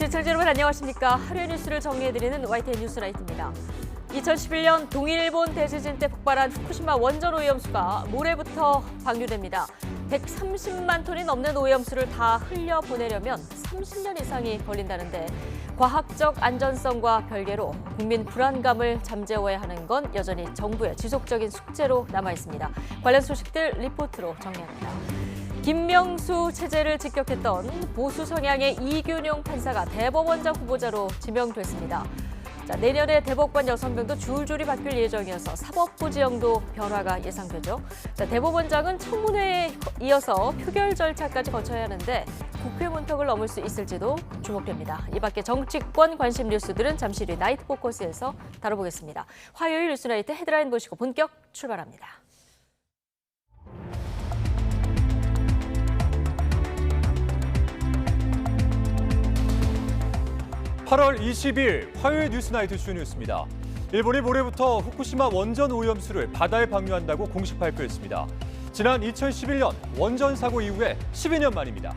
시청자 여러분 안녕하십니까. 하루의 뉴스를 정리해드리는 YTN 뉴스라이트입니다. 2011년 동일본 대지진 때 폭발한 후쿠시마 원전 오염수가 모레부터 방류됩니다. 130만 톤이 넘는 오염수를 다 흘려보내려면 30년 이상이 걸린다는데 과학적 안전성과 별개로 국민 불안감을 잠재워야 하는 건 여전히 정부의 지속적인 숙제로 남아있습니다. 관련 소식들 리포트로 정리합니다. 김명수 체제를 직격했던 보수 성향의 이균용 판사가 대법원장 후보자로 지명됐습니다. 내년에 대법관 6명도 줄줄이 바뀔 예정이어서 사법부 지형도 변화가 예상되죠. 대법원장은 청문회에 이어서 표결 절차까지 거쳐야 하는데 국회 문턱을 넘을 수 있을지도 주목됩니다. 이 밖에 정치권 관심 뉴스들은 잠시 뒤 나이트 포커스에서 다뤄보겠습니다. 화요일 뉴스나이트 헤드라인 보시고 본격 출발합니다. (8월 20일) 화요일 뉴스나이트 주 뉴스입니다. 일본이 모레부터 후쿠시마 원전 오염수를 바다에 방류한다고 공식 발표했습니다. 지난 2011년 원전 사고 이후에 12년 만입니다.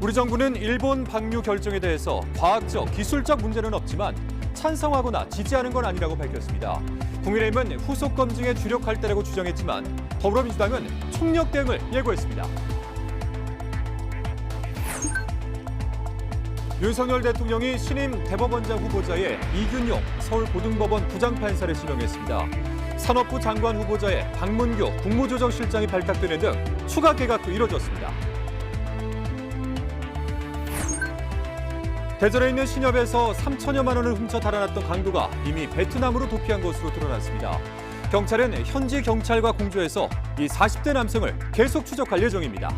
우리 정부는 일본 방류 결정에 대해서 과학적, 기술적 문제는 없지만 찬성하거나 지지하는 건 아니라고 밝혔습니다. 국민의힘은 후속 검증에 주력할 때라고 주장했지만 더불어민주당은 총력 대응을 예고했습니다. 윤석열 대통령이 신임 대법원장 후보자에 이균용 서울고등법원 부장판사를 지명했습니다. 산업부 장관 후보자에 박문규 국무조정실장이 발탁되는 등 추가 개각도 이뤄졌습니다. 대전에 있는 신협에서 3천여만 원을 훔쳐 달아났던 강도가 이미 베트남으로 도피한 것으로 드러났습니다. 경찰은 현지 경찰과 공조해서 이 40대 남성을 계속 추적할 예정입니다.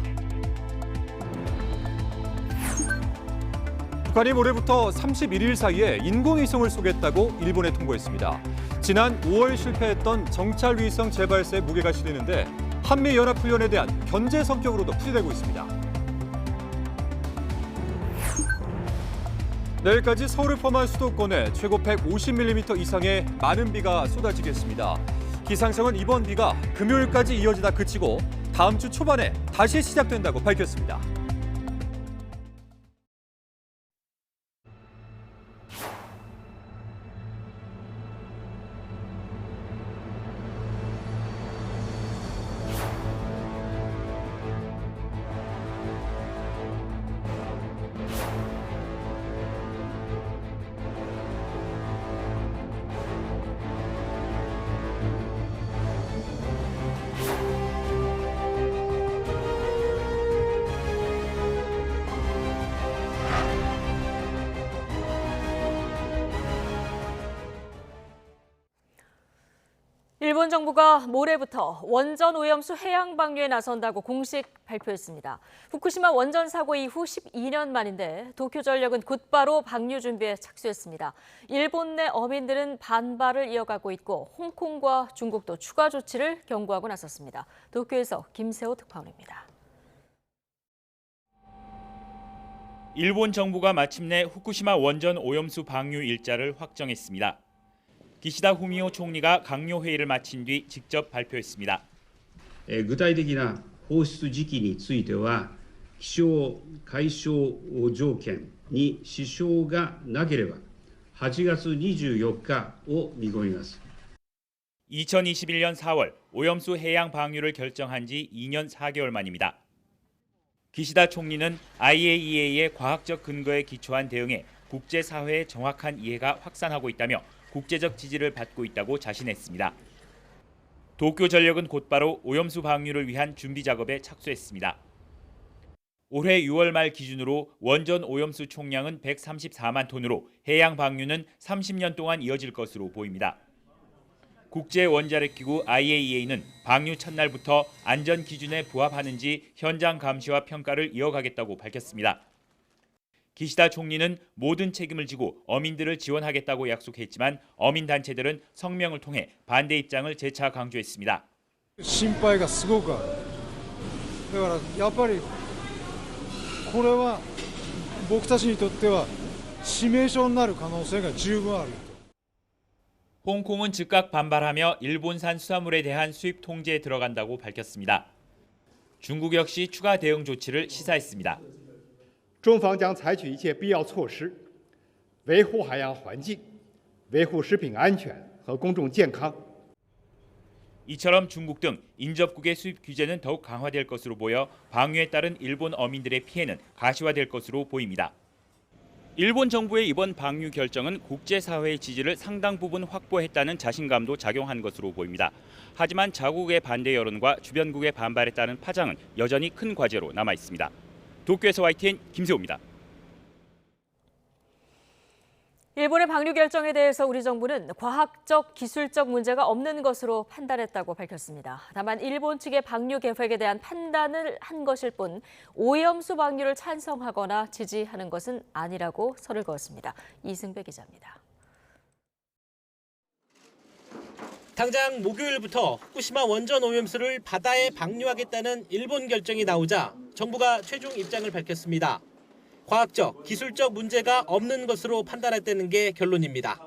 북한이 모레부터 31일 사이에 인공위성을 쏘겠다고 일본에 통보했습니다. 지난 5월 실패했던 정찰위성 재발사에 무게가 실리는데 한미연합훈련에 대한 견제 성격으로도 풀이되고 있습니다. 내일까지 서울을 포함한 수도권에 최고 150mm 이상의 많은 비가 쏟아지겠습니다. 기상청은 이번 비가 금요일까지 이어지다 그치고 다음 주 초반에 다시 시작된다고 밝혔습니다. 일본 정부가 모레부터 원전 오염수 해양 방류에 나선다고 공식 발표했습니다. 후쿠시마 원전 사고 이후 12년 만인데 도쿄전력은 곧바로 방류 준비에 착수했습니다. 일본 내 어민들은 반발을 이어가고 있고 홍콩과 중국도 추가 조치를 경고하고 나섰습니다. 도쿄에서 김세호 특파원입니다. 일본 정부가 마침내 후쿠시마 원전 오염수 방류 일자를 확정했습니다. 기시다 후미오 총리가 강요 회의를 마친 뒤 직접 발표했습니다. 具体的な放出時期については気象海象条件に支障がなければ8月24日を見込みます。 2021년 4월 오염수 해양 방류를 결정한 지 2년 4개월 만입니다. 기시다 총리는 IAEA의 과학적 근거에 기초한 대응에 국제사회의 정확한 이해가 확산하고 있다며 국제적 지지를 받고 있다고 자신했습니다. 도쿄전력은 곧바로 오염수 방류를 위한 준비 작업에 착수했습니다. 올해 6월 말 기준으로 원전 오염수 총량은 134만 톤으로 해양 방류는 30년 동안 이어질 것으로 보입니다. 국제원자력기구 IAEA는 방류 첫날부터 안전 기준에 부합하는지 현장 감시와 평가를 이어가겠다고 밝혔습니다. 기시다 총리는 모든 책임을 지고 어민들을 지원하겠다고 약속했지만 어민 단체들은 성명을 통해 반대 입장을 재차 강조했습니다. 心配がすごくある。だからやっぱりこれは僕たちにとっては致命傷になる可能性が十分ある。 홍콩은 즉각 반발하며 일본산 수산물에 대한 수입 통제에 들어간다고 밝혔습니다. 중국 역시 추가 대응 조치를 시사했습니다. 中方将采取一切必要措施，维护海洋环境，维护食品安全和公众健康。 이처럼 중국 등 인접국의 수입 규제는 더욱 강화될 것으로 보여 방류에 따른 일본 어민들의 피해는 가시화될 것으로 보입니다. 일본 정부의 이번 방류 결정은 국제사회의 지지를 상당 부분 확보했다는 자신감도 작용한 것으로 보입니다. 하지만 자국의 반대 여론과 주변국의 반발에 따른 파장은 여전히 큰 과제로 남아 있습니다. 도쿄에서 YTN 김세호입니다. 일본의 방류 결정에 대해서 우리 정부는 과학적, 기술적 문제가 없는 것으로 판단했다고 밝혔습니다. 다만 일본 측의 방류 계획에 대한 판단을 한 것일 뿐 오염수 방류를 찬성하거나 지지하는 것은 아니라고 선을 그었습니다. 이승배 기자입니다. 당장 목요일부터 후쿠시마 원전 오염수를 바다에 방류하겠다는 일본 결정이 나오자 정부가 최종 입장을 밝혔습니다. 과학적, 기술적 문제가 없는 것으로 판단했다는 게 결론입니다.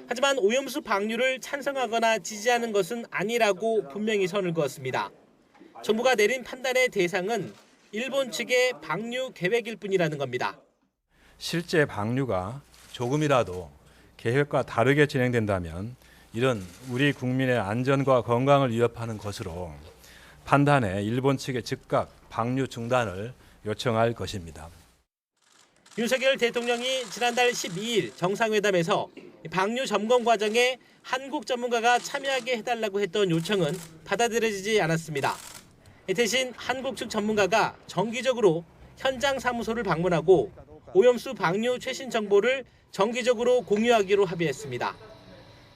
하지만 오염수 방류를 찬성하거나 지지하는 것은 아니라고 분명히 선을 그었습니다. 정부가 내린 판단의 대상은 일본 측의 방류 계획일 뿐이라는 겁니다. 실제 방류가 조금이라도 계획과 다르게 진행된다면 이런 우리 국민의 안전과 건강을 위협하는 것으로 판단해 일본 측에 즉각 방류 중단을 요청할 것입니다. 윤석열 대통령이 지난달 12일 정상회담에서 방류 점검 과정에 한국 전문가가 참여하게 해달라고 했던 요청은 받아들여지지 않았습니다. 대신 한국 측 전문가가 정기적으로 현장 사무소를 방문하고 오염수 방류 최신 정보를 정기적으로 공유하기로 합의했습니다.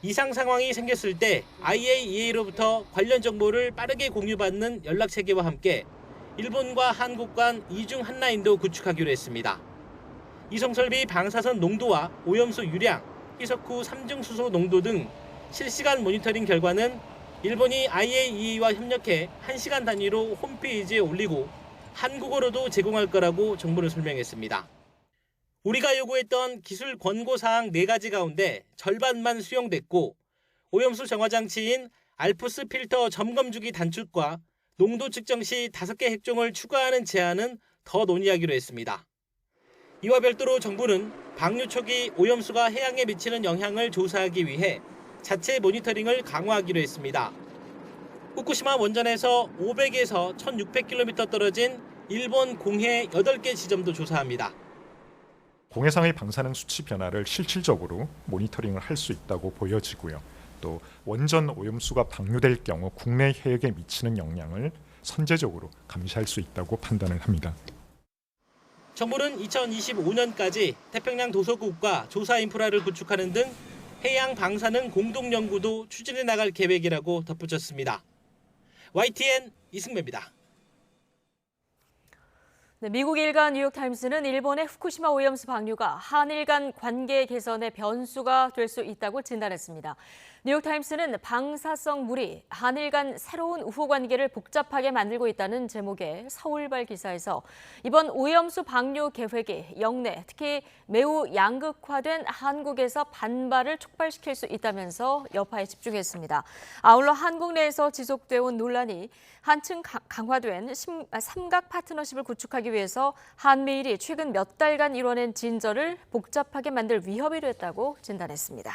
이상 상황이 생겼을 때 IAEA로부터 관련 정보를 빠르게 공유받는 연락체계와 함께 일본과 한국 간 이중 한 라인도 구축하기로 했습니다. 이송설비 방사선 농도와 오염수 유량, 희석 후 삼중 수소 농도 등 실시간 모니터링 결과는 일본이 IAEA와 협력해 1시간 단위로 홈페이지에 올리고 한국어로도 제공할 거라고 정부는 설명했습니다. 우리가 요구했던 기술 권고사항 4가지 가운데 절반만 수용됐고 오염수 정화 장치인 알프스 필터 점검 주기 단축과 농도 측정 시 5개 핵종을 추가하는 제안은 더 논의하기로 했습니다. 이와 별도로 정부는 방류 초기 오염수가 해양에 미치는 영향을 조사하기 위해 자체 모니터링을 강화하기로 했습니다. 후쿠시마 원전에서 500에서 1600km 떨어진 일본 공해 8개 지점도 조사합니다. 공해상의 방사능 수치 변화를 실질적으로 모니터링을 할 수 있다고 보여지고요. 또 원전 오염수가 방류될 경우 국내 해역에 미치는 영향을 선제적으로 감시할 수 있다고 판단을 합니다. 정부는 2025년까지 태평양 도서국과 조사 인프라를 구축하는 등 해양 방사능 공동 연구도 추진해 나갈 계획이라고 덧붙였습니다. YTN 이승배입니다. 네, 미국 일간 뉴욕타임스는 일본의 후쿠시마 오염수 방류가 한일 간 관계 개선의 변수가 될 수 있다고 진단했습니다. 뉴욕타임스는 방사성 물이 한일 간 새로운 우호 관계를 복잡하게 만들고 있다는 제목의 서울발 기사에서 이번 오염수 방류 계획이 역내, 특히 매우 양극화된 한국에서 반발을 촉발시킬 수 있다면서 여파에 집중했습니다. 아울러 한국 내에서 지속되어 온 논란이 한층 강화된 삼각 파트너십을 구축하기 위해서 한미일이 최근 몇 달간 이뤄낸 진전을 복잡하게 만들 위협이 됐다고 진단했습니다.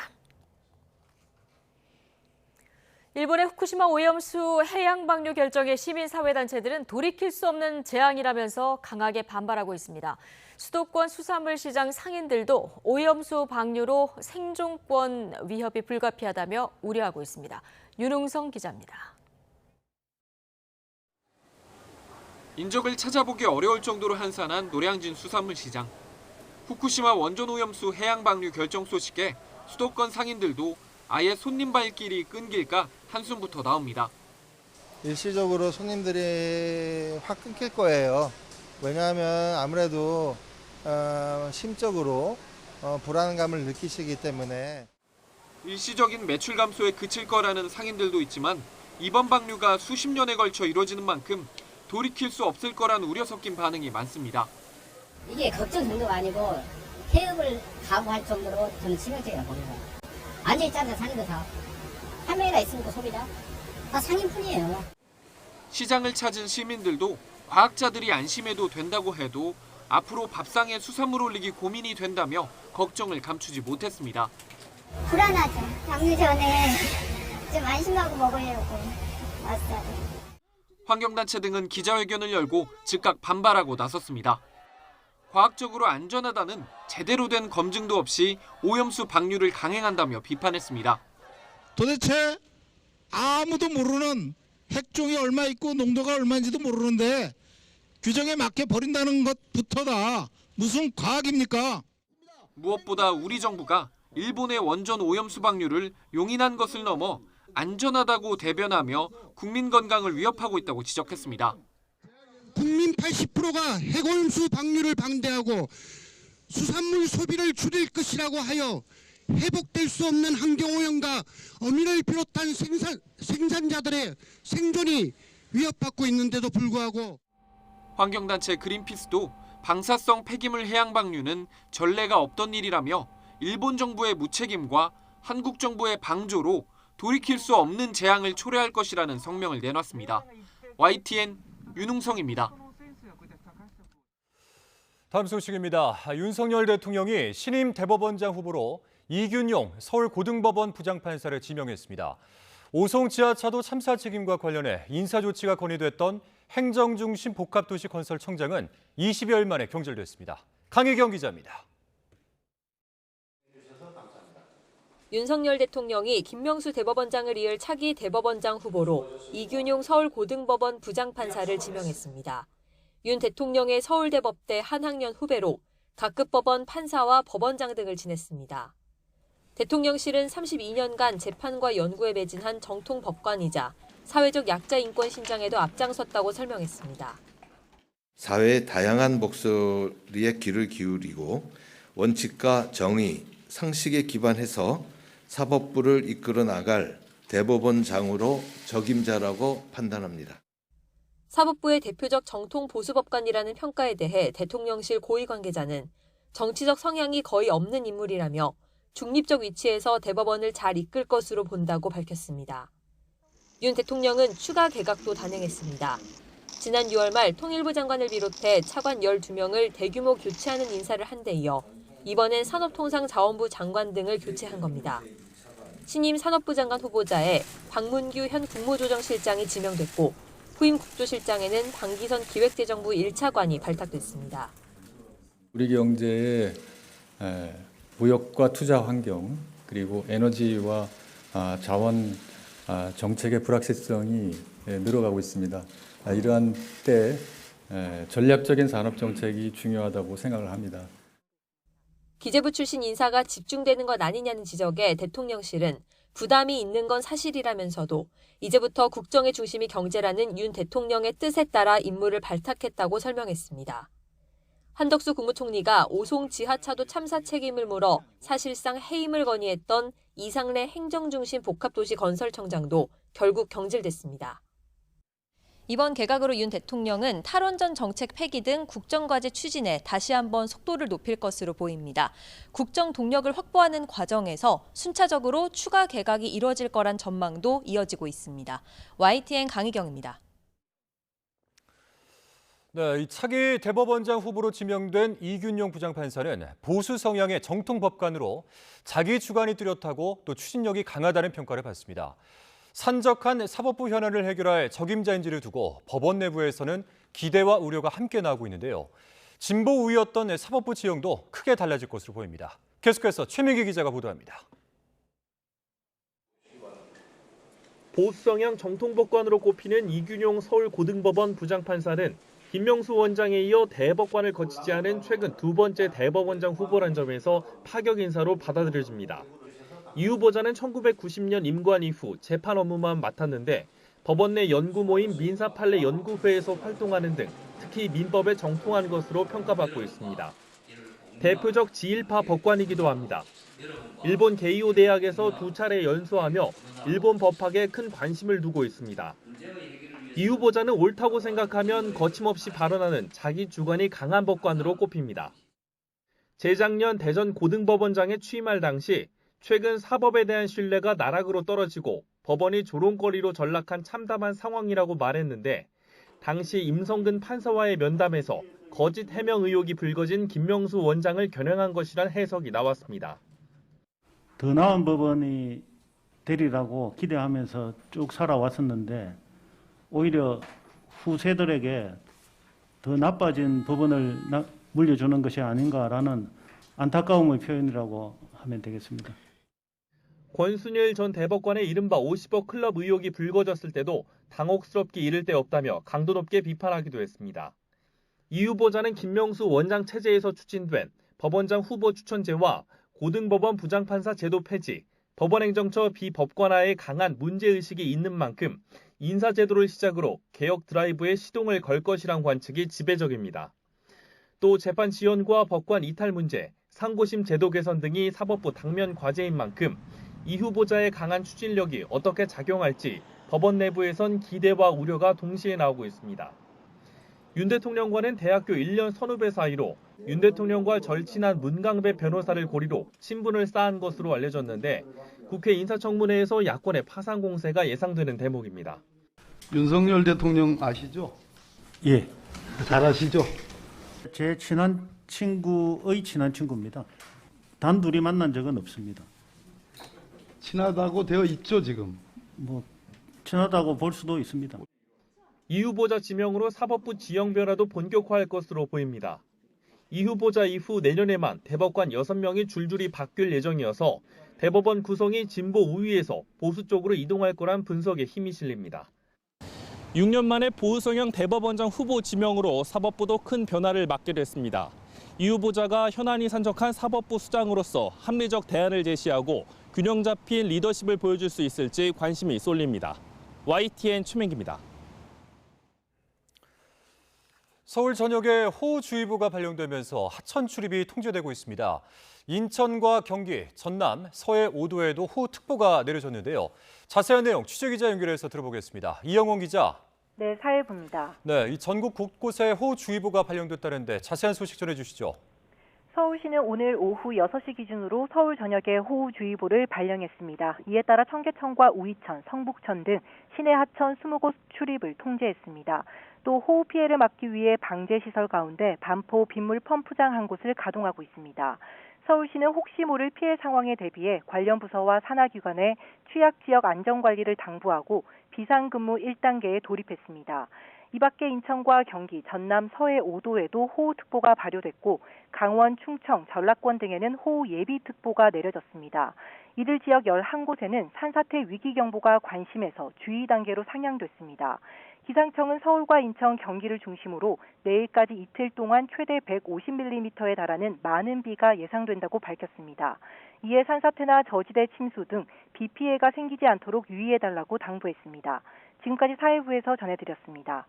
일본의 후쿠시마 오염수 해양 방류 결정에 시민사회단체들은 돌이킬 수 없는 재앙이라면서 강하게 반발하고 있습니다. 수도권 수산물시장 상인들도 오염수 방류로 생존권 위협이 불가피하다며 우려하고 있습니다. 윤웅성 기자입니다. 인적을 찾아보기 어려울 정도로 한산한 노량진 수산물시장. 후쿠시마 원전 오염수 해양 방류 결정 소식에 수도권 상인들도 아예 손님 발길이 끊길까 한숨부터 나옵니다. 일시적으로 손님들이 확 끊길 거예요. 왜냐하면 아무래도 심적으로 불안감을 느끼시기 때문에. 일시적인 매출 감소에 그칠 거라는 상인들도 있지만 이번 방류가 수십 년에 걸쳐 이루어지는 만큼 돌이킬 수 없을 거란 우려 섞인 반응이 많습니다. 이게 걱정 정도가 아니고 폐업을 각오할 정도로 저는 치명적이라고 봅니다. 앉아있지 않는 상인들 다. 판매가 있으니까 소비자. 다 상인뿐이에요. 시장을 찾은 시민들도 과학자들이 안심해도 된다고 해도 앞으로 밥상에 수산물 올리기 고민이 된다며 걱정을 감추지 못했습니다. 불안하죠. 방류 전에 좀 안심하고 먹으려고 왔어요. 환경단체 등은 기자회견을 열고 즉각 반발하고 나섰습니다. 과학적으로 안전하다는 제대로 된 검증도 없이 오염수 방류를 강행한다며 비판했습니다. 도대체 아무도 모르는 핵종이 얼마 있고 농도가 얼마인지도 모르는데 규정에 맞게 버린다는 것부터다 무슨 과학입니까? 무엇보다 우리 정부가 일본의 원전 오염수 방류를 용인한 것을 넘어 안전하다고 대변하며 국민 건강을 위협하고 있다고 지적했습니다. 국민 80%가 핵오염수 방류를 방대하고 수산물 소비를 줄일 것이라고 하여 회복될 수 없는 환경오염과 어민을 비롯한 생산자들의 생존이 위협받고 있는데도 불구하고 환경단체 그린피스도 방사성 폐기물 해양 방류는 전례가 없던 일이라며 일본 정부의 무책임과 한국 정부의 방조로 돌이킬 수 없는 재앙을 초래할 것이라는 성명을 내놨습니다. YTN 윤웅성입니다. 다음 소식입니다. 윤석열 대통령이 신임 대법원장 후보로 이균용 서울고등법원 부장판사를 지명했습니다. 오송 지하차도 참사 책임과 관련해 인사조치가 건의됐던 행정중심 복합도시 건설청장은 20여일 만에 경질됐습니다. 강희경 기자입니다. 윤석열 대통령이 김명수 대법원장을 이을 차기 대법원장 후보로 이균용 서울고등법원 부장판사를 지명했습니다. 윤 대통령의 서울대법대 한 학년 후배로 각급 법원 판사와 법원장 등을 지냈습니다. 대통령실은 32년간 재판과 연구에 매진한 정통 법관이자 사회적 약자 인권 신장에도 앞장섰다고 설명했습니다. 사회의 다양한 목소리에 귀를 기울이고 원칙과 정의, 상식에 기반해서 사법부를 이끌어 나갈 대법원장으로 적임자라고 판단합니다. 사법부의 대표적 정통 보수법관이라는 평가에 대해 대통령실 고위 관계자는 정치적 성향이 거의 없는 인물이라며 중립적 위치에서 대법원을 잘 이끌 것으로 본다고 밝혔습니다. 윤 대통령은 추가 개각도 단행했습니다. 지난 6월 말 통일부 장관을 비롯해 차관 12명을 대규모 교체하는 인사를 한 데 이어 이번엔 산업통상자원부 장관 등을 교체한 겁니다. 신임 산업부 장관 후보자에 박문규 현 국무조정실장이 지명됐고 후임 국조실장에는 방기선 기획재정부 1차관이 발탁됐습니다. 우리 경제의 무역과 투자 환경 그리고 에너지와 자원 정책의 불확실성이 늘어가고 있습니다. 이러한 때 전략적인 산업 정책이 중요하다고 생각을 합니다. 기재부 출신 인사가 집중되는 것 아니냐는 지적에 대통령실은 부담이 있는 건 사실이라면서도 이제부터 국정의 중심이 경제라는 윤 대통령의 뜻에 따라 인물을 발탁했다고 설명했습니다. 한덕수 국무총리가 오송 지하차도 참사 책임을 물어 사실상 해임을 건의했던 이상래 행정중심 복합도시 건설청장도 결국 경질됐습니다. 이번 개각으로 윤 대통령은 탈원전 정책 폐기 등 국정과제 추진에 다시 한번 속도를 높일 것으로 보입니다. 국정 동력을 확보하는 과정에서 순차적으로 추가 개각이 이뤄질 거란 전망도 이어지고 있습니다. YTN 강희경입니다. 네, 이 차기 대법원장 후보로 지명된 이균용 부장판사는 보수 성향의 정통 법관으로 자기 주관이 뚜렷하고 또 추진력이 강하다는 평가를 받습니다. 산적한 사법부 현안을 해결할 적임자인지를 두고 법원 내부에서는 기대와 우려가 함께 나오고 있는데요. 진보 우위였던 사법부 지형도 크게 달라질 것으로 보입니다. 계속해서 최민기 기자가 보도합니다. 보수성향 정통법관으로 꼽히는 이균용 서울고등법원 부장판사는 김명수 원장에 이어 대법관을 거치지 않은 최근 두 번째 대법원장 후보란 점에서 파격 인사로 받아들여집니다. 이 후보자는 1990년 임관 이후 재판 업무만 맡았는데 법원 내 연구 모임 민사판례 연구회에서 활동하는 등 특히 민법에 정통한 것으로 평가받고 있습니다. 대표적 지일파 법관이기도 합니다. 일본 게이오 대학에서 두 차례 연수하며 일본 법학에 큰 관심을 두고 있습니다. 이 후보자는 옳다고 생각하면 거침없이 발언하는 자기 주관이 강한 법관으로 꼽힙니다. 재작년 대전 고등법원장에 취임할 당시 최근 사법에 대한 신뢰가 나락으로 떨어지고 법원이 조롱거리로 전락한 참담한 상황이라고 말했는데 당시 임성근 판사와의 면담에서 거짓 해명 의혹이 불거진 김명수 원장을 겨냥한 것이란 해석이 나왔습니다. 더 나은 법원이 되리라고 기대하면서 쭉 살아왔었는데 오히려 후세들에게 더 나빠진 법원을 물려주는 것이 아닌가라는 안타까움의 표현이라고 하면 되겠습니다. 권순일 전 대법관의 이른바 50억 클럽 의혹이 불거졌을 때도 당혹스럽게 이를 데 없다며 강도 높게 비판하기도 했습니다. 이 후보자는 김명수 원장 체제에서 추진된 법원장 후보 추천제와 고등법원 부장판사 제도 폐지, 법원행정처 비법관화에 강한 문제의식이 있는 만큼 인사제도를 시작으로 개혁 드라이브에 시동을 걸 것이란 관측이 지배적입니다. 또 재판 지연과 법관 이탈 문제, 상고심 제도 개선 등이 사법부 당면 과제인 만큼 이 후보자의 강한 추진력이 어떻게 작용할지 법원 내부에선 기대와 우려가 동시에 나오고 있습니다. 윤 대통령과는 대학교 1년 선후배 사이로 윤 대통령과 절친한 문강배 변호사를 고리로 친분을 쌓은 것으로 알려졌는데 국회 인사청문회에서 야권의 파상 공세가 예상되는 대목입니다. 윤석열 대통령 아시죠? 예. 잘 아시죠? 제 친한 친구의 친한 친구입니다. 단둘이 만난 적은 없습니다. 친하다고 되어 있죠, 지금? 친하다고 볼 수도 있습니다. 이 후보자 지명으로 사법부 지형 변화도 본격화할 것으로 보입니다. 이 후보자 이후 내년에만 대법관 6명이 줄줄이 바뀔 예정이어서 대법원 구성이 진보 우위에서 보수 쪽으로 이동할 거란 분석에 힘이 실립니다. 6년 만에 보수 성향 대법원장 후보 지명으로 사법부도 큰 변화를 맞게 됐습니다. 이 후보자가 현안이 산적한 사법부 수장으로서 합리적 대안을 제시하고 균형 잡힌 리더십을 보여줄 수 있을지 관심이 쏠립니다. YTN 최민기입니다. 서울 전역에 호우주의보가 발령되면서 하천 출입이 통제되고 있습니다. 인천과 경기, 전남, 서해 5도에도 호우특보가 내려졌는데요. 자세한 내용 취재기자 연결해서 들어보겠습니다. 이영원 기자. 네, 사회부입니다. 네, 이 전국 곳곳에 호우주의보가 발령됐다는데 자세한 소식 전해주시죠. 서울시는 오늘 오후 6시 기준으로 서울 전역에 호우주의보를 발령했습니다. 이에 따라 청계천과 우이천, 성북천 등 시내 하천 20곳 출입을 통제했습니다. 또 호우 피해를 막기 위해 방제시설 가운데 반포 빗물 펌프장 한 곳을 가동하고 있습니다. 서울시는 혹시 모를 피해 상황에 대비해 관련 부서와 산하기관에 취약 지역 안전관리를 당부하고 비상근무 1단계에 돌입했습니다. 이 밖에 인천과 경기, 전남, 서해 5도에도 호우특보가 발효됐고 강원, 충청, 전라권 등에는 호우 예비특보가 내려졌습니다. 이들 지역 11곳에는 산사태 위기경보가 관심에서 주의 단계로 상향됐습니다. 기상청은 서울과 인천, 경기를 중심으로 내일까지 이틀 동안 최대 150mm에 달하는 많은 비가 예상된다고 밝혔습니다. 이에 산사태나 저지대 침수 등 비 피해가 생기지 않도록 유의해달라고 당부했습니다. 지금까지 사회부에서 전해드렸습니다.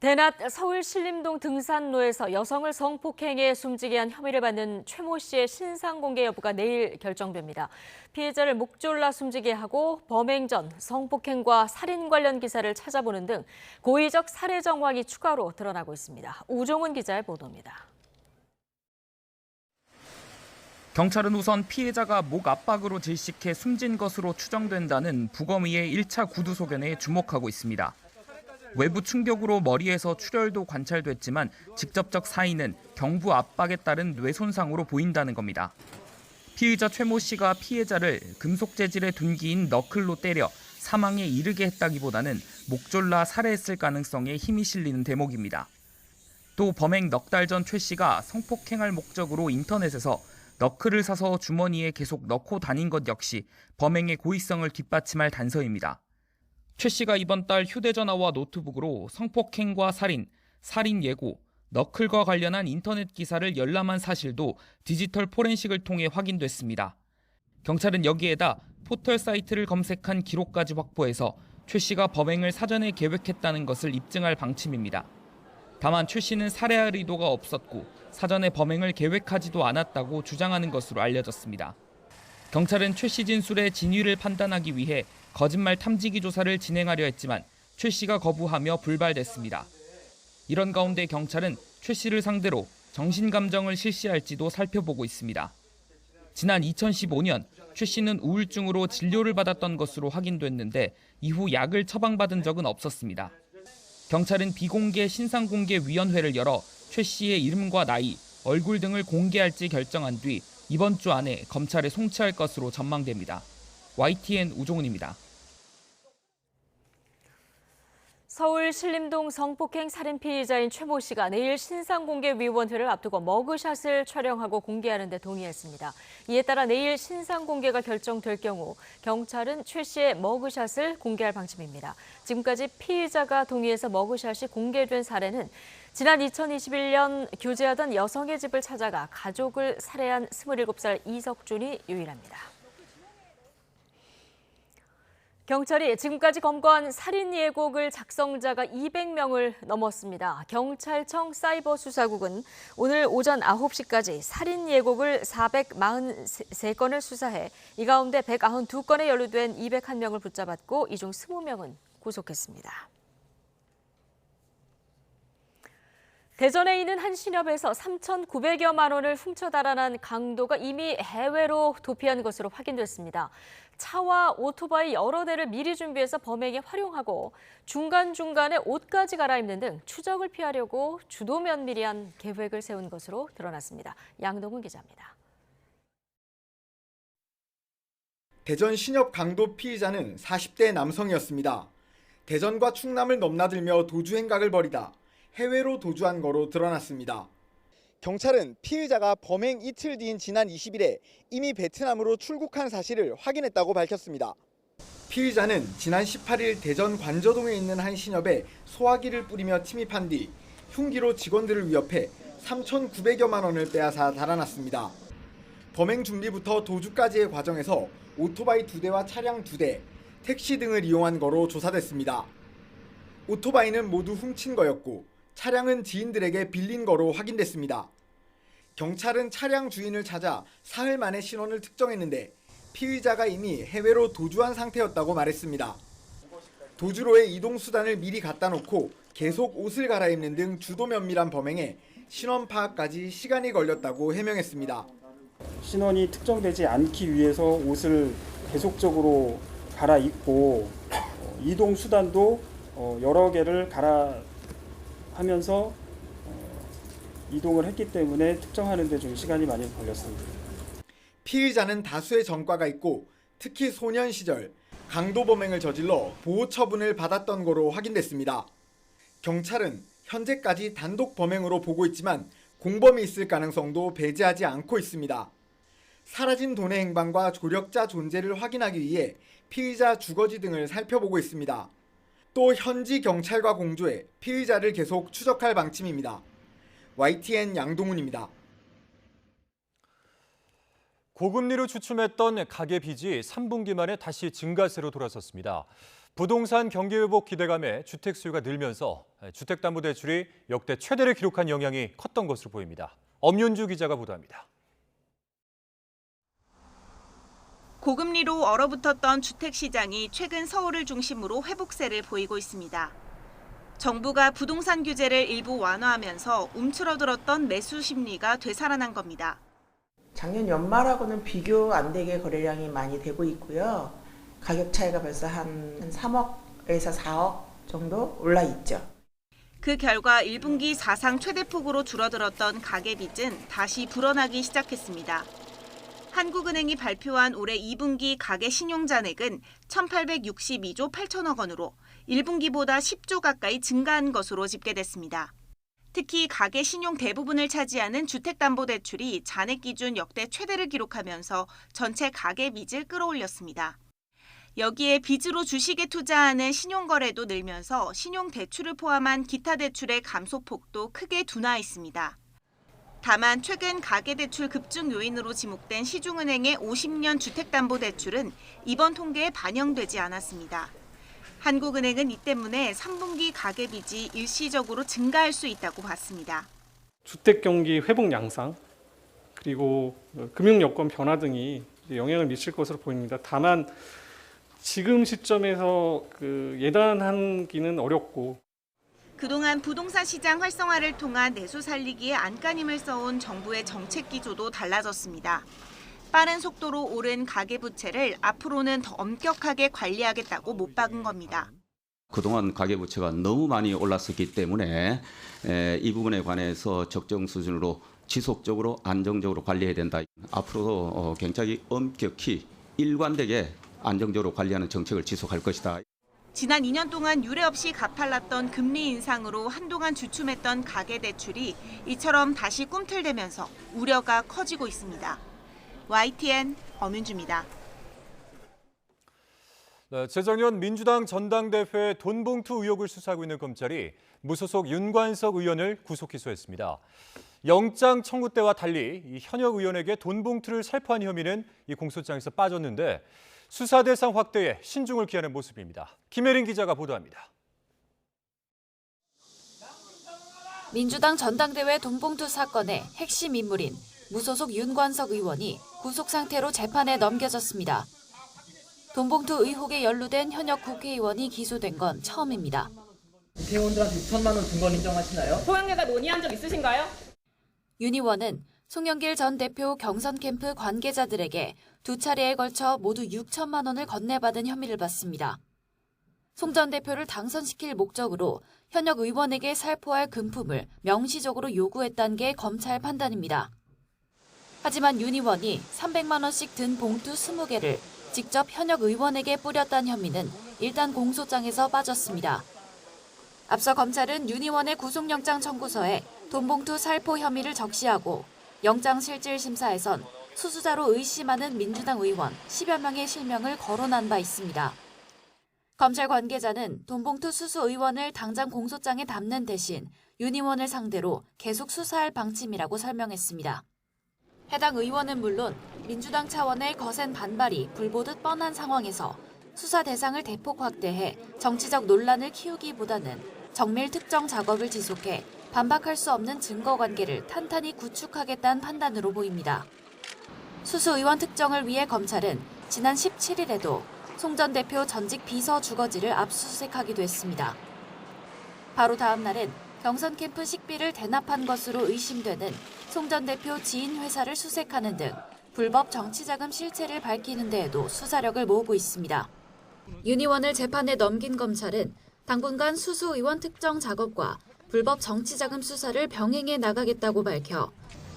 대낮 서울 신림동 등산로에서 여성을 성폭행해 숨지게 한 혐의를 받는 최모 씨의 신상 공개 여부가 내일 결정됩니다. 피해자를 목 졸라 숨지게 하고 범행 전 성폭행과 살인 관련 기사를 찾아보는 등 고의적 살해 정황이 추가로 드러나고 있습니다. 우종훈 기자의 보도입니다. 경찰은 우선 피해자가 목 압박으로 질식해 숨진 것으로 추정된다는 부검의의 1차 구두 소견에 주목하고 있습니다. 외부 충격으로 머리에서 출혈도 관찰됐지만 직접적 사인은 경부 압박에 따른 뇌 손상으로 보인다는 겁니다. 피의자 최모 씨가 피해자를 금속 재질의 둔기인 너클로 때려 사망에 이르게 했다기보다는 목 졸라 살해했을 가능성에 힘이 실리는 대목입니다. 또 범행 넉 달 전 최 씨가 성폭행할 목적으로 인터넷에서 너클을 사서 주머니에 계속 넣고 다닌 것 역시 범행의 고의성을 뒷받침할 단서입니다. 최 씨가 이번 달 휴대전화와 노트북으로 성폭행과 살인, 살인 예고, 너클과 관련한 인터넷 기사를 열람한 사실도 디지털 포렌식을 통해 확인됐습니다. 경찰은 여기에다 포털 사이트를 검색한 기록까지 확보해서 최 씨가 범행을 사전에 계획했다는 것을 입증할 방침입니다. 다만 최 씨는 살해할 의도가 없었고 사전에 범행을 계획하지도 않았다고 주장하는 것으로 알려졌습니다. 경찰은 최 씨 진술의 진위를 판단하기 위해 거짓말 탐지기 조사를 진행하려 했지만 최 씨가 거부하며 불발됐습니다. 이런 가운데 경찰은 최 씨를 상대로 정신감정을 실시할지도 살펴보고 있습니다. 지난 2015년 최 씨는 우울증으로 진료를 받았던 것으로 확인됐는데 이후 약을 처방받은 적은 없었습니다. 경찰은 비공개 신상공개위원회를 열어 최 씨의 이름과 나이, 얼굴 등을 공개할지 결정한 뒤 이번 주 안에 검찰에 송치할 것으로 전망됩니다. YTN 우종훈입니다. 서울 신림동 성폭행 살인 피의자인 최 모 씨가 내일 신상공개위원회를 앞두고 머그샷을 촬영하고 공개하는 데 동의했습니다. 이에 따라 내일 신상공개가 결정될 경우 경찰은 최 씨의 머그샷을 공개할 방침입니다. 지금까지 피의자가 동의해서 머그샷이 공개된 사례는 지난 2021년 교제하던 여성의 집을 찾아가 가족을 살해한 27살 이석준이 유일합니다. 경찰이 지금까지 검거한 살인 예고글 작성자가 200명을 넘었습니다. 경찰청 사이버수사국은 오늘 오전 9시까지 살인 예고글 443건을 수사해 이 가운데 192건에 연루된 201명을 붙잡았고 이 중 20명은 구속했습니다. 대전에 있는 한 신협에서 3,900여만 원을 훔쳐 달아난 강도가 이미 해외로 도피한 것으로 확인됐습니다. 차와 오토바이 여러 대를 미리 준비해서 범행에 활용하고 중간중간에 옷까지 갈아입는 등 추적을 피하려고 주도 면밀한 계획을 세운 것으로 드러났습니다. 양동훈 기자입니다. 대전 신협 강도 피의자는 40대 남성이었습니다. 대전과 충남을 넘나들며 도주 행각을 벌이다 해외로 도주한 거로 드러났습니다. 경찰은 피의자가 범행 이틀 뒤인 지난 20일에 이미 베트남으로 출국한 사실을 확인했다고 밝혔습니다. 피의자는 지난 18일 대전 관저동에 있는 한 신협에 소화기를 뿌리며 침입한 뒤 흉기로 직원들을 위협해 3,900여만 원을 빼앗아 달아났습니다. 범행 준비부터 도주까지의 과정에서 오토바이 2대와 차량 2대, 택시 등을 이용한 거로 조사됐습니다. 오토바이는 모두 훔친 거였고 차량은 지인들에게 빌린 거로 확인됐습니다. 경찰은 차량 주인을 찾아 사흘 만에 신원을 특정했는데 피의자가 이미 해외로 도주한 상태였다고 말했습니다. 도주로의 이동 수단을 미리 갖다 놓고 계속 옷을 갈아입는 등 주도 면밀한 범행에 신원 파악까지 시간이 걸렸다고 해명했습니다. 신원이 특정되지 않기 위해서 옷을 계속적으로 갈아입고 이동 수단도 여러 개를 하면서 이동을 했기 때문에 특정하는 데 좀 시간이 많이 걸렸습니다. 피의자는 다수의 전과가 있고 특히 소년 시절 강도 범행을 저질러 보호 처분을 받았던 거로 확인됐습니다. 경찰은 현재까지 단독 범행으로 보고 있지만 공범이 있을 가능성도 배제하지 않고 있습니다. 사라진 돈의 행방과 조력자 존재를 확인하기 위해 피의자 주거지 등을 살펴보고 있습니다. 또 현지 경찰과 공조해 피의자를 계속 추적할 방침입니다. YTN 양동훈입니다. 고금리로 주춤했던 가계 빚이 3분기 만에 다시 증가세로 돌아섰습니다. 부동산 경기 회복 기대감에 주택 수요가 늘면서 주택담보대출이 역대 최대를 기록한 영향이 컸던 것으로 보입니다. 엄윤주 기자가 보도합니다. 고금리로 얼어붙었던 주택시장이 최근 서울을 중심으로 회복세를 보이고 있습니다. 정부가 부동산 규제를 일부 완화하면서 움츠러들었던 매수 심리가 되살아난 겁니다. 작년 연말하고는 비교 안 되게 거래량이 많이 되고 있고요. 가격 차이가 벌써 한 3억에서 4억 정도 올라 있죠. 그 결과 1분기 사상 최대폭으로 줄어들었던 가계빚은 다시 불어나기 시작했습니다. 한국은행이 발표한 올해 2분기 가계 신용잔액은 1,862조 8천억 원으로 1분기보다 10조 가까이 증가한 것으로 집계됐습니다. 특히 가계 신용 대부분을 차지하는 주택담보대출이 잔액 기준 역대 최대를 기록하면서 전체 가계 빚을 끌어올렸습니다. 여기에 빚으로 주식에 투자하는 신용거래도 늘면서 신용대출을 포함한 기타 대출의 감소폭도 크게 둔화했습니다. 다만 최근 가계대출 급증 요인으로 지목된 시중은행의 50년 주택담보대출은 이번 통계에 반영되지 않았습니다. 한국은행은 이 때문에 3분기 가계빚이 일시적으로 증가할 수 있다고 봤습니다. 주택 경기 회복 양상 그리고 금융 여건 변화 등이 영향을 미칠 것으로 보입니다. 다만 지금 시점에서 예단하기는 어렵고. 그동안 부동산 시장 활성화를 통한 내수 살리기에 안간힘을 써온 정부의 정책 기조도 달라졌습니다. 빠른 속도로 오른 가계부채를 앞으로는 더 엄격하게 관리하겠다고 못 박은 겁니다. 그동안 가계부채가 너무 많이 올랐었기 때문에 이 부분에 관해서 적정 수준으로 지속적으로 안정적으로 관리해야 된다. 앞으로도 굉장히 엄격히 일관되게 안정적으로 관리하는 정책을 지속할 것이다. 지난 2년 동안 유례 없이 가팔랐던 금리 인상으로 한동안 주춤했던 가계대출이 이처럼 다시 꿈틀대면서 우려가 커지고 있습니다. YTN 엄윤주입니다. 네, 재작년 민주당 전당대회 돈봉투 의혹을 수사하고 있는 검찰이 무소속 윤관석 의원을 구속 기소했습니다. 영장 청구 때와 달리 이 현역 의원에게 돈봉투를 살포한 혐의는 이 공소장에서 빠졌는데 수사 대상 확대에 신중을 기하는 모습입니다. 김혜린 기자가 보도합니다. 민주당 전당대회 돈봉투 사건의 핵심 인물인 무소속 윤관석 의원이 구속 상태로 재판에 넘겨졌습니다. 돈봉투 의혹에 연루된 현역 국회의원이 기소된 건 처음입니다. 국회의원들한테 6천만 원 준 건 인정하시나요? 소영계가 논의한 적 있으신가요? 윤 의원은 송영길 전 대표 경선 캠프 관계자들에게 두 차례에 걸쳐 모두 6천만 원을 건네받은 혐의를 받습니다. 송 전 대표를 당선시킬 목적으로 현역 의원에게 살포할 금품을 명시적으로 요구했다는 게 검찰 판단입니다. 하지만 윤 의원이 300만 원씩 든 봉투 20개를 직접 현역 의원에게 뿌렸다는 혐의는 일단 공소장에서 빠졌습니다. 앞서 검찰은 윤 의원의 구속영장 청구서에 돈봉투 살포 혐의를 적시하고 영장실질심사에선 수수자로 의심하는 민주당 의원 10여 명의 실명을 거론한 바 있습니다. 검찰 관계자는 돈봉투 수수 의원을 당장 공소장에 담는 대신 윤 의원을 상대로 계속 수사할 방침이라고 설명했습니다. 해당 의원은 물론 민주당 차원의 거센 반발이 불보듯 뻔한 상황에서 수사 대상을 대폭 확대해 정치적 논란을 키우기보다는 정밀 특정 작업을 지속해 반박할 수 없는 증거 관계를 탄탄히 구축하겠다는 판단으로 보입니다. 수수 의원 특정을 위해 검찰은 지난 17일에도 송 전 대표 전직 비서 주거지를 압수수색하기도 했습니다. 바로 다음 날엔 경선 캠프 식비를 대납한 것으로 의심되는 송 전 대표 지인 회사를 수색하는 등 불법 정치자금 실체를 밝히는 데에도 수사력을 모으고 있습니다. 윤 의원을 재판에 넘긴 검찰은 당분간 수수 의원 특정 작업과 불법 정치자금 수사를 병행해 나가겠다고 밝혀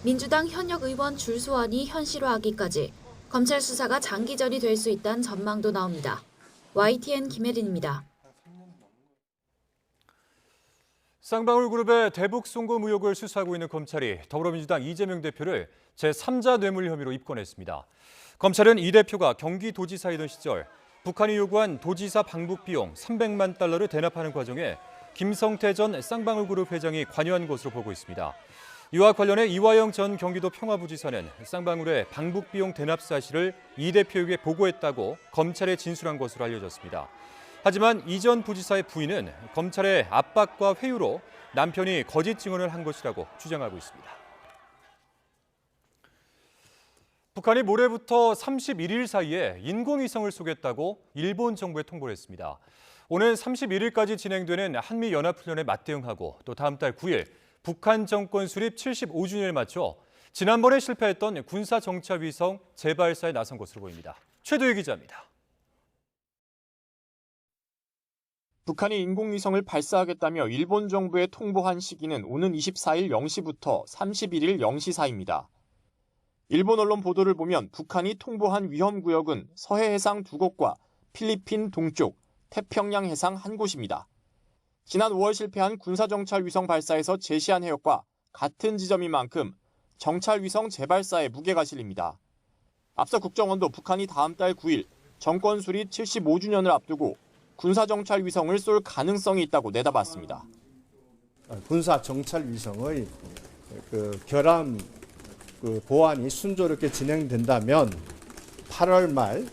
민주당 현역 의원 줄소환이 현실화하기까지 검찰 수사가 장기전이 될 수 있다는 전망도 나옵니다. YTN 김혜린입니다. 쌍방울그룹의 대북 송금 의혹을 수사하고 있는 검찰이 더불어민주당 이재명 대표를 제3자 뇌물 혐의로 입건했습니다. 검찰은 이 대표가 경기도지사이던 시절 북한이 요구한 도지사 방북 비용 300만 달러를 대납하는 과정에 김성태 전 쌍방울그룹 회장이 관여한 것으로 보고 있습니다. 이와 관련해 이화영 전 경기도 평화부지사는 쌍방울의 방북 비용 대납 사실을 이 대표에게 보고했다고 검찰에 진술한 것으로 알려졌습니다. 하지만 이 전 부지사의 부인은 검찰의 압박과 회유로 남편이 거짓 증언을 한 것이라고 주장하고 있습니다. 북한이 모레부터 31일 사이에 인공위성을 쏘겠다고 일본 정부에 통보를 했습니다. 오는 31일까지 진행되는 한미연합훈련에 맞대응하고 또 다음 달 9일 북한 정권 수립 75주년을 맞춰 지난번에 실패했던 군사정찰위성 재발사에 나선 것으로 보입니다. 최도희 기자입니다. 북한이 인공위성을 발사하겠다며 일본 정부에 통보한 시기는 오는 24일 0시부터 31일 0시 사이입니다. 일본 언론 보도를 보면 북한이 통보한 위험구역은 서해 해상 2곳과 필리핀 동쪽, 태평양 해상 1곳입니다. 지난 5월 실패한 군사정찰위성 발사에서 제시한 해역과 같은 지점인 만큼 정찰위성 재발사에 무게가 실립니다. 앞서 국정원도 북한이 다음 달 9일 정권 수립 75주년을 앞두고 군사정찰위성을 쏠 가능성이 있다고 내다봤습니다. 군사정찰위성의 결함 보안이 순조롭게 진행된다면 8월 말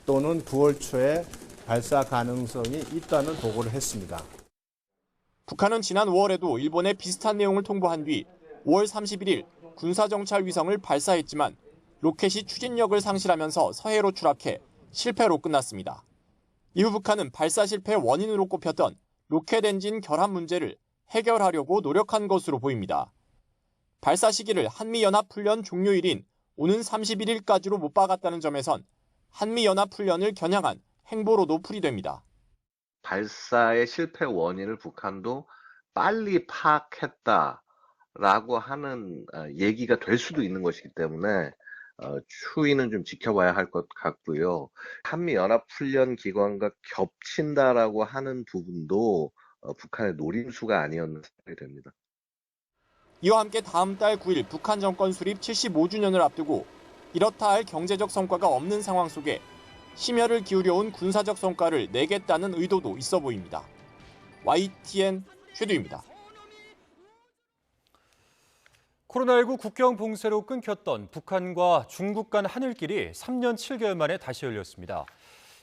또는 9월 초에 발사 가능성이 있다는 보고를 했습니다. 북한은 지난 5월에도 일본에 비슷한 내용을 통보한 뒤 5월 31일 군사정찰위성을 발사했지만 로켓이 추진력을 상실하면서 서해로 추락해 실패로 끝났습니다. 이후 북한은 발사 실패 원인으로 꼽혔던 로켓 엔진 결함 문제를 해결하려고 노력한 것으로 보입니다. 발사 시기를 한미연합훈련 종료일인 오는 31일까지로 못 박았다는 점에선 한미연합훈련을 겨냥한 행보로도 풀이됩니다. 발사의 실패 원인을 북한도 빨리 파악했다라고 하는 얘기가 될 수도 있는 것이기 때문에 추이는 좀 지켜봐야 할 것 같고요. 한미연합훈련 기간과 겹친다라고 하는 부분도 북한의 노림수가 아니었나 생각이 됩니다. 이와 함께 다음 달 9일 북한 정권 수립 75주년을 앞두고 이렇다 할 경제적 성과가 없는 상황 속에 심혈을 기울여온 군사적 성과를 내겠다는 의도도 있어 보입니다. YTN 최두입니다. 코로나19 국경 봉쇄로 끊겼던 북한과 중국 간 하늘길이 3년 7개월 만에 다시 열렸습니다.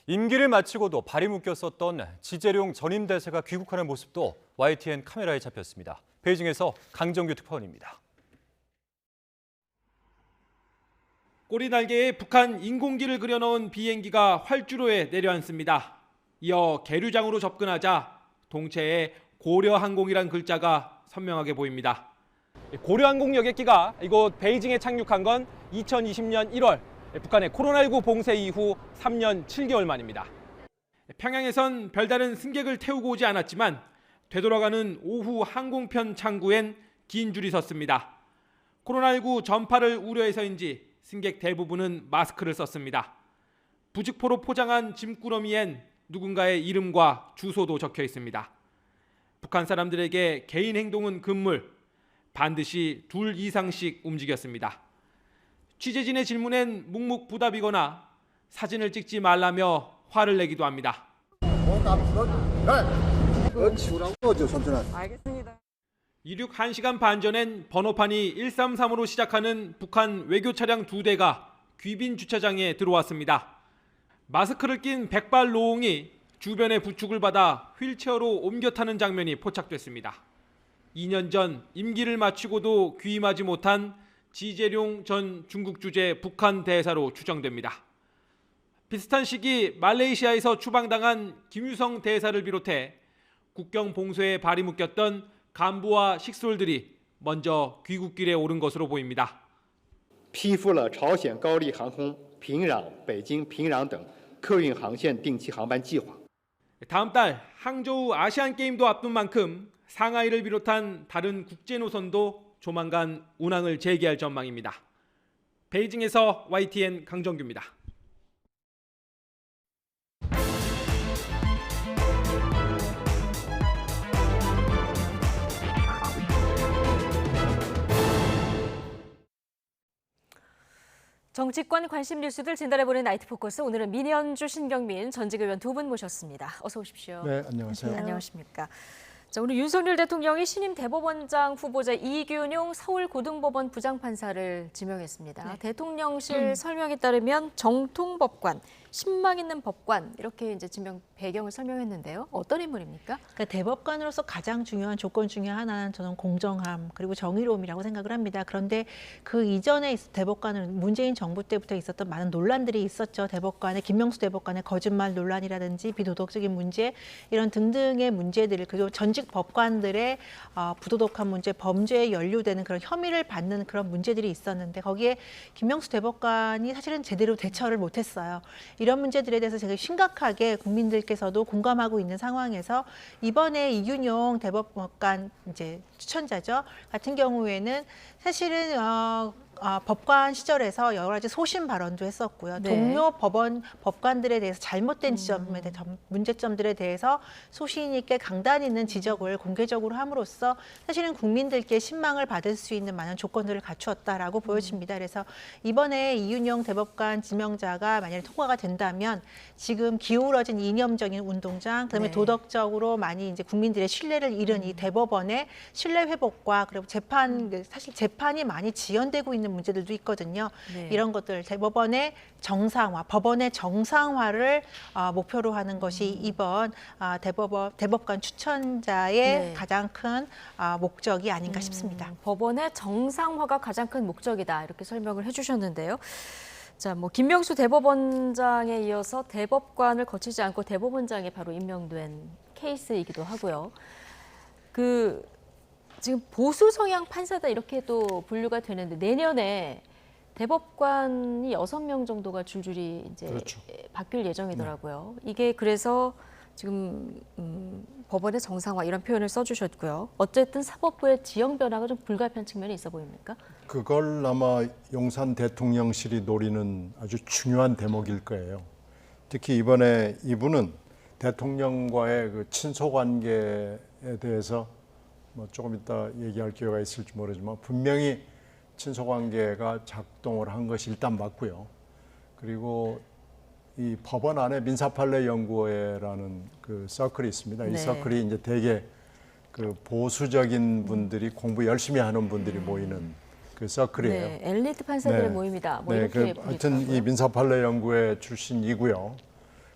임기를 마치고도 발이 묶였었던 지재룡 전임 대사가 귀국하는 모습도 YTN 카메라에 잡혔습니다. 베이징에서 강정규 특파원입니다. 꼬리날개에 북한 인공기를 그려넣은 비행기가 활주로에 내려앉습니다. 이어 계류장으로 접근하자 동체에 고려항공이란 글자가 선명하게 보입니다. 고려항공 여객기가 이곳 베이징에 착륙한 건 2020년 1월 북한의 코로나19 봉쇄 이후 3년 7개월 만입니다. 평양에선 별다른 승객을 태우고 오지 않았지만 되돌아가는 오후 항공편 창구엔 긴 줄이 섰습니다. 코로나19 전파를 우려해서인지 승객 대부분은 마스크를 썼습니다. 부직포로 포장한 짐꾸러미엔 누군가의 이름과 주소도 적혀 있습니다. 북한 사람들에게 개인 행동은 금물, 반드시 2 이상씩 움직였습니다. 취재진의 질문엔 묵묵부답이거나 사진을 찍지 말라며 화를 내기도 합니다. 알겠습니다. 이륙 1시간 반 전엔 번호판이 133으로 시작하는 북한 외교 차량 2대가 귀빈 주차장에 들어왔습니다. 마스크를 낀 백발 노옹이 주변의 부축을 받아 휠체어로 옮겨 타는 장면이 포착됐습니다. 2년 전 임기를 마치고도 귀임하지 못한 지재룡 전 중국 주재 북한 대사로 추정됩니다. 비슷한 시기 말레이시아에서 추방당한 김유성 대사를 비롯해 국경 봉쇄에 발이 묶였던 간부와 식솔들이 먼저 귀국길에 오른 것으로 보입니다. 批复了朝鲜高丽航空平壤、北京、平壤等客运航线定期航班计划. 다음 달 항저우 아시안 게임도 앞둔 만큼 상하이를 비롯한 다른 국제 노선도 조만간 운항을 재개할 전망입니다. 베이징에서 YTN 강정규입니다. 정치권 관심 뉴스들 진단해보는 나이트 포커스. 오늘은 민현주, 신경민 전직 의원 두 분 모셨습니다. 어서 오십시오. 네, 안녕하세요. 안녕하십니까. 자, 오늘 윤석열 대통령이 신임 대법원장 후보자 이균용 서울고등법원 부장판사를 지명했습니다. 네. 대통령실 설명에 따르면 정통법관, 신망 있는 법관 이렇게 이제 지명 배경을 설명했는데요. 어떤 인물입니까? 그러니까 대법관으로서 가장 중요한 조건 중에 하나는 저는 공정함 그리고 정의로움이라고 생각을 합니다. 그런데 그 이전에 대법관은 문재인 정부 때부터 있었던 많은 논란들이 있었죠. 대법관의 김명수 대법관의 거짓말 논란이라든지 비도덕적인 문제 이런 등등의 문제들을 그리고 전직 법관들의 부도덕한 문제, 범죄에 연루되는 그런 혐의를 받는 그런 문제들이 있었는데 거기에 김명수 대법관이 사실은 제대로 대처를 못했어요. 이런 문제들에 대해서 되게 심각하게 국민들께서도 공감하고 있는 상황에서 이번에 이균용 대법관 이제 추천자죠 같은 경우에는 사실은 법관 시절에서 여러 가지 소신 발언도 했었고요. 네. 동료 법관들에 대해서 잘못된 지점에 대해 문제점들에 대해서 소신 있게 강단 있는 지적을 공개적으로 함으로써 사실은 국민들께 신망을 받을 수 있는 많은 조건들을 갖추었다라고 보여집니다. 그래서 이번에 이균용 대법관 지명자가 만약에 통과가 된다면 지금 기울어진 이념적인 운동장, 그다음에 네. 도덕적으로 많이 이제 국민들의 신뢰를 잃은 이 대법원의 신뢰 회복과 그리고 사실 재판이 많이 지연되고 있는 문제들도 있거든요. 네. 이런 것들 대법원의 정상화, 법원의 정상화를 목표로 하는 것이 이번 대법관 추천자의 네. 가장 큰 목적이 아닌가 싶습니다. 법원의 정상화가 가장 큰 목적이다 이렇게 설명을 해주셨는데요. 자, 뭐 김명수 대법원장에 이어서 대법관을 거치지 않고 대법원장에 바로 임명된 케이스이기도 하고요. 지금 보수 성향 판사다 이렇게 또 분류가 되는데 내년에 대법관이 6명 정도가 줄줄이 이제 그렇죠. 바뀔 예정이더라고요. 이게 그래서 지금 법원의 정상화 이런 표현을 써주셨고요. 어쨌든 사법부의 지형 변화가 좀 불가피한 측면이 있어 보입니까? 그걸 아마 용산 대통령실이 노리는 아주 중요한 대목일 거예요. 특히 이번에 이분은 대통령과의 그 친소 관계에 대해서 뭐 조금 이따 얘기할 기회가 있을지 모르지만 분명히 친소 관계가 작동을 한 것이 일단 맞고요. 그리고 이 법원 안에 민사판례 연구회라는 그 서클이 있습니다. 이 서클이 이제 되게 그 보수적인 분들이 공부 열심히 하는 분들이 모이는 그 서클이에요. 네, 엘리트 판사들의 모임이다. 뭐 이렇게 하여튼 이 민사판례 연구회 출신이고요.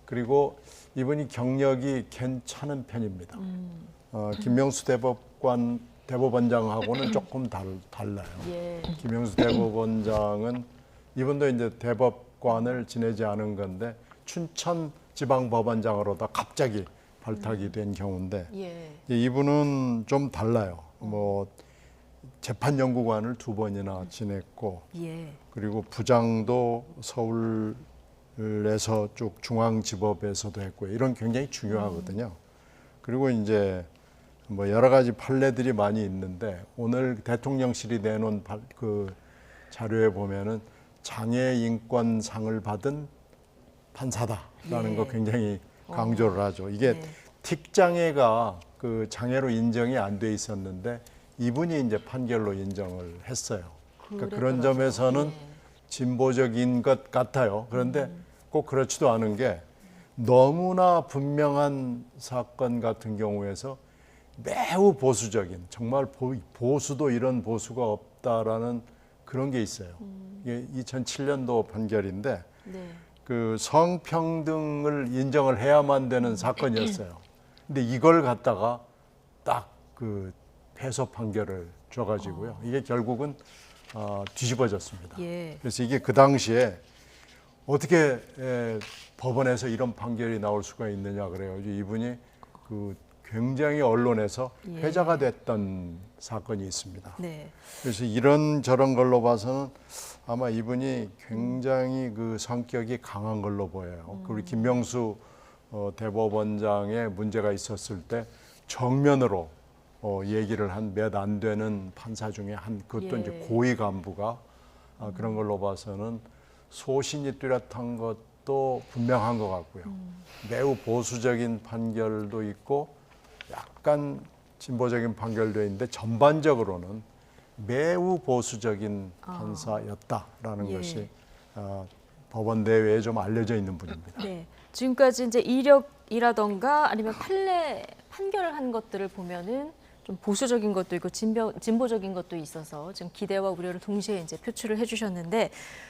그리고 이분이 경력이 괜찮은 편입니다. 김명수 대법원장하고는 조금 달라요. 예. 김명수 대법원장은 이분도 이제 대법관을 지내지 않은 건데 춘천지방법원장으로다 갑자기 발탁이 된 경우인데 이분은 좀 달라요. 뭐 재판연구관을 2번이나 지냈고 그리고 부장도 서울에서 쭉 중앙지법에서도 했고요. 이런 굉장히 중요하거든요. 그리고 이제 뭐 여러 가지 판례들이 많이 있는데 오늘 대통령실이 내놓은 그 자료에 보면은 장애인권상을 받은 판사다라는 거 굉장히 강조를 하죠. 이게 틱장애가 그 장애로 인정이 안 돼 있었는데 이분이 이제 판결로 인정을 했어요. 그러니까 그런 점에서는 진보적인 것 같아요. 그런데 꼭 그렇지도 않은 게 너무나 분명한 사건 같은 경우에서 매우 보수적인, 정말 보수도 이런 보수가 없다라는 그런 게 있어요. 이게 2007년도 판결인데 그 성평등을 인정을 해야만 되는 사건이었어요. 근데 이걸 갖다가 딱 그 패소 판결을 줘가지고요. 이게 결국은 뒤집어졌습니다. 그래서 이게 그 당시에 어떻게 법원에서 이런 판결이 나올 수가 있느냐 그래요. 이분이 그 굉장히 언론에서 회자가 됐던 사건이 있습니다. 그래서 이런 저런 걸로 봐서는 아마 이분이 굉장히 그 성격이 강한 걸로 보여요. 그리고 김명수 대법원장의 문제가 있었을 때 정면으로 얘기를 한 몇 안 되는 판사 중에 한 그것도 이제 고위 간부가 그런 걸로 봐서는 소신이 뚜렷한 것도 분명한 것 같고요. 매우 보수적인 판결도 있고 약간 진보적인 판결도 있는데 전반적으로는 매우 보수적인 판사였다라는 것이 법원 내외에 좀 알려져 있는 분입니다. 네. 지금까지 이제 이력이라던가 아니면 판결을 한 것들을 보면은 좀 보수적인 것도 있고 진보적인 것도 있어서 지금 기대와 우려를 동시에 이제 표출을 해주셨는데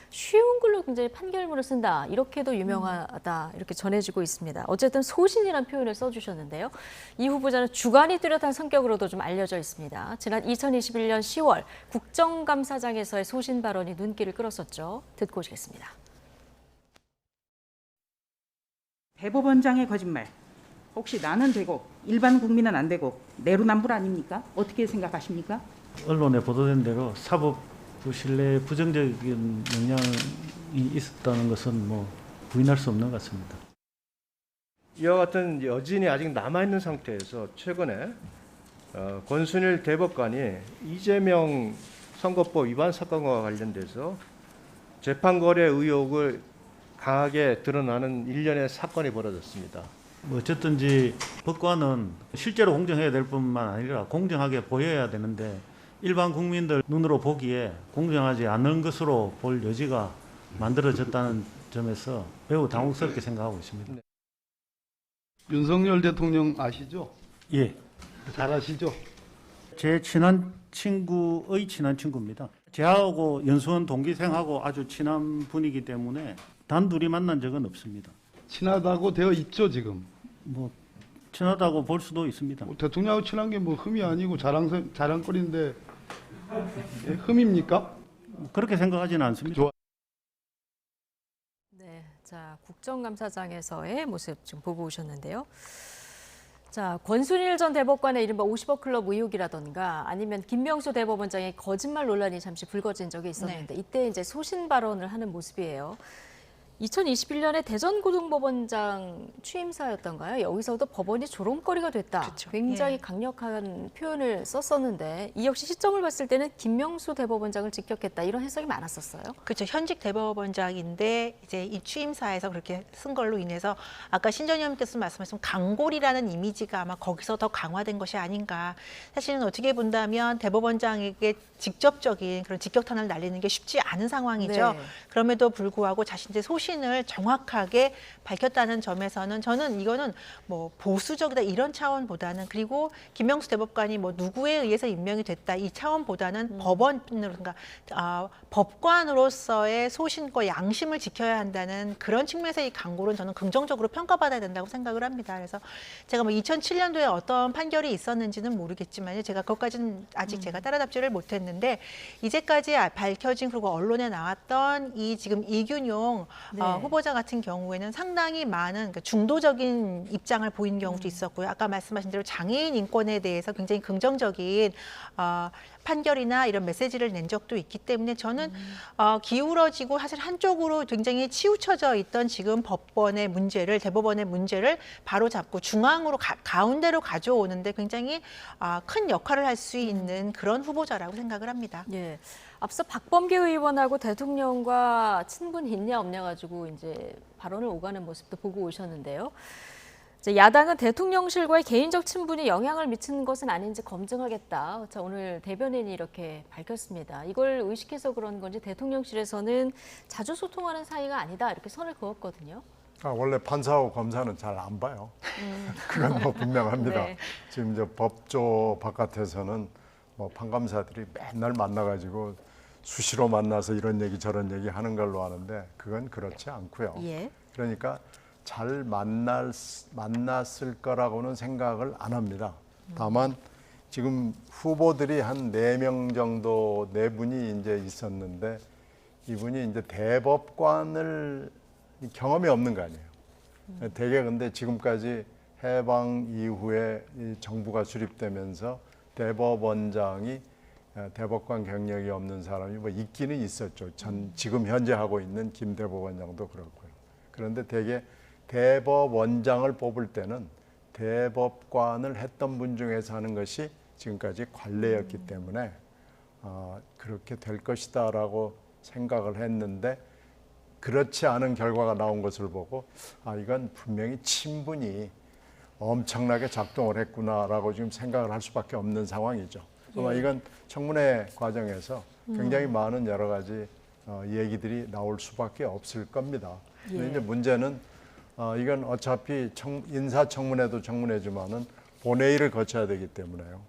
쉬운 글로 굉장히 판결문을 쓴다 이렇게도 유명하다 이렇게 전해지고 있습니다. 어쨌든 소신이라는 표현을 써주셨는데요. 이 후보자는 주관이 뚜렷한 성격으로도 좀 알려져 있습니다. 지난 2021년 10월 국정감사장에서의 소신 발언이 눈길을 끌었었죠. 듣고 오시겠습니다. 대법원장의 거짓말. 혹시 나는 되고 일반 국민은 안 되고 내로남불 아닙니까? 어떻게 생각하십니까? 언론에 보도된 대로 사법부 신뢰에 부정적인 영향이 있었다는 것은 뭐 부인할 수 없는 것 같습니다. 이와 같은 여진이 아직 남아있는 상태에서 최근에 권순일 대법관이 이재명 선거법 위반 사건과 관련돼서 재판 거래 의혹을 강하게 드러나는 일련의 사건이 벌어졌습니다. 뭐 어쨌든지 법관은 실제로 공정해야 될 뿐만 아니라 공정하게 보여야 되는데 일반 국민들 눈으로 보기에 공정하지 않은 것으로 볼 여지가 만들어졌다는 점에서 매우 당혹스럽게 생각하고 있습니다. 윤석열 대통령 아시죠? 예. 잘 아시죠? 제 친한 친구의 친한 친구입니다. 저하고 연수원 동기생하고 아주 친한 분이기 때문에 단둘이 만난 적은 없습니다. 친하다고 되어 있죠, 지금? 뭐 친하다고 볼 수도 있습니다. 대통령하고 친한 게 뭐 흠이 아니고 자랑거리인데 흠입니까? 그렇게 생각하지는 않습니다. 네, 자 국정감사장에서의 모습 좀 보고 오셨는데요. 자, 권순일 전 대법관의 이른바 50억 클럽 의혹이라던가 아니면 김명수 대법원장의 거짓말 논란이 잠시 불거진 적이 있었는데 이때 이제 소신 발언을 하는 모습이에요. 2021년에 대전고등법원장 취임사였던가요? 여기서도 법원이 조롱거리가 됐다. 그렇죠. 굉장히 강력한 표현을 썼었는데 이 역시 시점을 봤을 때는 김명수 대법원장을 직격했다. 이런 해석이 많았었어요. 그렇죠. 현직 대법원장인데 이제 이 취임사에서 그렇게 쓴 걸로 인해서 아까 신전 의원님께서 말씀하신 강골이라는 이미지가 아마 거기서 더 강화된 것이 아닌가. 사실은 어떻게 본다면 대법원장에게 직접적인 그런 직격탄을 날리는 게 쉽지 않은 상황이죠. 네. 그럼에도 불구하고 자신의 소신을 정확하게 밝혔다는 점에서는 저는 이거는 뭐 보수적이다 이런 차원보다는 그리고 김명수 대법관이 뭐 누구에 의해서 임명이 됐다 이 차원보다는 법원으로든가 법관으로서의 소신과 양심을 지켜야 한다는 그런 측면에서 이 강골은 저는 긍정적으로 평가받아야 된다고 생각을 합니다. 그래서 제가 뭐 2007년도에 어떤 판결이 있었는지는 모르겠지만 제가 그것까지는 아직 제가 따라잡지를 못했는데 이제까지 밝혀진 그리고 언론에 나왔던 이 지금 이균용 후보자 같은 경우에는 상당히 많은 그러니까 중도적인 입장을 보인 경우도 있었고요. 아까 말씀하신 대로 장애인 인권에 대해서 굉장히 긍정적인 판결이나 이런 메시지를 낸 적도 있기 때문에 저는 기울어지고 사실 한쪽으로 굉장히 치우쳐져 있던 지금 법원의 문제를 대법원의 문제를 바로 잡고 중앙으로 가운데로 가져오는데 굉장히 큰 역할을 할 수 있는 그런 후보자라고 생각을 합니다. 예. 앞서 박범계 의원하고 대통령과 친분 있냐 없냐 가지고 이제 발언을 오가는 모습도 보고 오셨는데요. 야당은 대통령실과의 개인적 친분이 영향을 미치는 것은 아닌지 검증하겠다. 자, 오늘 대변인이 이렇게 밝혔습니다. 이걸 의식해서 그런 건지 대통령실에서는 자주 소통하는 사이가 아니다 이렇게 선을 그었거든요. 원래 판사하고 검사는 잘 안 봐요. 그건 뭐 분명합니다. 네. 지금 이제 법조 바깥에서는 뭐 판검사들이 맨날 만나가지고 수시로 만나서 이런 얘기 저런 얘기 하는 걸로 아는데 그건 그렇지 않고요. 예. 그러니까 잘 만났을 거라고는 생각을 안 합니다. 다만 지금 후보들이 한 4명 정도 4분이 이제 있었는데 이분이 이제 대법관을 경험이 없는 거 아니에요. 되게 근데 지금까지 해방 이후에 이 정부가 수립되면서 대법원장이 대법관 경력이 없는 사람이 뭐 있기는 있었죠. 지금 현재 하고 있는 김 대법원장도 그렇고요. 그런데 되게 대법원장을 뽑을 때는 대법관을 했던 분 중에서 하는 것이 지금까지 관례였기 때문에 그렇게 될 것이다라고 생각을 했는데 그렇지 않은 결과가 나온 것을 보고 이건 분명히 친분이 엄청나게 작동을 했구나라고 지금 생각을 할 수밖에 없는 상황이죠. 아마 이건 청문회 과정에서 굉장히 많은 여러 가지 얘기들이 나올 수밖에 없을 겁니다. 근데 이제 문제는 이건 어차피 인사청문회도 청문회지만은 본회의를 거쳐야 되기 때문에요.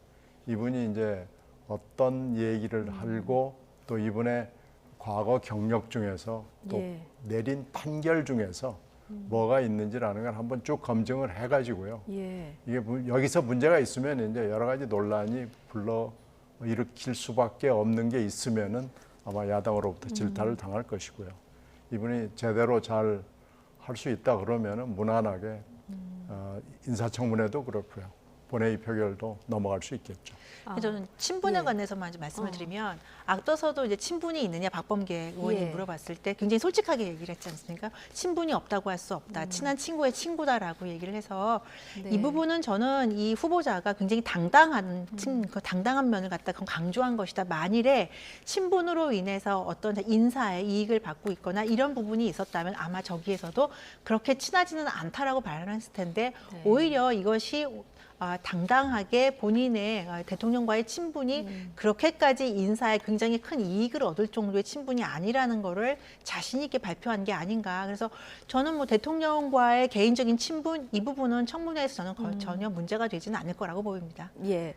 이분이 이제 어떤 얘기를 하고 또 이분의 과거 경력 중에서 또 내린 판결 중에서 뭐가 있는지라는 걸 한번 쭉 검증을 해가지고요. 이게 여기서 문제가 있으면 이제 여러 가지 논란이 일으킬 수밖에 없는 게 있으면은 아마 야당으로부터 질타를 당할 것이고요. 이분이 제대로 잘 할 수 있다 그러면은 무난하게 인사청문회도 그렇고요. 본회의 표결도 넘어갈 수 있겠죠. 저는 친분에 관해서만 좀 말씀을 드리면 앞서서도 이제 친분이 있느냐 박범계 의원이 물어봤을 때 굉장히 솔직하게 얘기를 했지 않습니까? 친분이 없다고 할 수 없다. 친한 친구의 친구다라고 얘기를 해서 이 부분은 저는 이 후보자가 굉장히 당당한 당당한 면을 갖다 강조한 것이다. 만일에 친분으로 인해서 어떤 인사에 이익을 받고 있거나 이런 부분이 있었다면 아마 저기에서도 그렇게 친하지는 않다라고 발언했을 텐데 오히려 이것이 당당하게 본인의 대통령과의 친분이 그렇게까지 인사에 굉장히 큰 이익을 얻을 정도의 친분이 아니라는 거를 자신 있게 발표한 게 아닌가. 그래서 저는 뭐 대통령과의 개인적인 친분 이 부분은 청문회에서 저는 전혀 문제가 되지는 않을 거라고 보입니다. 예.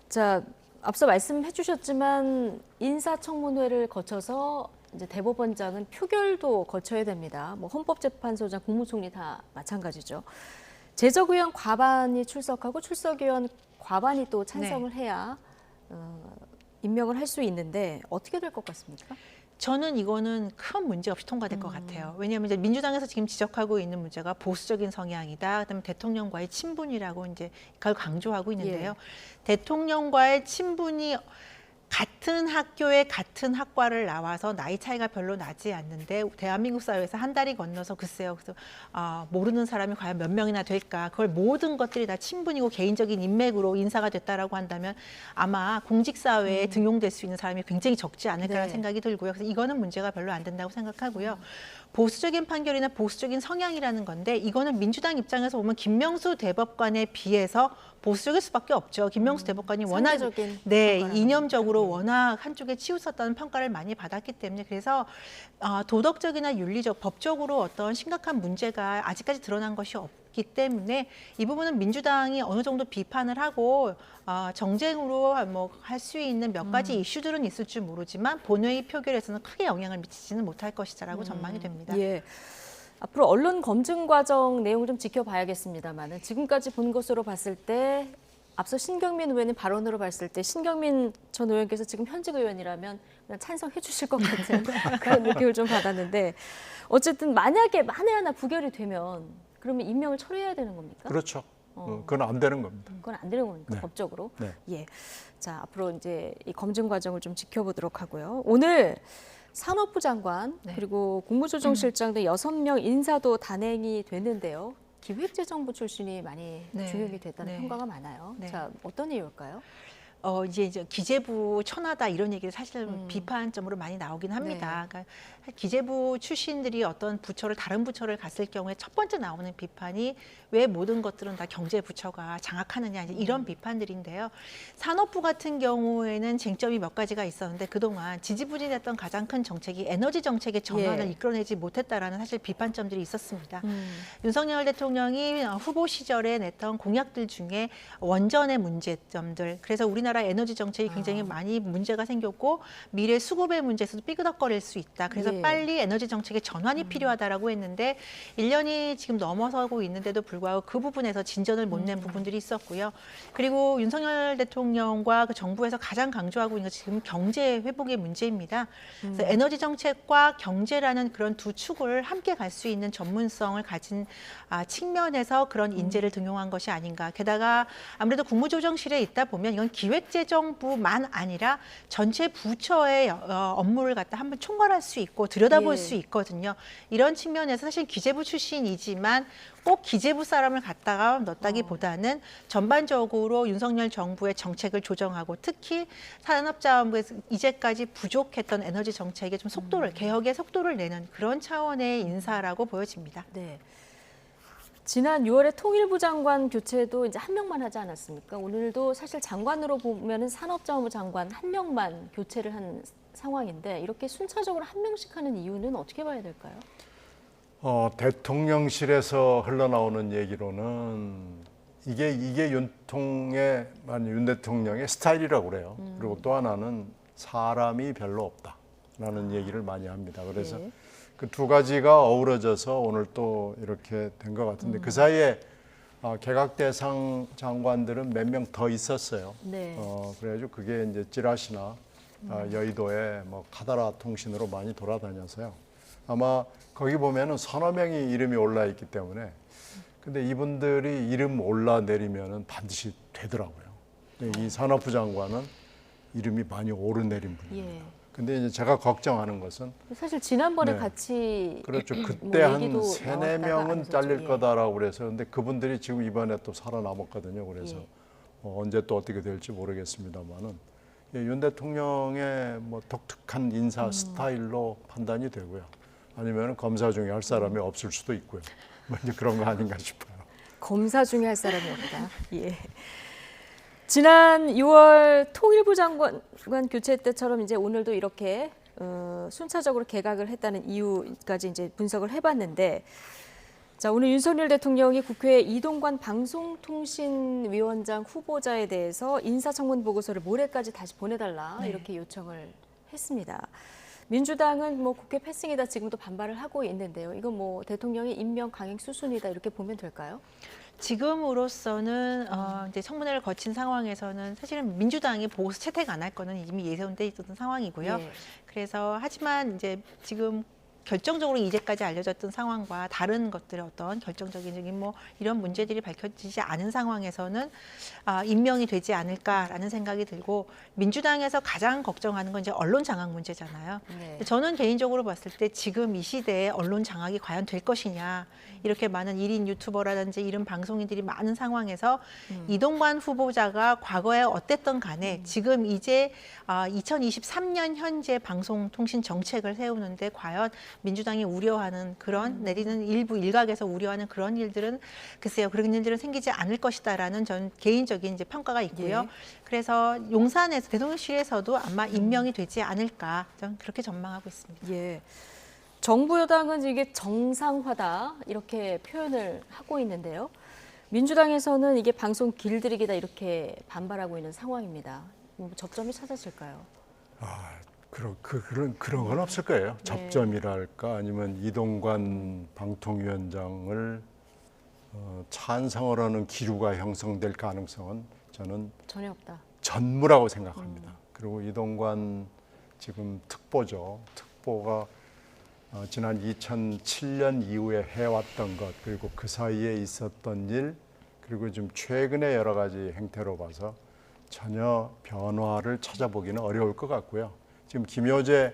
자, 앞서 말씀해 주셨지만 인사청문회를 거쳐서 이제 대법원장은 표결도 거쳐야 됩니다. 뭐 헌법재판소장, 국무총리 다 마찬가지죠. 제적의원 과반이 출석하고 출석의원 과반이 또 찬성을 해야 임명을 할 수 있는데 어떻게 될 것 같습니까? 저는 이거는 큰 문제 없이 통과될 것 같아요. 왜냐하면 이제 민주당에서 지금 지적하고 있는 문제가 보수적인 성향이다. 그다음에 대통령과의 친분이라고 이제 그걸 강조하고 있는데요. 대통령과의 친분이 같은 학교에 같은 학과를 나와서 나이 차이가 별로 나지 않는데 대한민국 사회에서 한 달이 건너서 글쎄요. 그래서 모르는 사람이 과연 몇 명이나 될까. 그걸 모든 것들이 다 친분이고 개인적인 인맥으로 인사가 됐다라고 한다면 아마 공직사회에 등용될 수 있는 사람이 굉장히 적지 않을까라는 생각이 들고요. 그래서 이거는 문제가 별로 안 된다고 생각하고요. 보수적인 판결이나 보수적인 성향이라는 건데 이거는 민주당 입장에서 보면 김명수 대법관에 비해서 보수적일 수밖에 없죠. 김명수 대법관이 워낙 이념적으로 워낙 한쪽에 치우쳤다는 평가를 많이 받았기 때문에 그래서 도덕적이나 윤리적, 법적으로 어떤 심각한 문제가 아직까지 드러난 것이 없기 때문에 이 부분은 민주당이 어느 정도 비판을 하고 정쟁으로 뭐 할 수 있는 몇 가지 이슈들은 있을 줄 모르지만 본회의 표결에서는 크게 영향을 미치지는 못할 것이다라고 전망이 됩니다. 예. 앞으로 언론 검증 과정 내용 좀 지켜봐야겠습니다만 지금까지 본 것으로 봤을 때 앞서 신경민 의원님 발언으로 봤을 때 신경민 전 의원께서 지금 현직 의원이라면 그냥 찬성해 주실 것 같은 그런 느낌을 좀 받았는데 어쨌든 만약에 만에 하나 부결이 되면 그러면 임명을 철회해야 되는 겁니까? 그렇죠. 그건 안 되는 겁니다. 그건 안 되는 겁니까? 법적으로? 예. 자, 앞으로 이제 이 검증 과정을 좀 지켜보도록 하고요. 오늘 산업부 장관 그리고 국무조정실장 등 6명 인사도 단행이 됐는데요. 기획재정부 출신이 많이 중용이 됐다는 평가가 많아요. 자, 어떤 이유일까요? 이제 기재부 천하다 이런 얘기를 사실 비판점으로 많이 나오긴 합니다. 그러니까 기재부 출신들이 어떤 부처를 다른 부처를 갔을 경우에 첫 번째 나오는 비판이 왜 모든 것들은 다 경제부처가 장악하느냐 이제 이런 비판들인데요. 산업부 같은 경우에는 쟁점이 몇 가지가 있었는데 그동안 지지부진했던 가장 큰 정책이 에너지 정책의 전환을 이끌어내지 못했다라는 사실 비판점들이 있었습니다. 윤석열 대통령이 후보 시절에 냈던 공약들 중에 원전의 문제점들 그래서 우리나라 에너지 정책이 굉장히 많이 문제가 생겼고 미래 수급의 문제에서도 삐그덕거릴 수 있다. 그래서 빨리 에너지 정책의 전환이 필요하다라고 했는데 1년이 지금 넘어서고 있는데도 불구하고 그 부분에서 진전을 못 낸 부분들이 있었고요. 그리고 윤석열 대통령과 그 정부에서 가장 강조하고 있는 건 지금 경제 회복의 문제입니다. 그래서 에너지 정책과 경제라는 그런 두 축을 함께 갈 수 있는 전문성을 가진 측면에서 그런 인재를 등용한 것이 아닌가. 게다가 아무래도 국무조정실에 있다 보면 이건 기획재정부만 아니라 전체 부처의 업무를 갖다 한번 총괄할 수 있고 들여다볼 수 있거든요. 이런 측면에서 사실 기재부 출신이지만 꼭 기재부 사람을 갖다가 넣었다기보다는 전반적으로 윤석열 정부의 정책을 조정하고 특히 산업자원부에서 이제까지 부족했던 에너지 정책에 좀 속도를 개혁의 속도를 내는 그런 차원의 인사라고 보여집니다. 네. 지난 6월에 통일부 장관 교체도 이제 한 명만 하지 않았습니까? 오늘도 사실 장관으로 보면은 산업자원부 장관 한 명만 교체를 한 상황인데 이렇게 순차적으로 한 명씩 하는 이유는 어떻게 봐야 될까요? 대통령실에서 흘러나오는 얘기로는 이게 윤 대통령의 스타일이라고 그래요. 그리고 또 하나는 사람이 별로 없다라는 얘기를 많이 합니다. 그래서 그 두 가지가 어우러져서 오늘 또 이렇게 된 것 같은데 그 사이에 개각 대상 장관들은 몇 명 더 있었어요. 그래가지고 그게 이제 찌라시나 여의도에 뭐 카다라 통신으로 많이 돌아다녀서요. 아마 거기 보면은 서너 명이 이름이 올라 있기 때문에 근데 이분들이 이름 올라내리면은 반드시 되더라고요. 이 산업부 장관은 이름이 많이 오르내린 분입니다. 근데 이제 제가 걱정하는 것은 사실 지난번에 같이 그렇죠. 그때 한 3-4명은 잘릴 거다라고 그래서 근데 그분들이 지금 이번에 또 살아남았거든요. 그래서 언제 또 어떻게 될지 모르겠습니다만은 윤 대통령의 뭐 독특한 인사 스타일로 판단이 되고요. 아니면 검사 중에 할 사람이 없을 수도 있고요. 뭐 이제 그런 거 아닌가 싶어요. 검사 중에 할 사람이 없다. 예. 지난 6월 통일부 장관 교체 때처럼 이제 오늘도 이렇게 순차적으로 개각을 했다는 이유까지 이제 분석을 해봤는데, 자 오늘 윤석열 대통령이 국회 이동관 방송통신위원장 후보자에 대해서 인사청문 보고서를 모레까지 다시 보내달라 이렇게 요청을 했습니다. 민주당은 뭐 국회 패싱이다 지금도 반발을 하고 있는데요. 이건 뭐 대통령의 임명 강행 수순이다 이렇게 보면 될까요? 지금으로서는 이제 청문회를 거친 상황에서는 사실은 민주당이 보고서 채택 안 할 거는 이미 예상돼 있었던 상황이고요. 예. 그래서 하지만 이제 지금 결정적으로 이제까지 알려졌던 상황과 다른 것들의 어떤 결정적인 뭐 이런 문제들이 밝혀지지 않은 상황에서는 임명이 되지 않을까라는 생각이 들고, 민주당에서 가장 걱정하는 건 이제 언론 장악 문제잖아요. 네. 저는 개인적으로 봤을 때 지금 이 시대에 언론 장악이 과연 될 것이냐, 이렇게 많은 1인 유튜버라든지 이런 방송인들이 많은 상황에서 이동관 후보자가 과거에 어땠던 간에 지금 이제 2023년 현재 방송통신 정책을 세우는데 과연 민주당이 우려하는 그런 내리는 일부 일각에서 우려하는 그런 일들은 글쎄요, 그런 일들은 생기지 않을 것이다라는 전 개인적인 이제 평가가 있고요. 예. 그래서 용산에서 대통령실에서도 아마 임명이 되지 않을까, 저는 그렇게 전망하고 있습니다. 예. 정부 여당은 이게 정상화다 이렇게 표현을 하고 있는데요. 민주당에서는 이게 방송 길들이기다 이렇게 반발하고 있는 상황입니다. 접점이 찾아질까요? 그런 건 없을 거예요. 네. 접점이랄까, 아니면 이동관 방통위원장을 찬성을 하는 기류가 형성될 가능성은 저는 전혀 없다. 전무라고 생각합니다. 그리고 이동관 지금 특보죠. 특보가 지난 2007년 이후에 해왔던 것, 그리고 그 사이에 있었던 일, 그리고 좀 최근의 여러 가지 행태로 봐서 전혀 변화를 찾아보기는 어려울 것 같고요. 지금 김효재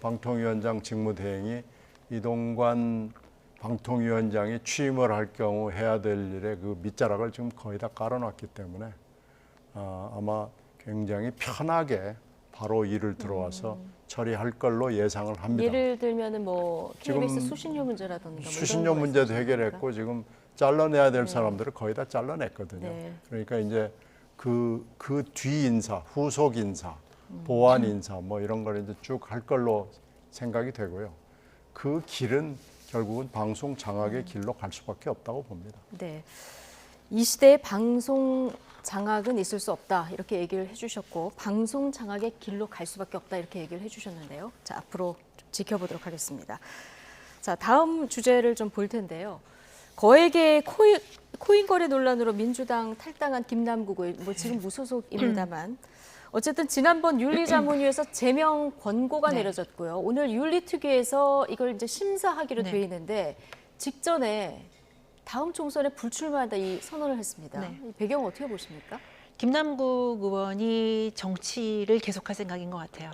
방통위원장 직무대행이 이동관 방통위원장이 취임을 할 경우 해야 될 일의 그 밑자락을 지금 거의 다 깔아놨기 때문에 아마 굉장히 편하게 바로 일을 들어와서 처리할 걸로 예상을 합니다. 예를 들면은 뭐 KBS 지금 수신료 문제라든가 뭐 수신료 문제도 해결했고 지금 잘라내야 될 사람들을 거의 다 잘라냈거든요. 네. 그러니까 이제 그 뒤 인사, 후속 인사, 보완 인사 뭐 이런 걸 이제 쭉 할 걸로 생각이 되고요. 그 길은 결국은 방송 장악의 길로 갈 수밖에 없다고 봅니다. 네. 이 시대에 방송 장악은 있을 수 없다 이렇게 얘기를 해주셨고, 방송 장악의 길로 갈 수밖에 없다 이렇게 얘기를 해주셨는데요. 자, 앞으로 좀 지켜보도록 하겠습니다. 자, 다음 주제를 좀 볼 텐데요. 거액의 코인 거래 논란으로 민주당 탈당한 김남국 의원, 뭐 지금 무소속입니다만 어쨌든 지난번 윤리자문위에서 제명 권고가 내려졌고요. 오늘 윤리특위에서 이걸 이제 심사하기로 돼 있는데 직전에 다음 총선에 불출마한다 이 선언을 했습니다. 이 배경 어떻게 보십니까? 김남국 의원이 정치를 계속할 생각인 것 같아요.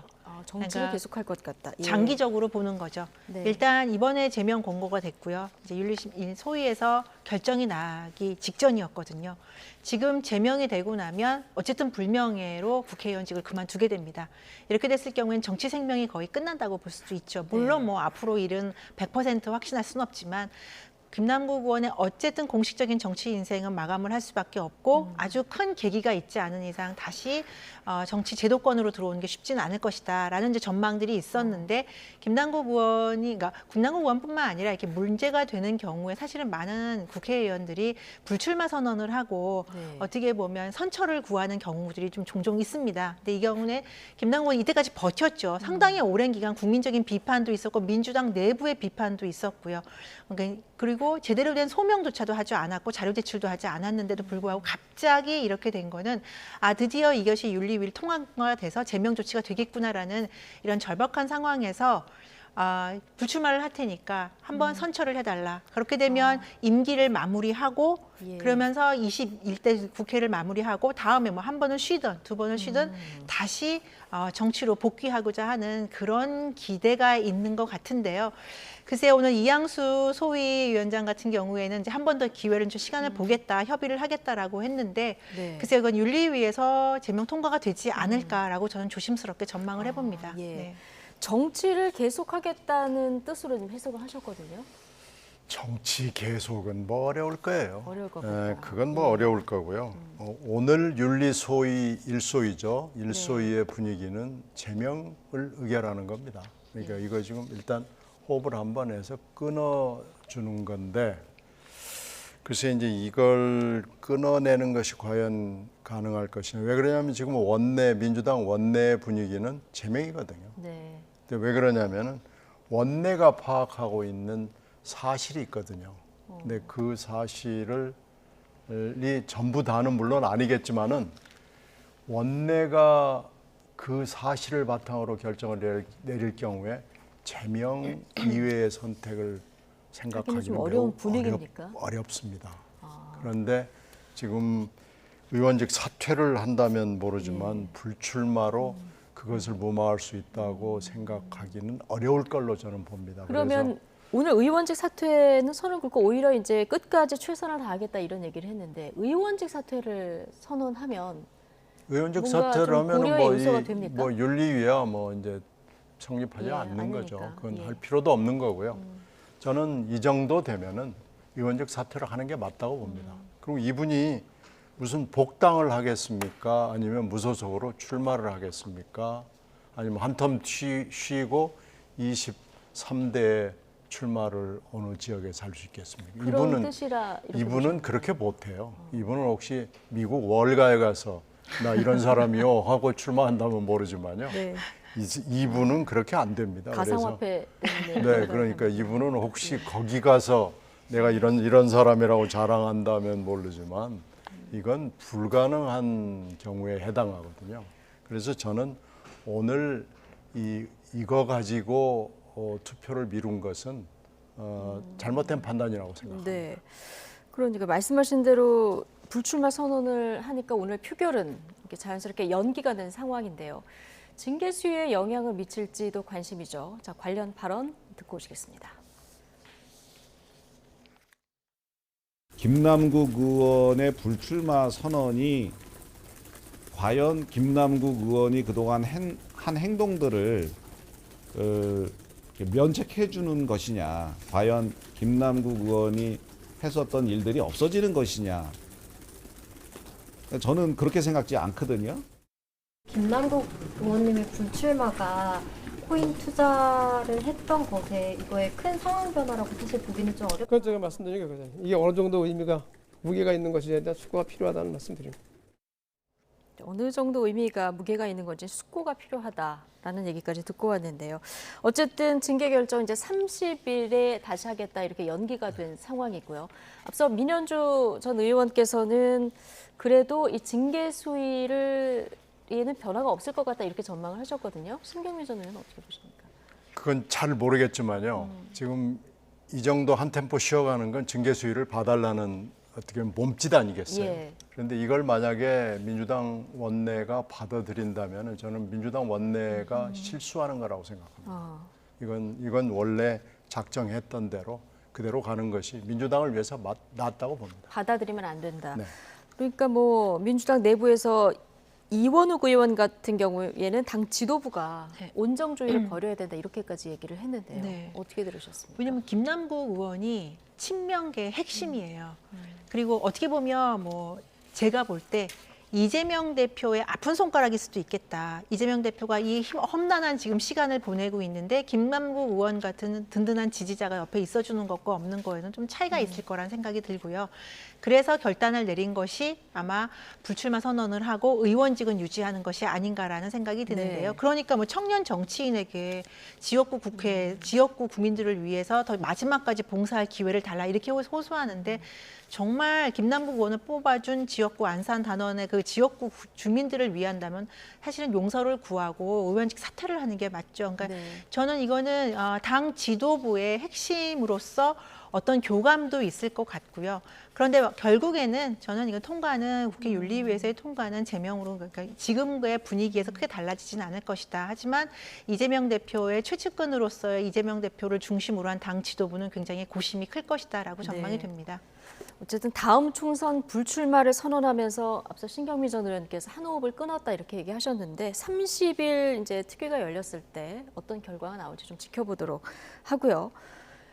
정치를 그러니까 계속할 것 같다. 예. 장기적으로 보는 거죠. 네. 일단 이번에 제명 권고가 됐고요. 이제 윤리심 소위에서 결정이 나기 직전이었거든요. 지금 제명이 되고 나면 어쨌든 불명예로 국회의원직을 그만두게 됩니다. 이렇게 됐을 경우에는 정치 생명이 거의 끝난다고 볼 수도 있죠. 물론 뭐 앞으로 일은 100% 확신할 수는 없지만 김남국 의원의 어쨌든 공식적인 정치 인생은 마감을 할 수밖에 없고 아주 큰 계기가 있지 않은 이상 다시 정치 제도권으로 들어오는 게 쉽지는 않을 것이다라는 이제 전망들이 있었는데 김남국 의원이, 그러니까 김남국 의원뿐만 아니라 이렇게 문제가 되는 경우에 사실은 많은 국회의원들이 불출마 선언을 하고 어떻게 보면 선처를 구하는 경우들이 좀 종종 있습니다. 근데 이 경우는 김남국 의원이 이때까지 버텼죠. 상당히 오랜 기간 국민적인 비판도 있었고 민주당 내부의 비판도 있었고요. 그리고 제대로 된 소명조차도 하지 않았고 자료 제출도 하지 않았는데도 불구하고 갑자기 이렇게 된 거는 드디어 이것이 윤리위를 통과가 돼서 제명 조치가 되겠구나라는 이런 절박한 상황에서 불출마를 할 테니까 한번 선처를 해달라. 그렇게 되면 임기를 마무리하고 그러면서 21대 국회를 마무리하고 다음에 뭐 한 번은 쉬든 두 번은 쉬든 다시 정치로 복귀하고자 하는 그런 기대가 있는 것 같은데요. 글쎄 오늘 이양수 소위위원장 같은 경우에는 이제 한 번 더 기회를 좀 시간을 보겠다, 협의를 하겠다라고 했는데 글쎄 이건 윤리위에서 제명 통과가 되지 않을까라고 저는 조심스럽게 전망을 해봅니다. 네. 정치를 계속하겠다는 뜻으로 좀 해석을 하셨거든요. 정치 계속은 뭐 어려울 거예요. 어려울 것 같다. 그건 뭐 어려울 거고요. 오늘 윤리소위 1소위죠. 1소위의 분위기는 제명을 의결하는 겁니다. 그러니까 이거 지금 일단 호흡을 한번 해서 끊어주는 건데 글쎄 이제 이걸 끊어내는 것이 과연 가능할 것이냐. 왜 그러냐면 지금 민주당 원내 분위기는 제명이거든요. 네. 근데 왜 그러냐면은 원내가 파악하고 있는 사실이 있거든요. 근데 그 사실을 전부 다는 물론 아니겠지만은 원내가 그 사실을 바탕으로 결정을 내릴 경우에 제명 이외의 선택을 생각하기는 좀 어려운 분위기입니까? 어렵습니다. 그런데 지금 의원직 사퇴를 한다면 모르지만 불출마로 그것을 무마할 수 있다고 생각하기는 어려울 걸로 저는 봅니다. 그러면 그래서 오늘 의원직 사퇴는 선을 긋고 오히려 이제 끝까지 최선을 다하겠다 이런 얘기를 했는데 의원직 사퇴를 선언하면 의원직 뭔가 사퇴를 좀 하면은 고려의 요소가 됩니까? 뭐 윤리위야 뭐 이제 성립하지 않는 아니니까. 거죠. 그건 예. 할 필요도 없는 거고요. 저는 이 정도 되면은 의원직 사퇴를 하는 게 맞다고 봅니다. 그리고 이분이 무슨 복당을 하겠습니까? 아니면 무소속으로 출마를 하겠습니까? 아니면 한 텀 쉬고 23대 출마를 어느 지역에서 할 수 있겠습니까? 이분은 그렇게 못해요. 이분은 혹시 미국 월가에 가서 나 이런 사람이요 하고 출마한다면 모르지만요. 네. 이분은 그렇게 안 됩니다. 가상화폐 때문에. 네, 그러니까 이분은 혹시 거기 가서 내가 이런 사람이라고 자랑한다면 모르지만 이건 불가능한 경우에 해당하거든요. 그래서 저는 오늘 이거 가지고 투표를 미룬 것은 잘못된 판단이라고 생각합니다. 네. 그러니까 말씀하신 대로 불출마 선언을 하니까 오늘 표결은 이렇게 자연스럽게 연기가 된 상황인데요. 징계 수위에 영향을 미칠지도 관심이죠. 자, 관련 발언 듣고 오시겠습니다. 김남국 의원의 불출마 선언이 과연 김남국 의원이 그동안 한 행동들을 면책해 주는 것이냐, 과연 김남국 의원이 했었던 일들이 없어지는 것이냐, 저는 그렇게 생각지 않거든요. 김남국 의원님의 불출마가 코인 투자를 했던 것에 이거에 큰 상황 변화라고 사실 보기는 좀 어렵다. 그건 제가 말씀드린 게 그거잖아요. 이게 어느 정도 의미가 무게가 있는 것이냐에 대한 숙고가 필요하다는 말씀드립니다. 어느 정도 의미가 무게가 있는 건지 숙고가 필요하다라는 얘기까지 듣고 왔는데요. 어쨌든 징계 결정 이제 30일에 다시 하겠다 이렇게 연기가 된 상황이고요. 앞서 민현주 전 의원께서는 그래도 이 징계 수위를 에는 변화가 없을 것 같다 이렇게 전망을 하셨거든요. 신경민 전 의원은 어떻게 보십니까? 그건 잘 모르겠지만요. 지금 이 정도 한 템포 쉬어가는 건 징계 수위를 봐달라는 어떻게 보면 몸짓 아니겠어요. 예. 그런데 이걸 만약에 민주당 원내가 받아들인다면 저는 민주당 원내가 실수하는 거라고 생각합니다. 이건 원래 작정했던 대로 그대로 가는 것이 민주당을 위해서 낫다고 봅니다. 받아들이면 안 된다. 네. 그러니까 뭐 민주당 내부에서 이원욱 의원 같은 경우에는 당 지도부가 온정주의를 버려야 된다 이렇게까지 얘기를 했는데요. 네. 어떻게 들으셨습니까? 왜냐하면 김남국 의원이 친명계의 핵심이에요. 그리고 어떻게 보면 뭐 제가 볼 때 이재명 대표의 아픈 손가락일 수도 있겠다. 이재명 대표가 이 험난한 지금 시간을 보내고 있는데 김남국 의원 같은 든든한 지지자가 옆에 있어주는 것과 없는 거에는 좀 차이가 있을 거란 생각이 들고요. 그래서 결단을 내린 것이 아마 불출마 선언을 하고 의원직은 유지하는 것이 아닌가라는 생각이 드는데요. 네. 그러니까 뭐 청년 정치인에게 지역구 국회, 지역구 국민들을 위해서 더 마지막까지 봉사할 기회를 달라 이렇게 호소하는데 정말 김남국 의원을 뽑아준 지역구 안산 단원의 그 지역구 주민들을 위한다면 사실은 용서를 구하고 의원직 사퇴를 하는 게 맞죠. 그러니까 저는 이거는 당 지도부의 핵심으로서 어떤 교감도 있을 것 같고요. 그런데 결국에는 저는 이거 통과는 국회 윤리위에서의 통과는 제명으로 그러니까 지금의 분위기에서 크게 달라지진 않을 것이다. 하지만 이재명 대표의 최측근으로서의 이재명 대표를 중심으로 한 당 지도부는 굉장히 고심이 클 것이다라고 전망이 됩니다. 어쨌든 다음 총선 불출마를 선언하면서 앞서 신경미 전 의원께서 한 호흡을 끊었다 이렇게 얘기하셨는데 30일 이제 특위가 열렸을 때 어떤 결과가 나올지 좀 지켜보도록 하고요.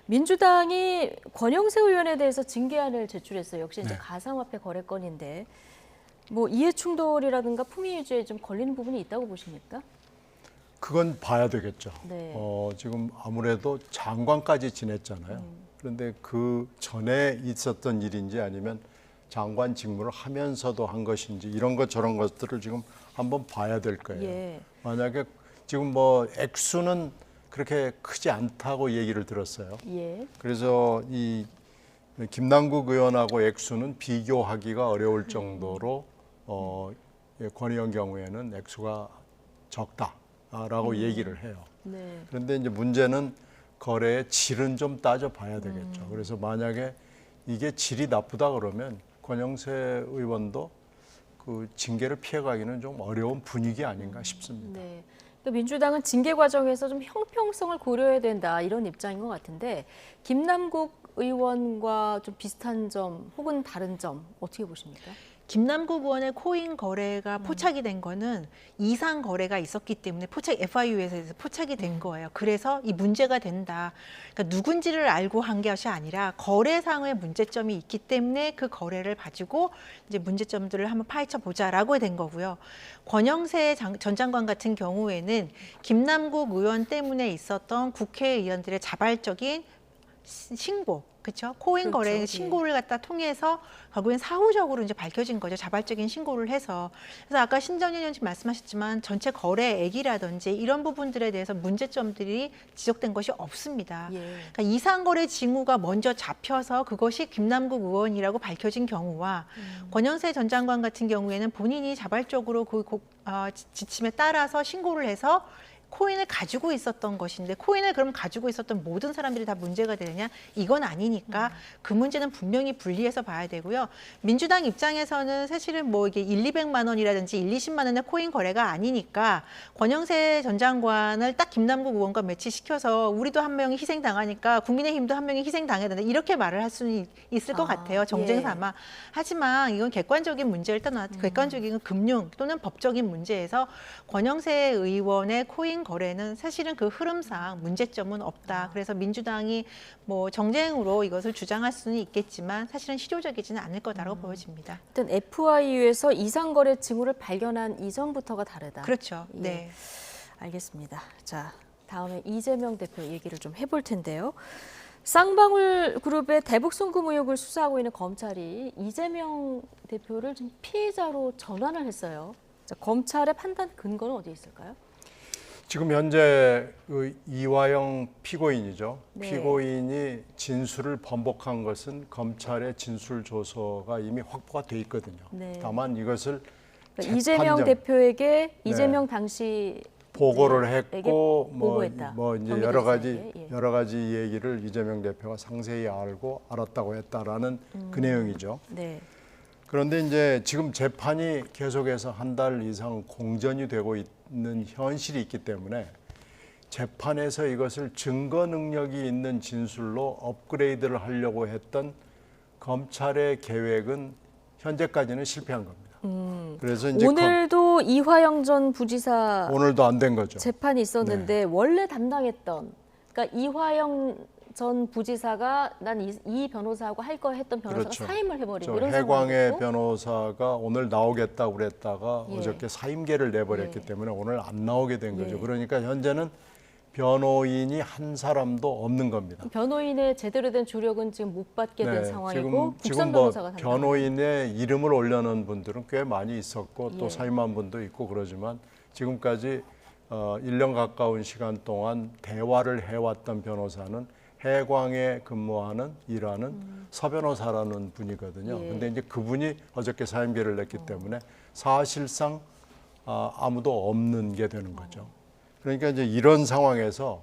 민주당이 권영세 의원에 대해서 징계안을 제출했어요. 역시 이제 가상화폐 거래건인데 뭐 이해 충돌이라든가 품위 유지에 좀 걸리는 부분이 있다고 보십니까? 그건 봐야 되겠죠. 네. 지금 아무래도 장관까지 지냈잖아요. 그런데 그 전에 있었던 일인지 아니면 장관 직무를 하면서도 한 것인지 이런 것 저런 것들을 지금 한번 봐야 될 거예요. 예. 만약에 지금 뭐 액수는 그렇게 크지 않다고 얘기를 들었어요. 예. 그래서 이 김남국 의원하고 액수는 비교하기가 어려울 정도로 권의원 경우에는 액수가 적다라고 얘기를 해요. 네. 그런데 이제 문제는 거래의 질은 좀 따져봐야 되겠죠. 그래서 만약에 이게 질이 나쁘다 그러면 권영세 의원도 그 징계를 피해가기는 좀 어려운 분위기 아닌가 싶습니다. 네. 민주당은 징계 과정에서 좀 형평성을 고려해야 된다 이런 입장인 것 같은데 김남국 의원과 좀 비슷한 점 혹은 다른 점 어떻게 보십니까? 김남국 의원의 코인 거래가 포착이 된 거는 이상 거래가 있었기 때문에 FIU에서 포착이 된 거예요. 그래서 이 문제가 된다. 그러니까 누군지를 알고 한 것이 아니라 거래상의 문제점이 있기 때문에 그 거래를 가지고 이제 문제점들을 한번 파헤쳐 보자라고 된 거고요. 권영세 전 장관 같은 경우에는 김남국 의원 때문에 있었던 국회의원들의 자발적인 신고, 그렇죠? 코인 거래 신고를 갖다 통해서 결국엔 사후적으로 이제 밝혀진 거죠. 자발적인 신고를 해서. 그래서 아까 신정현 의원님 말씀하셨지만 전체 거래액이라든지 이런 부분들에 대해서 문제점들이 지적된 것이 없습니다. 그러니까 이상거래 징후가 먼저 잡혀서 그것이 김남국 의원이라고 밝혀진 경우와 권영세 전 장관 같은 경우에는 본인이 자발적으로 그 지침에 따라서 신고를 해서 코인을 가지고 있었던 것인데 코인을 그럼 가지고 있었던 모든 사람들이 다 문제가 되느냐? 이건 아니니까 그 문제는 분명히 분리해서 봐야 되고요. 민주당 입장에서는 사실은 뭐 이게 200만 원이라든지 20만 원의 코인 거래가 아니니까 권영세 전 장관을 딱 김남국 의원과 매치시켜서 우리도 한 명이 희생당하니까 국민의힘도 한 명이 희생당해야 된다. 이렇게 말을 할 수는 있을 것 같아요. 정쟁 삼아. 하지만 이건 객관적인 문제를 떠나 객관적인 금융 또는 법적인 문제에서 권영세 의원의 코인 거래는 사실은 그 흐름상 문제점은 없다. 그래서 민주당이 뭐 정쟁으로 이것을 주장할 수는 있겠지만 사실은 실효적이지는 않을 거다라고 보여집니다. 일단 FIU에서 이상거래 징후를 발견한 이전부터가 다르다. 그렇죠. 예. 네. 알겠습니다. 자, 다음에 이재명 대표 얘기를 좀 해볼 텐데요. 쌍방울 그룹의 대북 송금 의혹을 수사하고 있는 검찰이 이재명 대표를 좀 피해자로 전환을 했어요. 자, 검찰의 판단 근거는 어디에 있을까요? 지금 현재 그 이화영 피고인이죠. 네. 피고인이 진술을 번복한 것은 검찰의 진술 조서가 이미 확보가 돼 있거든요. 네. 다만 이것을 그러니까 이재명 대표에게 이재명 당시 보고를 했고 보고했다. 뭐 이제 여러 가지 얘기를 이재명 대표가 상세히 알고 알았다고 했다라는 그 내용이죠. 네. 그런데 이제 지금 재판이 계속해서 한 달 이상 공전이 되고 있는 현실이 있기 때문에 재판에서 이것을 증거 능력이 있는 진술로 업그레이드를 하려고 했던 검찰의 계획은 현재까지는 실패한 겁니다. 그래서 이제 오늘도 이화영 전 부지사 오늘도 안 된 거죠. 재판이 있었는데 원래 담당했던 그러니까 이화영 전 부지사가 난 이 변호사하고 할 거 했던 변호사가 그렇죠. 사임을 해버리고 이런 해광의 상황이고 변호사가 오늘 나오겠다고 그랬다가 예. 어저께 사임계를 내버렸기 예. 때문에 오늘 안 나오게 된 거죠. 예. 그러니까 현재는 변호인이 한 사람도 없는 겁니다. 변호인의 제대로 된 조력은 지금 못 받게 된 상황이고 지금 국선 뭐 변호사가 변호인의 이름을 올려놓은 분들은 꽤 많이 있었고 또 예. 사임한 분도 있고 그러지만 지금까지 1년 가까운 시간 동안 대화를 해왔던 변호사는 해광에 근무하는 일하는 서변호사라는 분이거든요. 예. 근데 이제 그분이 어저께 사임계를 냈기 때문에 사실상 아무도 없는 게 되는 거죠. 그러니까 이제 이런 상황에서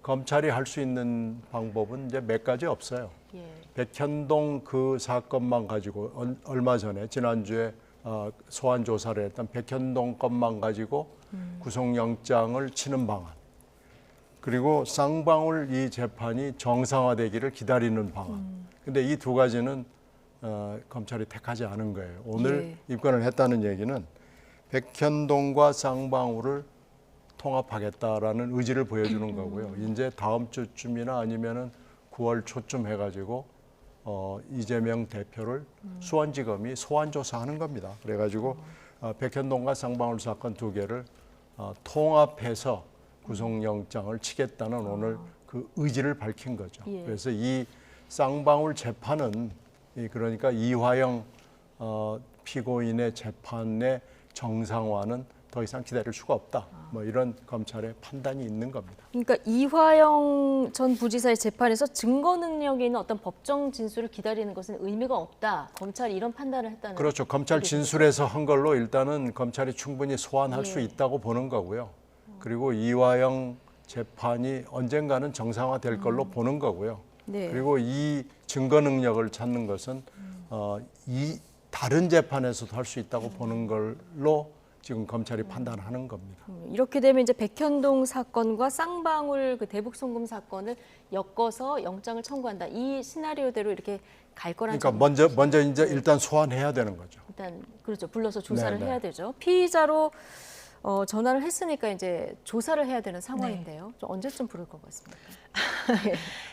검찰이 할 수 있는 방법은 이제 몇 가지 없어요. 예. 백현동 그 사건만 가지고 얼마 전에 지난주에 소환 조사를 했던 백현동 건만 가지고 구속영장을 치는 방안. 그리고 쌍방울 이 재판이 정상화되기를 기다리는 방안. 근데 이 두 가지는 검찰이 택하지 않은 거예요. 오늘 입건을 했다는 얘기는 백현동과 쌍방울을 통합하겠다라는 의지를 보여주는 거고요. 이제 다음 주쯤이나 아니면은 9월 초쯤 해가지고 이재명 대표를 수원지검이 소환 조사하는 겁니다. 그래가지고 백현동과 쌍방울 사건 두 개를 통합해서 구속영장을 치겠다는 오늘 그 의지를 밝힌 거죠. 예. 그래서 이 쌍방울 재판은 그러니까 이화영 피고인의 재판의 정상화는 더 이상 기다릴 수가 없다. 뭐 이런 검찰의 판단이 있는 겁니다. 그러니까 이화영 전 부지사의 재판에서 증거 능력이 있는 어떤 법정 진술을 기다리는 것은 의미가 없다. 검찰이 이런 판단을 했다는. 그렇죠. 검찰 진술에서 한 걸로 일단은 검찰이 충분히 소환할 예. 수 있다고 보는 거고요. 그리고 이화영 재판이 언젠가는 정상화될 걸로 보는 거고요. 네. 그리고 이 증거 능력을 찾는 것은 이 다른 재판에서도 할 수 있다고 보는 걸로 지금 검찰이 판단하는 겁니다. 이렇게 되면 이제 백현동 사건과 쌍방울 그 대북 송금 사건을 엮어서 영장을 청구한다. 이 시나리오대로 이렇게 갈 거라는. 그러니까 먼저 이제 일단 소환해야 되는 거죠. 일단 그렇죠. 불러서 조사를 네, 네. 해야 되죠. 피의자로 전화를 했으니까 이제 조사를 해야 되는 상황인데요. 좀 언제쯤 부를 것 같습니까?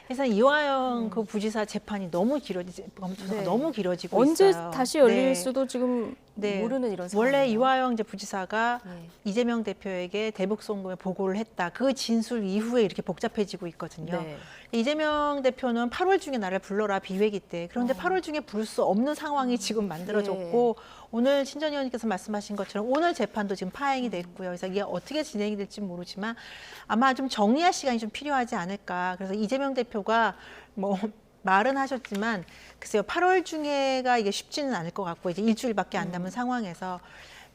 그래서 이화영 그 부지사 재판이 너무 조사가 너무 길어지고 언제 있어요. 다시 열릴 네. 수도 지금 모르는 이런 상황이에요. 원래 이화영 이제 부지사가 이재명 대표에게 대북 송금에 보고를 했다. 그 진술 이후에 이렇게 복잡해지고 있거든요. 네. 이재명 대표는 8월 중에 나를 불러라 비회기 때. 그런데 8월 중에 부를 수 없는 상황이 지금 만들어졌고 오늘 신 전 의원님께서 말씀하신 것처럼 오늘 재판도 지금 파행이 됐고요. 그래서 이게 어떻게 진행이 될지 모르지만 아마 좀 정리할 시간이 좀 필요하지 않을까. 그래서 이재명 대표가 뭐 말은 하셨지만 글쎄요 8월 중에가 이게 쉽지는 않을 것 같고 이제 일주일밖에 안 남은 상황에서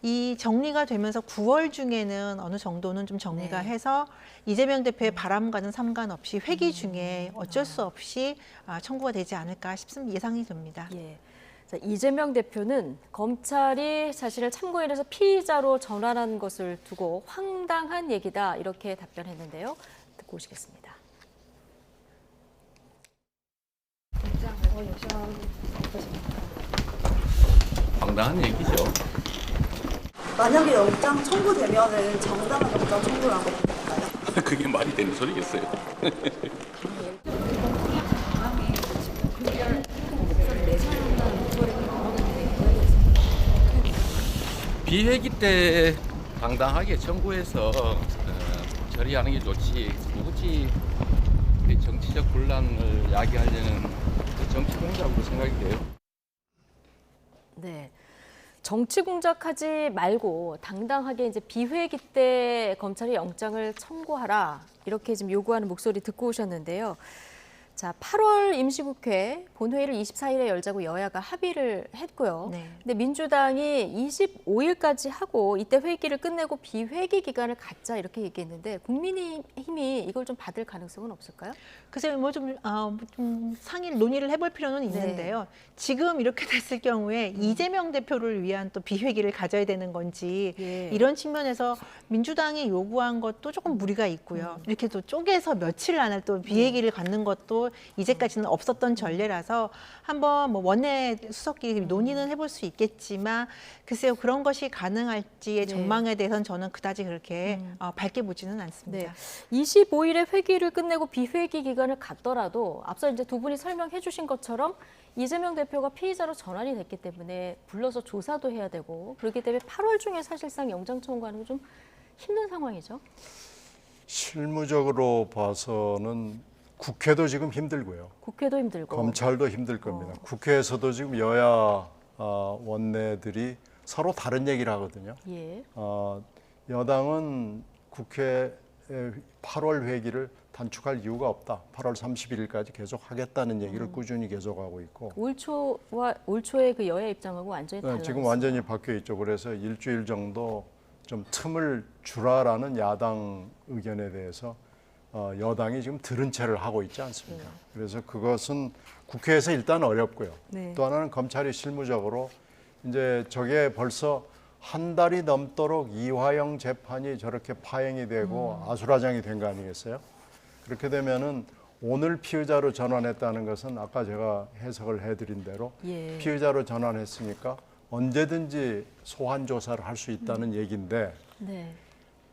이 정리가 되면서 9월 중에는 어느 정도는 좀 정리가 해서 이재명 대표의 바람과는 상관없이 회기 중에 어쩔 수 없이 청구가 되지 않을까 싶습니다. 예상이 됩니다. 예. 자, 이재명 대표는 검찰이 자신을 참고인에서 피의자로 전환한 것을 두고 황당한 얘기다 이렇게 답변했는데요. 듣고 오시겠습니다. 황당한 얘기죠. 만약에 영장 청구되면은 정당한 영장 청구를 하고 있을까요? 그게 말이 되는 소리겠어요. 비회기 때 당당하게 청구해서 처리하는 게 좋지. 굳이 정치적 분란을 야기하려는 정치 공작으로 생각이 돼요. 네. 정치 공작하지 말고 당당하게 이제 비회기 때 검찰이 영장을 청구하라 이렇게 지금 요구하는 목소리 듣고 오셨는데요. 자, 8월 임시국회 본회의를 24일에 열자고 여야가 합의를 했고요. 근데 민주당이 25일까지 하고 이때 회기를 끝내고 비회기 기간을 갖자 이렇게 얘기했는데 국민의힘이 이걸 좀 받을 가능성은 없을까요? 글쎄요, 뭐 좀 상의를 논의를 해볼 필요는 있는데요. 지금 이렇게 됐을 경우에 이재명 대표를 위한 또 비회기를 가져야 되는 건지 이런 측면에서 민주당이 요구한 것도 조금 무리가 있고요. 이렇게 또 쪼개서 며칠 안에 또 비회기를 갖는 것도 이제까지는 없었던 전례라서 한번 뭐 원내 수석끼리 논의는 해볼 수 있겠지만 글쎄요 그런 것이 가능할지의 전망에 대해서는 저는 그다지 그렇게 밝게 보지는 않습니다. 25일에 회기를 끝내고 비회기 기간을 갖더라도 앞서 이제 두 분이 설명해 주신 것처럼 이재명 대표가 피의자로 전환이 됐기 때문에 불러서 조사도 해야 되고 그렇기 때문에 8월 중에 사실상 영장 청구하는 게 좀 힘든 상황이죠. 실무적으로 봐서는 국회도 지금 힘들고요. 국회도 힘들고. 검찰도 힘들 겁니다. 국회에서도 지금 여야 원내들이 서로 다른 얘기를 하거든요. 여당은 국회 8월 회기를 단축할 이유가 없다. 8월 31일까지 계속 하겠다는 얘기를 꾸준히 계속하고 있고. 올 초의 그 여야 입장하고 완전히 달라요. 지금 완전히 바뀌어 있죠. 그래서 일주일 정도 좀 틈을 주라라는 야당 의견에 대해서 여당이 지금 들은 채를 하고 있지 않습니까? 그래서 그것은 국회에서 일단 어렵고요. 또 하나는 검찰이 실무적으로 이제 저게 벌써 한 달이 넘도록 이화영 재판이 저렇게 파행이 되고 아수라장이 된 거 아니겠어요? 그렇게 되면은 오늘 피의자로 전환했다는 것은 아까 제가 해석을 해드린 대로 피의자로 전환했으니까 언제든지 소환 조사를 할 수 있다는 얘기인데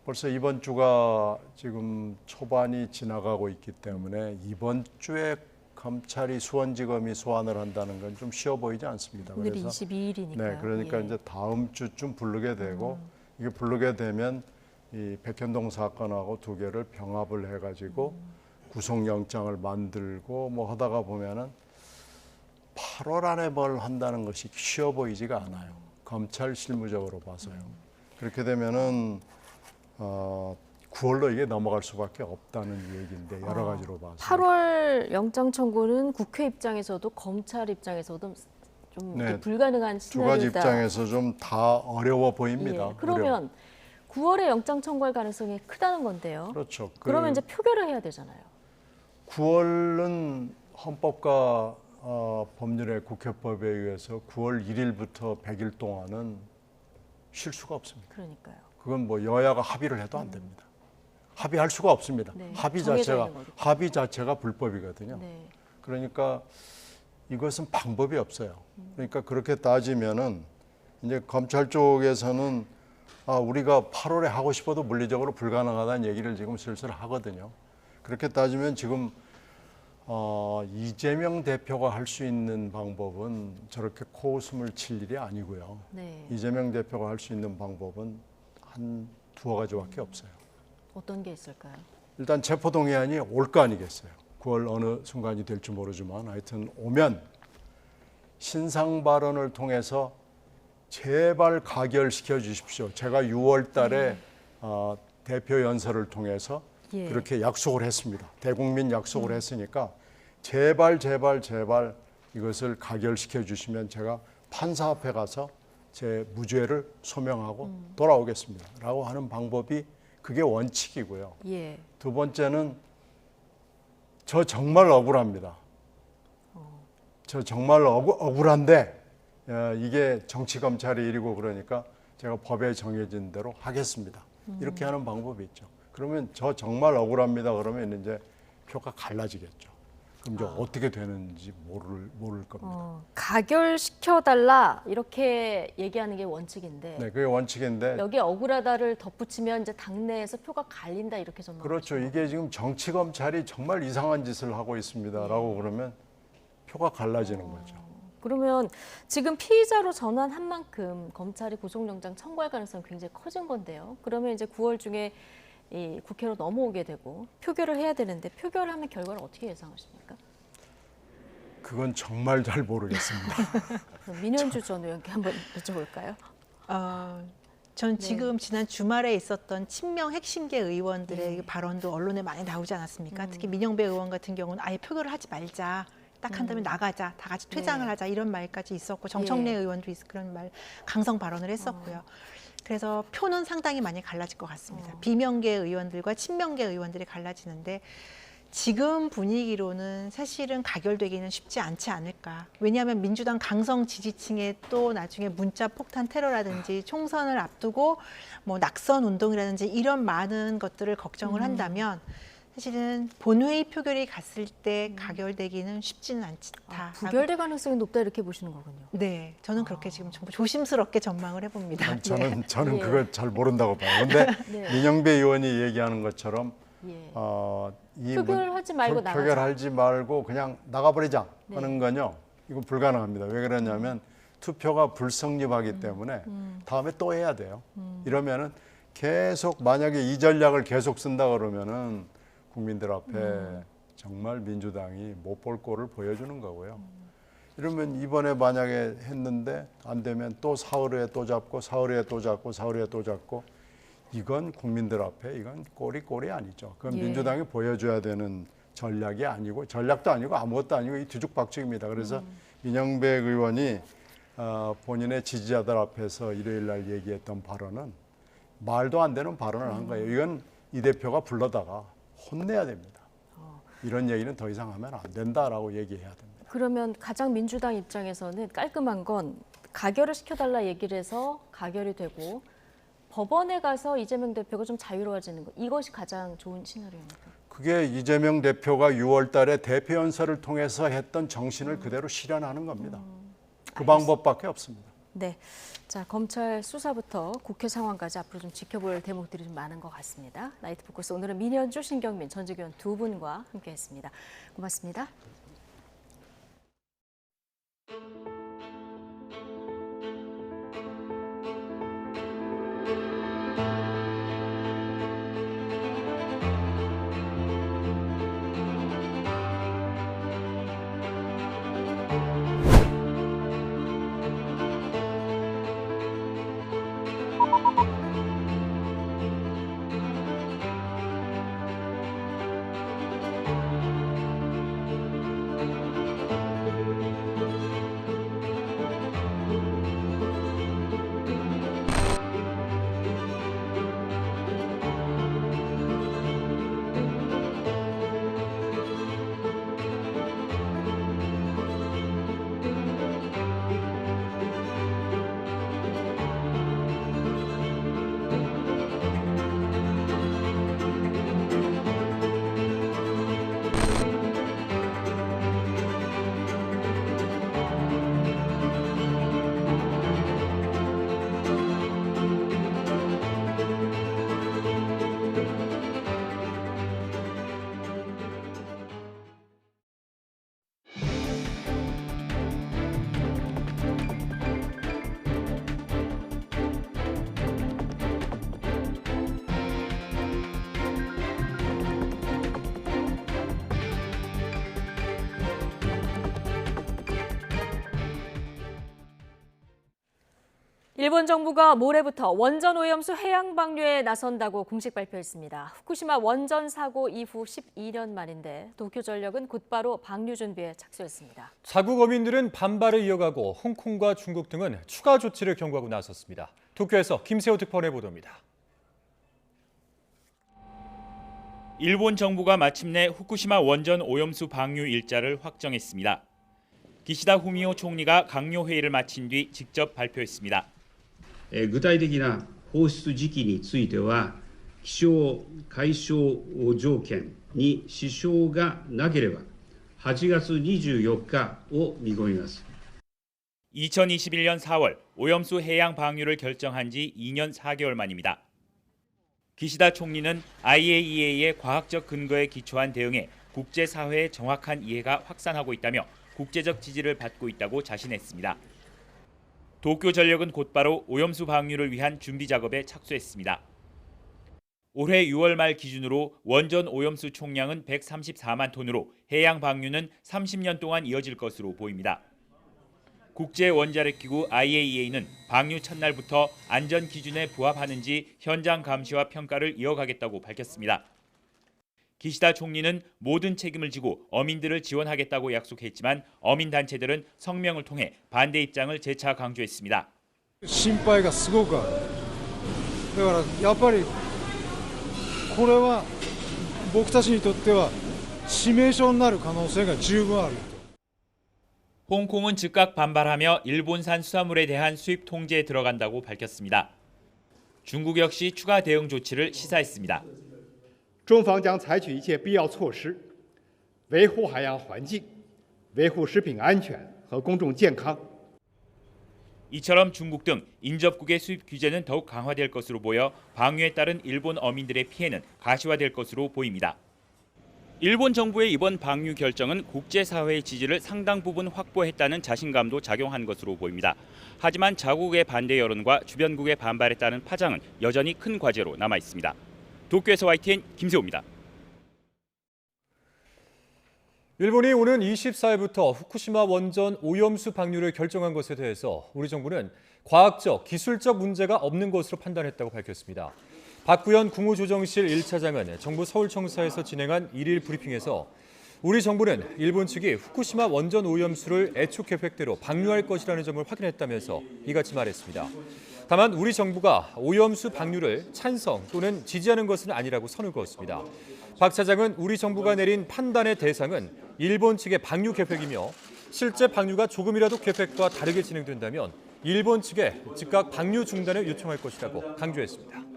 벌써 이번 주가 지금 초반이 지나가고 있기 때문에 이번 주에 검찰이 수원지검이 소환을 한다는 건 좀 쉬워 보이지 않습니다. 오늘이 22일이니까요. 네, 그러니까 이제 다음 주쯤 부르게 되고 이게 부르게 되면 이 백현동 사건하고 두 개를 병합을 해가지고 구속영장을 만들고 뭐 하다가 보면은 8월 안에 뭘 한다는 것이 쉬워 보이지가 않아요. 검찰 실무적으로 봐서요. 그렇게 되면은 9월로 이게 넘어갈 수밖에 없다는 얘기인데 여러 가지로 봐서. 8월 영장 청구는 국회 입장에서도 검찰 입장에서도 좀 네, 불가능한 두 가지 시나리오다. 입장에서 좀 다 어려워 보입니다. 예, 그러면 9월에 영장 청구할 가능성이 크다는 건데요. 그렇죠. 그러면 이제 표결을 해야 되잖아요. 9월은 헌법과 법률의 국회법에 의해서 9월 1일부터 100일 동안은 쉴 수가 없습니다. 그러니까요. 그건 뭐 여야가 합의를 해도 안 됩니다. 합의할 수가 없습니다. 네, 합의 정해져 있는 거기 자체가 불법이거든요. 네. 그러니까 이것은 방법이 없어요. 그러니까 그렇게 따지면은 이제 검찰 쪽에서는 우리가 8월에 하고 싶어도 물리적으로 불가능하다는 얘기를 지금 슬슬 하거든요. 그렇게 따지면 지금 이재명 대표가 할 수 있는 방법은 저렇게 코웃음을 칠 일이 아니고요. 네. 이재명 대표가 할 수 있는 방법은 한 두어 가지밖에 없어요. 어떤 게 있을까요? 일단 체포동의안이 올 거 아니겠어요. 9월 어느 순간이 될지 모르지만 하여튼 오면 신상 발언을 통해서 제발 가결시켜 주십시오. 제가 6월 달에 대표 연설을 통해서 예. 그렇게 약속을 했습니다. 대국민 약속을 했으니까 제발 이것을 가결시켜 주시면 제가 판사 앞에 가서 제 무죄를 소명하고 돌아오겠습니다. 라고 하는 방법이 그게 원칙이고요. 예. 두 번째는 저 정말 억울합니다. 저 정말 억울한데 이게 정치검찰의 일이고 그러니까 제가 법에 정해진 대로 하겠습니다. 이렇게 하는 방법이 있죠. 그러면 저 정말 억울합니다. 그러면 이제 표가 갈라지겠죠. 그럼 이제 어떻게 되는지 모를 겁니다. 가결시켜달라 이렇게 얘기하는 게 원칙인데 네, 그게 원칙인데 여기 억울하다를 덧붙이면 이제 당내에서 표가 갈린다 이렇게 전망. 그렇죠. 이게 지금 정치검찰이 정말 이상한 짓을 하고 있습니다라고 그러면 표가 갈라지는 거죠. 그러면 지금 피의자로 전환한 만큼 검찰이 구속영장 청구할 가능성이 굉장히 커진 건데요. 그러면 이제 9월 중에 이 국회로 넘어오게 되고 표결을 해야 되는데 표결하면 결과를 어떻게 예상하십니까? 그건 정말 잘 모르겠습니다. 민현주 전 의원께 한번 여쭤볼까요? 전 지금 지난 주말에 있었던 친명 핵심계 의원들의 발언도 언론에 많이 나오지 않았습니까? 특히 민영배 의원 같은 경우는 아예 표결을 하지 말자. 딱 한다면 나가자, 다 같이 퇴장을 하자 이런 말까지 있었고 정청래 의원도 그런 말 강성 발언을 했었고요. 그래서 표는 상당히 많이 갈라질 것 같습니다. 비명계 의원들과 친명계 의원들이 갈라지는데 지금 분위기로는 사실은 가결되기는 쉽지 않지 않을까. 왜냐하면 민주당 강성 지지층의 또 나중에 문자 폭탄 테러라든지 총선을 앞두고 뭐 낙선 운동이라든지 이런 많은 것들을 걱정을 한다면 사실은 본회의 표결이 갔을 때 가결되기는 쉽지는 않다. 부결될 가능성이 높다 이렇게 보시는 거군요. 네, 저는 그렇게 지금 조심스럽게 전망을 해봅니다. 저는 예. 그걸 잘 모른다고 봐요. 근데 네. 민영배 의원이 얘기하는 것처럼 예. 표결하지 말고 나가자. 표결하지 말고 그냥 나가버리자 하는 건요. 이거 불가능합니다. 왜 그러냐면 투표가 불성립하기 때문에 다음에 또 해야 돼요. 이러면은 계속 만약에 이 전략을 계속 쓴다 그러면은 국민들 앞에 정말 민주당이 못 볼 꼴을 보여주는 거고요. 이러면 이번에 만약에 했는데 안 되면 또 사흘에 또 잡고 사흘에 또 잡고 사흘에 또 잡고 이건 국민들 앞에 이건 꼴이 아니죠. 그건 민주당이 보여줘야 되는 전략이 아니고 전략도 아니고 아무것도 아니고 이 뒤죽박죽입니다. 그래서 민영배 의원이 본인의 지지자들 앞에서 일요일 날 얘기했던 발언은 말도 안 되는 발언을 한 거예요. 이건 이 대표가 불러다가 혼내야 됩니다. 이런 얘기는 더 이상 하면 안 된다라고 얘기해야 됩니다. 그러면 가장 민주당 입장에서는 깔끔한 건 가결을 시켜달라 얘기를 해서 가결이 되고 법원에 가서 이재명 대표가 좀 자유로워지는 것. 이것이 가장 좋은 시나리오입니다. 그게 이재명 대표가 6월 달에 대표 연설을 통해서 했던 정신을 그대로 실현하는 겁니다. 그 방법밖에 없습니다. 네, 자 검찰 수사부터 국회 상황까지 앞으로 좀 지켜볼 대목들이 좀 많은 것 같습니다. 나이트 포커스 오늘은 민현주, 신경민, 전직위원 두 분과 함께했습니다. 고맙습니다. 일본 정부가 모레부터 원전 오염수 해양 방류에 나선다고 공식 발표했습니다. 후쿠시마 원전 사고 이후 12년 만인데 도쿄전력은 곧바로 방류 준비에 착수했습니다. 자국 어민들은 반발을 이어가고 홍콩과 중국 등은 추가 조치를 경고하고 나섰습니다. 도쿄에서 김세호 특파원의 보도입니다. 일본 정부가 마침내 후쿠시마 원전 오염수 방류 일자를 확정했습니다. 기시다 후미오 총리가 강요 회의를 마친 뒤 직접 발표했습니다. 具体的な放出時期については気象海象条件に支障がなければ8月24日を見込みます。 2021년 4월 오염수 해양 방류를 결정한 지 2년 4개월 만입니다. 기시다 총리는 IAEA의 과학적 근거에 기초한 대응에 국제사회의 정확한 이해가 확산하고 있다며 국제적 지지를 받고 있다고 자신했습니다. 도쿄전력은 곧바로 오염수 방류를 위한 준비 작업에 착수했습니다. 올해 6월 말 기준으로 원전 오염수 총량은 134만 톤으로 해양 방류는 30년 동안 이어질 것으로 보입니다. 국제원자력기구 IAEA는 방류 첫날부터 안전 기준에 부합하는지 현장 감시와 평가를 이어가겠다고 밝혔습니다. 기시다 총리는 모든 책임을 지고 어민들을 지원하겠다고 약속했지만 어민단체들은 성명을 통해 반대 입장을 재차 강조했습니다. 心配がすごくある。だからやっぱりこれは僕たちにとっては致命傷になる可能性が十分ある。 홍콩은 즉각 반발하며 일본산 수산물에 대한 수입 통제에 들어간다고 밝혔습니다. 중국 역시 추가 대응 조치를 시사했습니다. 中方将采取一切必要措施，维护海洋环境，维护食品安全和公众健康。 이처럼 중국 등 인접국의 수입 규제는 더욱 강화될 것으로 보여 방류에 따른 일본 어민들의 피해는 가시화될 것으로 보입니다. 일본 정부의 이번 방류 결정은 국제사회의 지지를 상당 부분 확보했다는 자신감도 작용한 것으로 보입니다. 하지만 자국의 반대 여론과 주변국의 반발에 따른 파장은 여전히 큰 과제로 남아 있습니다. 도쿄에서 YTN 김세호입니다. 일본이 오는 24일부터 후쿠시마 원전 오염수 방류를 결정한 것에 대해서 우리 정부는 과학적, 기술적 문제가 없는 것으로 판단했다고 밝혔습니다. 박구현 국무조정실 1차장은 정부 서울청사에서 진행한 1일 브리핑에서 우리 정부는 일본 측이 후쿠시마 원전 오염수를 애초 계획대로 방류할 것이라는 점을 확인했다면서 이같이 말했습니다. 다만 우리 정부가 오염수 방류를 찬성 또는 지지하는 것은 아니라고 선을 그었습니다. 박 차장은 우리 정부가 내린 판단의 대상은 일본 측의 방류 계획이며 실제 방류가 조금이라도 계획과 다르게 진행된다면 일본 측에 즉각 방류 중단을 요청할 것이라고 강조했습니다.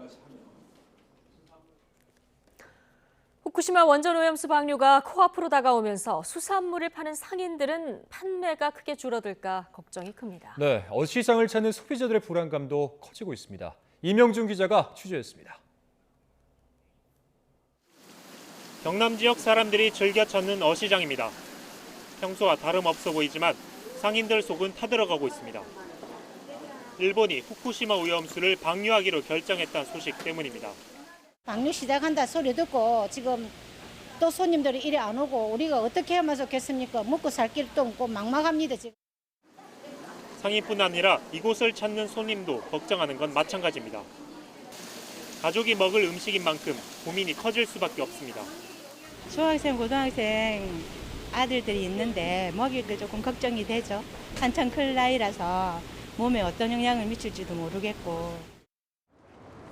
후쿠시마 원전 오염수 방류가 코앞으로 다가오면서 수산물을 파는 상인들은 판매가 크게 줄어들까 걱정이 큽니다. 네, 어시장을 찾는 소비자들의 불안감도 커지고 있습니다. 이명준 기자가 취재했습니다. 경남 지역 사람들이 즐겨 찾는 어시장입니다. 평소와 다름없어 보이지만 상인들 속은 타들어가고 있습니다. 일본이 후쿠시마 오염수를 방류하기로 결정했다는 소식 때문입니다. 방류 시작한다 소리 듣고 지금 또 손님들이 이래 안 오고 우리가 어떻게 하면 좋겠습니까? 먹고 살 길도 없고 막막합니다 지금. 상인뿐 아니라 이곳을 찾는 손님도 걱정하는 건 마찬가지입니다. 가족이 먹을 음식인 만큼 고민이 커질 수밖에 없습니다. 중학생, 고등학생 아들들이 있는데 먹일 때 조금 걱정이 되죠. 한창 클 나이라서 몸에 어떤 영향을 미칠지도 모르겠고.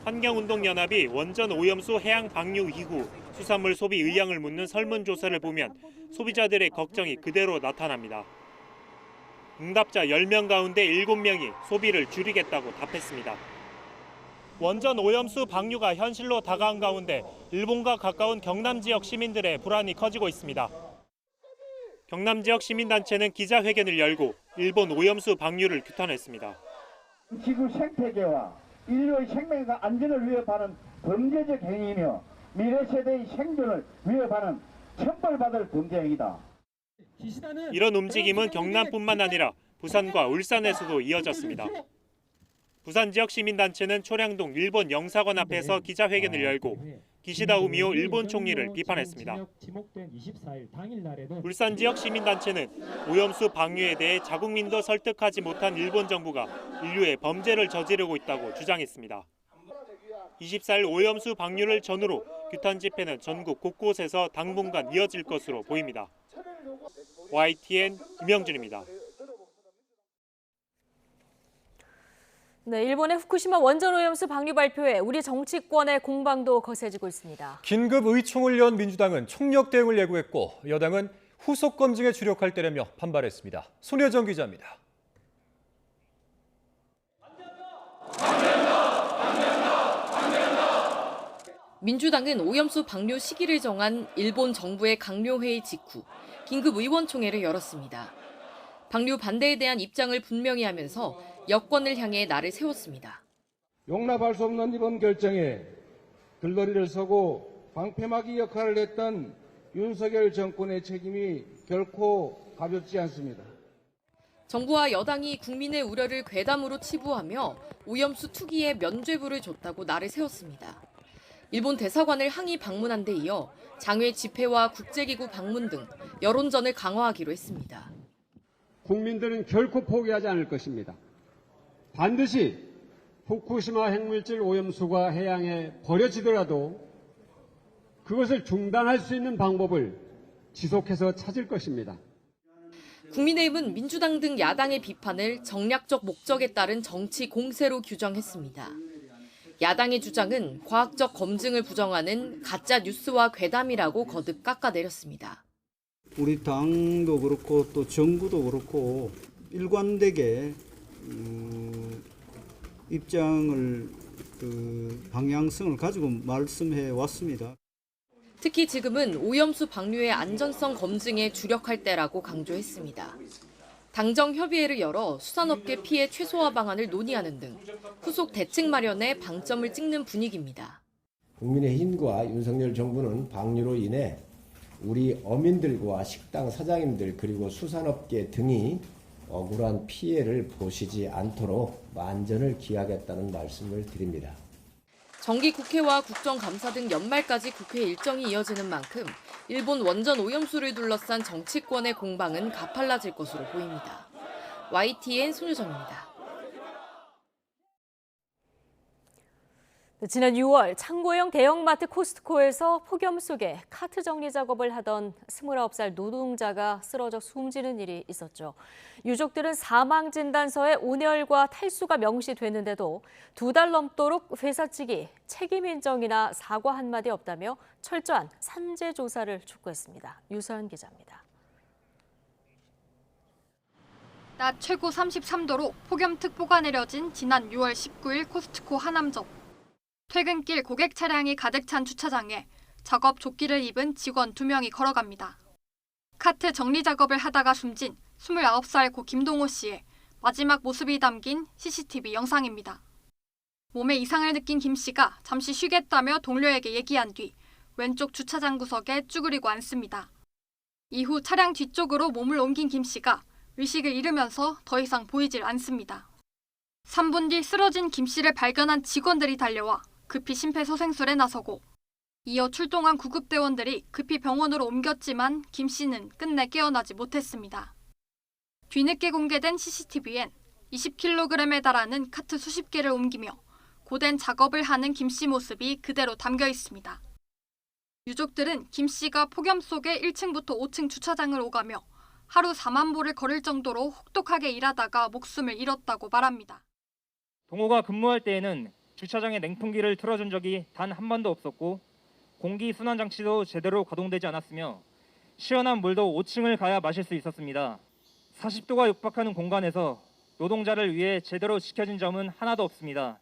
환경운동연합이 원전 오염수 해양 방류 이후 수산물 소비 의향을 묻는 설문조사를 보면 소비자들의 걱정이 그대로 나타납니다. 응답자 10명 가운데 7명이 소비를 줄이겠다고 답했습니다. 원전 오염수 방류가 현실로 다가온 가운데 일본과 가까운 경남 지역 시민들의 불안이 커지고 있습니다. 경남 지역 시민단체는 기자회견을 열고 일본 오염수 방류를 규탄했습니다. 지구 생태계와 인류의 생명과 안전을 위협하는 범죄적 행위이며 미래 세대의 생존을 위협하는 처벌받을 범죄 행위다. 이런 움직임은 경남뿐만 아니라 부산과 울산에서도 이어졌습니다. 부산 지역 시민단체는 초량동 일본 영사관 앞에서 기자회견을 열고 기시다 우미오 일본 총리를 비판했습니다. 울산 지역 시민단체는 오염수 방류에 대해 자국민도 설득하지 못한 일본 정부가 인류의 범죄를 저지르고 있다고 주장했습니다. 24일 오염수 방류를 전후로 규탄 집회는 전국 곳곳에서 당분간 이어질 것으로 보입니다. YTN 김영준입니다. 네, 일본의 후쿠시마 원전 오염수 방류 발표에 우리 정치권의 공방도 거세지고 있습니다. 긴급 의총을 연 민주당은 총력 대응을 예고했고 여당은 후속 검증에 주력할 때라며 반발했습니다. 손혜정 기자입니다. 민주당은 오염수 방류 시기를 정한 일본 정부의 강요회의 직후 긴급 의원총회를 열었습니다. 방류 반대에 대한 입장을 분명히 하면서 여권을 향해 날을 세웠습니다. 용납할 수 없는 이번 결정에 들러리를 서고 방패막이 역할을 했던 윤석열 정권의 책임이 결코 가볍지 않습니다. 정부와 여당이 국민의 우려를 괴담으로 치부하며 오염수 투기에 면죄부를 줬다고 날을 세웠습니다. 일본 대사관을 항의 방문한 데 이어 장외 집회와 국제기구 방문 등 여론전을 강화하기로 했습니다. 국민들은 결코 포기하지 않을 것입니다. 반드시 후쿠시마 핵물질 오염수가 해양에 버려지더라도 그것을 중단할 수 있는 방법을 지속해서 찾을 것입니다. 국민의힘은 민주당 등 야당의 비판을 정략적 목적에 따른 정치 공세로 규정했습니다. 야당의 주장은 과학적 검증을 부정하는 가짜 뉴스와 괴담이라고 거듭 깎아내렸습니다. 우리 당도 그렇고 또 정부도 그렇고 일관되게 입장을 방향성을 가지고 말씀해 왔습니다. 특히 지금은 오염수 방류의 안전성 검증에 주력할 때라고 강조했습니다. 당정 협의회를 열어 수산업계 피해 최소화 방안을 논의하는 등 후속 대책 마련에 방점을 찍는 분위기입니다. 국민의힘과 윤석열 정부는 방류로 인해 우리 어민들과 식당 사장님들 그리고 수산업계 등이 억울한 피해를 보시지 않도록 만전을 기하겠다는 말씀을 드립니다. 정기국회와 국정감사 등 연말까지 국회 일정이 이어지는 만큼 일본 원전 오염수를 둘러싼 정치권의 공방은 가팔라질 것으로 보입니다. YTN 손유정입니다. 지난 6월 창고형 대형마트 코스트코에서 폭염 속에 카트 정리 작업을 하던 29살 노동자가 쓰러져 숨지는 일이 있었죠. 유족들은 사망 진단서에 온열과 탈수가 명시되는데도 2달 넘도록 회사 측이 책임 인정이나 사과 한마디 없다며 철저한 산재 조사를 촉구했습니다. 유서연 기자입니다. 낮 최고 33도로 폭염특보가 내려진 지난 6월 19일 코스트코 하남점. 퇴근길 고객 차량이 가득 찬 주차장에 작업 조끼를 입은 직원 2명이 걸어갑니다. 카트 정리 작업을 하다가 숨진 29살 고 김동호 씨의 마지막 모습이 담긴 CCTV 영상입니다. 몸에 이상을 느낀 김 씨가 잠시 쉬겠다며 동료에게 얘기한 뒤 왼쪽 주차장 구석에 쭈그리고 앉습니다. 이후 차량 뒤쪽으로 몸을 옮긴 김 씨가 의식을 잃으면서 더 이상 보이질 않습니다. 3분 뒤 쓰러진 김 씨를 발견한 직원들이 달려와 급히 심폐소생술에 나서고 이어 출동한 구급대원들이 급히 병원으로 옮겼지만 김 씨는 끝내 깨어나지 못했습니다. 뒤늦게 공개된 CCTV엔 20kg에 달하는 카트 수십 개를 옮기며 고된 작업을 하는 김 씨 모습이 그대로 담겨 있습니다. 유족들은 김 씨가 폭염 속에 1층부터 5층 주차장을 오가며 하루 4만 보를 걸을 정도로 혹독하게 일하다가 목숨을 잃었다고 말합니다. 동호가 근무할 때에는 주차장에 냉통기를 틀어준 적이 단 한 번도 없었고 공기 순환 장치도 제대로 가동되지 않았으며 시원한 물도 5층을 가야 마실 수 있었습니다. 40도가 육박하는 공간에서 노동자를 위해 제대로 지켜진 점은 하나도 없습니다.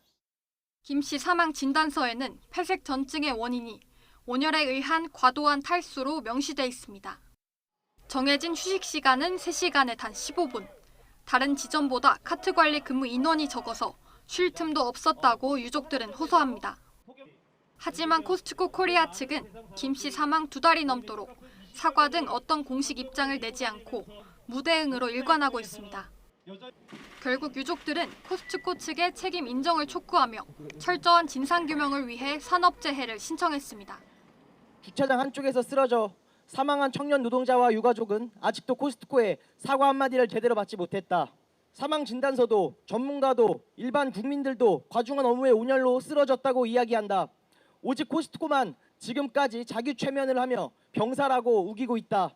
김 씨 사망 진단서에는 폐색 전증의 원인이 온열에 의한 과도한 탈수로 명시돼 있습니다. 정해진 휴식 시간은 3시간에 단 15분. 다른 지점보다 카트 관리 근무 인원이 적어서 쉴 틈도 없었다고 유족들은 호소합니다. 하지만 코스트코 코리아 측은 김 씨 사망 2달이 넘도록 사과 등 어떤 공식 입장을 내지 않고 무대응으로 일관하고 있습니다. 결국 유족들은 코스트코 측의 책임 인정을 촉구하며 철저한 진상규명을 위해 산업재해를 신청했습니다. 주차장 한쪽에서 쓰러져 사망한 청년 노동자와 유가족은 아직도 코스트코에 사과 한마디를 제대로 받지 못했다. 사망 진단서도 전문가도 일반 국민들도 과중한 업무의 온열로 쓰러졌다고 이야기한다. 오직 코스트코만 지금까지 자기 최면을 하며 병사라고 우기고 있다.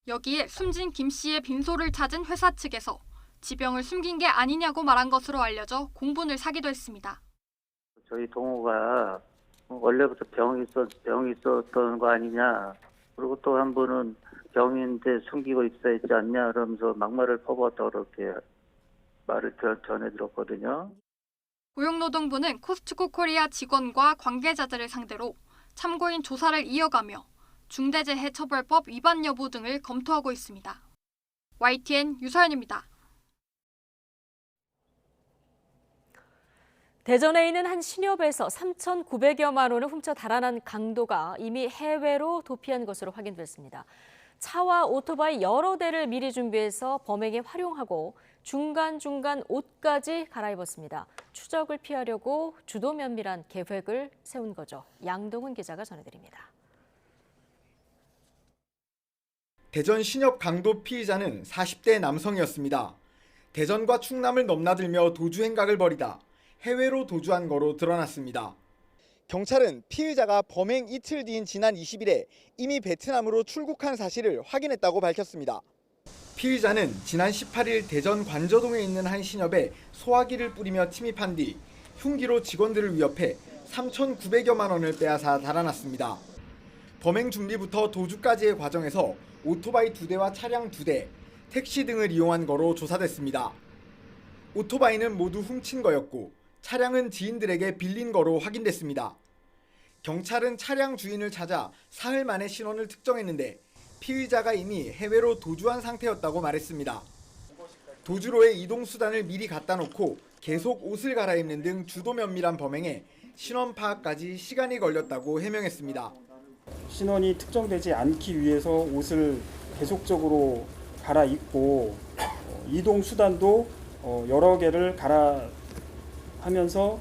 여기에 숨진 김 씨의 빈소를 찾은 회사 측에서 지병을 숨긴 게 아니냐고 말한 것으로 알려져 공분을 사기도 했습니다. 저희 동호가 원래부터 병이 있었던 거 아니냐. 그리고 또 한 분은 병인데 숨기고 있어야지 않냐 그러면서 막말을 퍼부었다고 그렇게 말을 전해 들었거든요. 고용노동부는 코스트코 코리아 직원과 관계자들을 상대로 참고인 조사를 이어가며 중대재해처벌법 위반 여부 등을 검토하고 있습니다. YTN 유서연입니다. 대전에 있는 한 신협에서 3,900여만 원을 훔쳐 달아난 강도가 이미 해외로 도피한 것으로 확인됐습니다. 차와 오토바이 여러 대를 미리 준비해서 범행에 활용하고 중간중간 옷까지 갈아입었습니다. 추적을 피하려고 주도 면밀한 계획을 세운 거죠. 양동훈 기자가 전해드립니다. 대전 신협 강도 피의자는 40대 남성이었습니다. 대전과 충남을 넘나들며 도주 행각을 벌이다 해외로 도주한 거로 드러났습니다. 경찰은 피의자가 범행 이틀 뒤인 지난 20일에 이미 베트남으로 출국한 사실을 확인했다고 밝혔습니다. 피의자는 지난 18일 대전 관저동에 있는 한 신협에 소화기를 뿌리며 침입한 뒤 흉기로 직원들을 위협해 3,900여만 원을 빼앗아 달아났습니다. 범행 준비부터 도주까지의 과정에서 오토바이 2대와 차량 2대, 택시 등을 이용한 거로 조사됐습니다. 오토바이는 모두 훔친 거였고 차량은 지인들에게 빌린 거로 확인됐습니다. 경찰은 차량 주인을 찾아 사흘 만에 신원을 특정했는데 피의자가 이미 해외로 도주한 상태였다고 말했습니다. 도주로의 이동수단을 미리 갖다 놓고 계속 옷을 갈아입는 등 주도 면밀한 범행에 신원 파악까지 시간이 걸렸다고 해명했습니다. 신원이 특정되지 않기 위해서 옷을 계속적으로 갈아입고 이동 수단도 여러 개를 하면서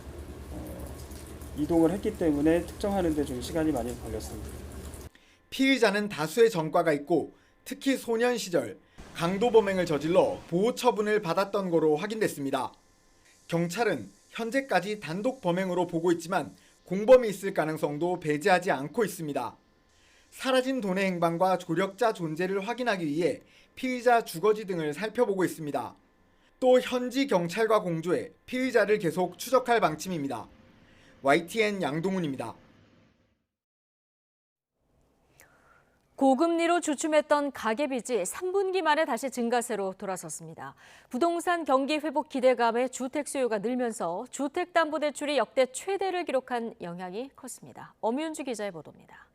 이동을 했기 때문에 특정하는 데 좀 시간이 많이 걸렸습니다. 피의자는 다수의 전과가 있고 특히 소년 시절 강도 범행을 저질러 보호 처분을 받았던 거로 확인됐습니다. 경찰은 현재까지 단독 범행으로 보고 있지만 공범이 있을 가능성도 배제하지 않고 있습니다. 사라진 돈의 행방과 조력자 존재를 확인하기 위해 피의자 주거지 등을 살펴보고 있습니다. 또 현지 경찰과 공조해 피의자를 계속 추적할 방침입니다. YTN 양동훈입니다. 고금리로 주춤했던 가계빚이 3분기 만에 다시 증가세로 돌아섰습니다. 부동산 경기 회복 기대감에 주택 수요가 늘면서 주택담보대출이 역대 최대를 기록한 영향이 컸습니다. 엄윤주 기자의 보도입니다.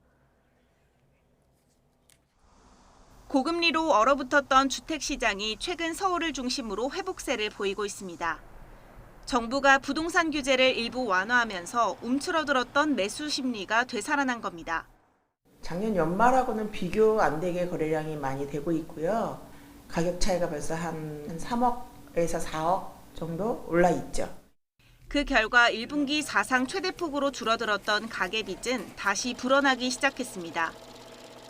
고금리로 얼어붙었던 주택시장이 최근 서울을 중심으로 회복세를 보이고 있습니다. 정부가 부동산 규제를 일부 완화하면서 움츠러들었던 매수 심리가 되살아난 겁니다. 작년 연말하고는 비교 안 되게 거래량이 많이 되고 있고요. 가격 차이가 벌써 한 3억에서 4억 정도 올라 있죠. 그 결과 1분기 사상 최대폭으로 줄어들었던 가계빚은 다시 불어나기 시작했습니다.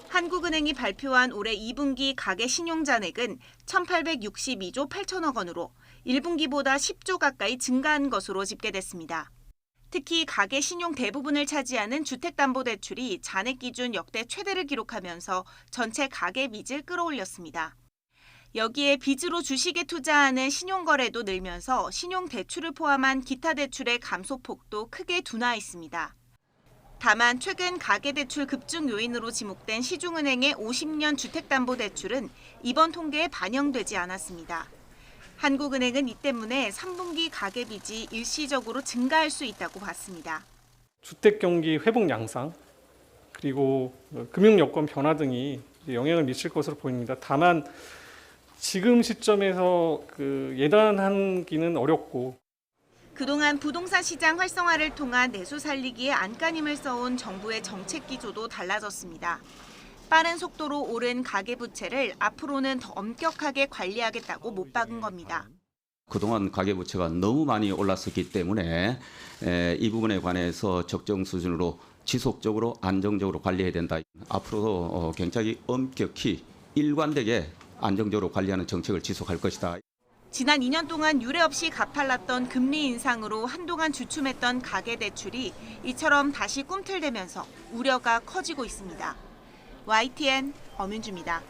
한국은행이 발표한 올해 2분기 가계 신용잔액은 1,862조 8천억 원으로 1분기보다 10조 가까이 증가한 것으로 집계됐습니다. 특히 가계 신용 대부분을 차지하는 주택담보대출이 잔액 기준 역대 최대를 기록하면서 전체 가계 빚을 끌어올렸습니다. 여기에 빚으로 주식에 투자하는 신용거래도 늘면서 신용대출을 포함한 기타 대출의 감소폭도 크게 둔화했습니다. 다만 최근 가계대출 급증 요인으로 지목된 시중은행의 50년 주택담보대출은 이번 통계에 반영되지 않았습니다. 한국은행은 이 때문에 3분기 가계빚이 일시적으로 증가할 수 있다고 봤습니다. 주택경기 회복 양상 그리고 금융여건 변화 등이 영향을 미칠 것으로 보입니다. 다만 지금 시점에서 예단하기는 어렵고 그동안 부동산 시장 활성화를 통한 내수 살리기에 안간힘을 써온 정부의 정책 기조도 달라졌습니다. 빠른 속도로 오른 가계부채를 앞으로는 더 엄격하게 관리하겠다고 못 박은 겁니다. 그동안 가계부채가 너무 많이 올랐었기 때문에 이 부분에 관해서 적정 수준으로 지속적으로 안정적으로 관리해야 된다. 앞으로도 굉장히 엄격히 일관되게 안정적으로 관리하는 정책을 지속할 것이다. 지난 2년 동안 유례 없이 가팔랐던 금리 인상으로 한동안 주춤했던 가계대출이 이처럼 다시 꿈틀대면서 우려가 커지고 있습니다. YTN 엄윤주입니다.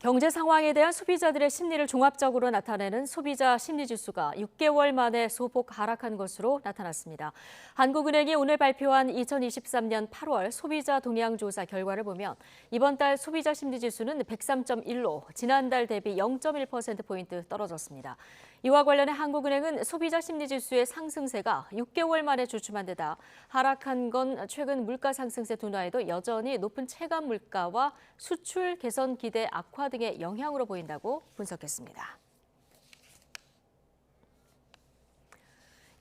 경제 상황에 대한 소비자들의 심리를 종합적으로 나타내는 소비자 심리지수가 6개월 만에 소폭 하락한 것으로 나타났습니다. 한국은행이 오늘 발표한 2023년 8월 소비자 동향조사 결과를 보면 이번 달 소비자 심리지수는 103.1로 지난달 대비 0.1%포인트 떨어졌습니다. 이와 관련해 한국은행은 소비자 심리지수의 상승세가 6개월 만에 주춤한 데다 하락한 건 최근 물가 상승세 둔화에도 여전히 높은 체감 물가와 수출 개선 기대 악화 등의 영향으로 보인다고 분석했습니다.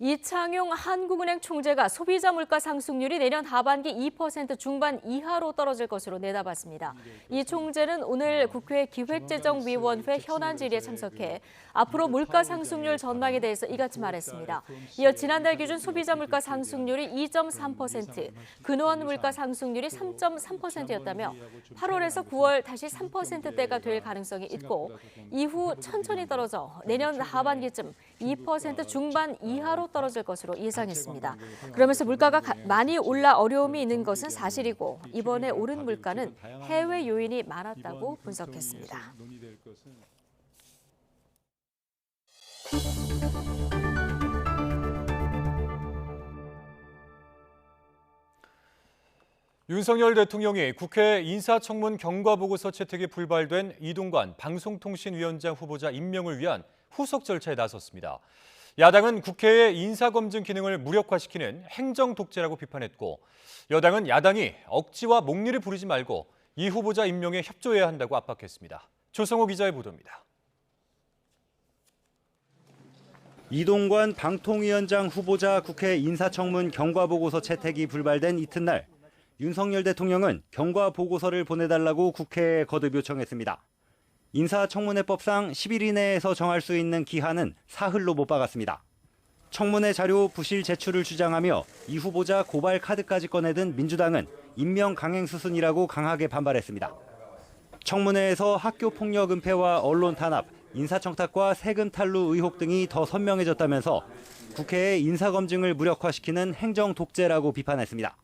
이창용 한국은행 총재가 소비자 물가 상승률이 내년 하반기 2% 중반 이하로 떨어질 것으로 내다봤습니다. 이 총재는 오늘 국회 기획재정위원회 현안 질의에 참석해 앞으로 물가 상승률 전망에 대해서 이같이 말했습니다. 이어 지난달 기준 소비자 물가 상승률이 2.3%, 근원 물가 상승률이 3.3%였다며 8월에서 9월 다시 3%대가 될 가능성이 있고 이후 천천히 떨어져 내년 하반기쯤 2% 중반 이하로 떨어질 것으로 예상했습니다. 그러면서 물가가 많이 올라 어려움이 있는 것은 사실이고 이번에 오른 물가는 해외 요인이 많았다고 분석했습니다. 윤석열 대통령이 국회 인사청문 경과보고서 채택이 불발된 이동관 방송통신위원장 후보자 임명을 위한 후속 절차에 나섰습니다. 야당은 국회의 인사검증 기능을 무력화시키는 행정 독재라고 비판했고 여당은 야당이 억지와 목리를 부리지 말고 이 후보자 임명에 협조해야 한다고 압박했습니다. 조성호 기자의 보도입니다. 이동관 방통위원장 후보자 국회 인사청문 경과보고서 채택이 불발된 이튿날 윤석열 대통령은 경과보고서를 보내달라고 국회에 거듭 요청했습니다. 인사청문회법상 10일 이내에서 정할 수 있는 기한은 사흘로 못 박았습니다. 청문회 자료 부실 제출을 주장하며 이 후보자 고발 카드까지 꺼내든 민주당은 임명 강행 수순이라고 강하게 반발했습니다. 청문회에서 학교폭력 은폐와 언론 탄압, 인사청탁과 세금 탈루 의혹 등이 더 선명해졌다면서 국회의 인사검증을 무력화시키는 행정 독재라고 비판했습니다.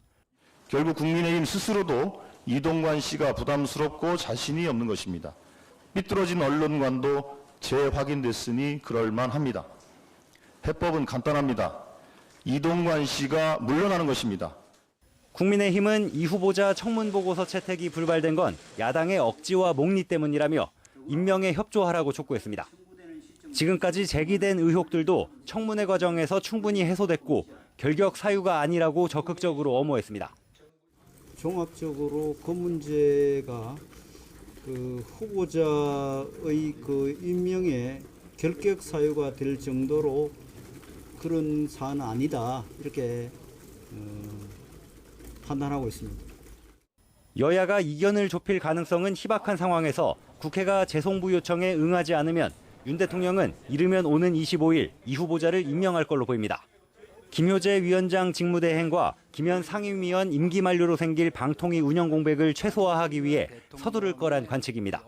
결국 국민의힘 스스로도 이동관 씨가 부담스럽고 자신이 없는 것입니다. 삐뚤어진 언론관도 재확인됐으니 그럴만합니다. 해법은 간단합니다. 이동관 씨가 물러나는 것입니다. 국민의힘은 이 후보자 청문보고서 채택이 불발된 건 야당의 억지와 목리 때문이라며 임명에 협조하라고 촉구했습니다. 지금까지 제기된 의혹들도 청문회 과정에서 충분히 해소됐고 결격 사유가 아니라고 적극적으로 엄호했습니다. 종합적으로 그 문제가 후보자의 임명에 결격 사유가 될 정도로 그런 사안은 아니다 이렇게 판단하고 있습니다. 여야가 이견을 좁힐 가능성은 희박한 상황에서 국회가 재송부 요청에 응하지 않으면 윤 대통령은 이르면 오는 25일 이 후보자를 임명할 걸로 보입니다. 김효재 위원장 직무대행과 김현 상임위원 임기 만료로 생길 방통위 운영 공백을 최소화하기 위해 서두를 거란 관측입니다.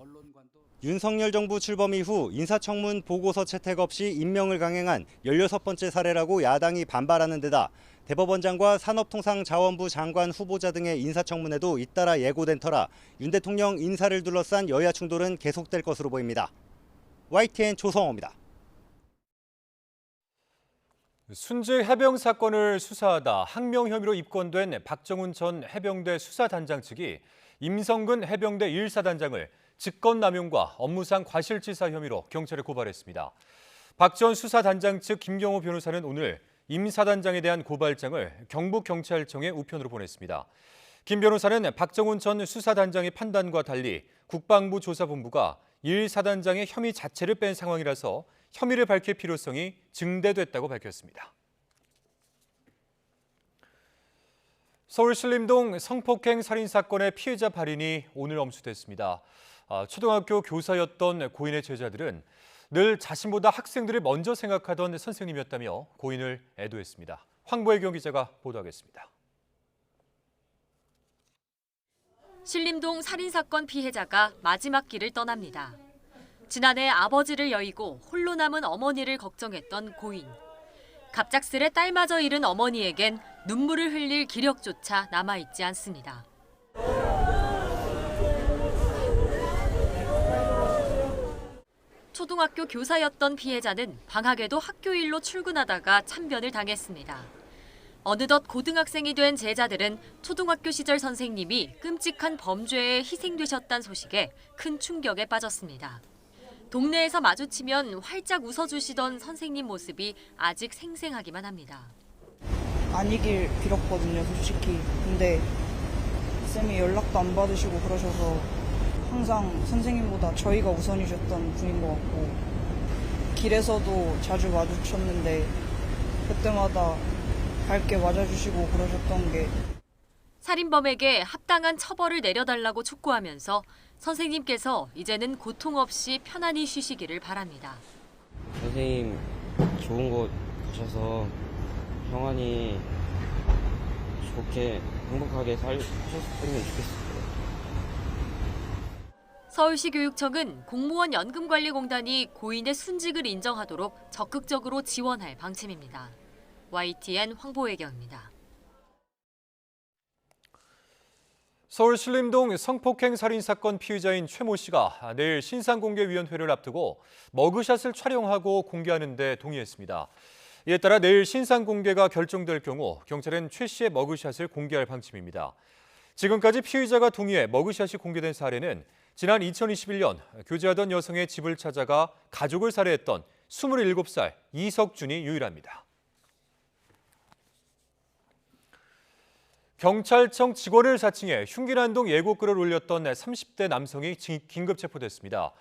윤석열 정부 출범 이후 인사청문 보고서 채택 없이 임명을 강행한 16번째 사례라고 야당이 반발하는 데다 대법원장과 산업통상자원부 장관 후보자 등의 인사청문회도 잇따라 예고된 터라 윤 대통령 인사를 둘러싼 여야 충돌은 계속될 것으로 보입니다. YTN 조성호입니다. 순직 해병 사건을 수사하다 항명 혐의로 입건된 박정훈 전 해병대 수사단장 측이 임성근 해병대 1사단장을 직권남용과 업무상 과실치사 혐의로 경찰에 고발했습니다. 박 전 수사단장 측 김경호 변호사는 오늘 임 사단장에 대한 고발장을 경북경찰청에 우편으로 보냈습니다. 김 변호사는 박정훈 전 수사단장의 판단과 달리 국방부 조사본부가 1사단장의 혐의 자체를 뺀 상황이라서 혐의를 밝힐 필요성이 증대됐다고 밝혔습니다. 서울 신림동 성폭행 살인 사건의 피해자 발인이 오늘 엄수됐습니다. 초등학교 교사였던 고인의 제자들은 늘 자신보다 학생들을 먼저 생각하던 선생님이었다며 고인을 애도했습니다. 황보혜경 기자가 보도하겠습니다. 신림동 살인사건 피해자가 마지막 길을 떠납니다. 지난해 아버지를 여의고 홀로 남은 어머니를 걱정했던 고인. 갑작스레 딸마저 잃은 어머니에겐 눈물을 흘릴 기력조차 남아있지 않습니다. 초등학교 교사였던 피해자는 방학에도 학교 일로 출근하다가 참변을 당했습니다. 어느덧 고등학생이 된 제자들은 초등학교 시절 선생님이 끔찍한 범죄에 희생되셨다는 소식에 큰 충격에 빠졌습니다. 동네에서 마주치면 활짝 웃어주시던 선생님 모습이 아직 생생하기만 합니다. 아니길 빌었거든요, 솔직히. 근데 쌤이 연락도 안 받으시고 그러셔서 항상 선생님보다 저희가 우선이셨던 분인 것 같고, 길에서도 자주 마주쳤는데 그때마다 밝게 맞아주시고 그러셨던 게. 살인범에게 합당한 처벌을 내려달라고 촉구하면서 선생님께서 이제는 고통 없이 편안히 쉬시기를 바랍니다. 선생님 좋은 곳 가셔서 평안히 좋게 행복하게 사셨으면 좋겠어요. 서울시 교육청은 공무원 연금관리공단이 고인의 순직을 인정하도록 적극적으로 지원할 방침입니다. YTN 황보혜경입니다. 서울 신림동 성폭행 살인 사건 피의자인 최모 씨가 내일 신상공개위원회를 앞두고 머그샷을 촬영하고 공개하는 데 동의했습니다. 이에 따라 내일 신상공개가 결정될 경우 경찰은 최 씨의 머그샷을 공개할 방침입니다. 지금까지 피의자가 동의해 머그샷이 공개된 사례는 지난 2021년 교제하던 여성의 집을 찾아가 가족을 살해했던 27살 이석준이 유일합니다. 경찰청 직원을 사칭해 흉기난동 예고글을 올렸던 30대 남성이 긴급 체포됐습니다.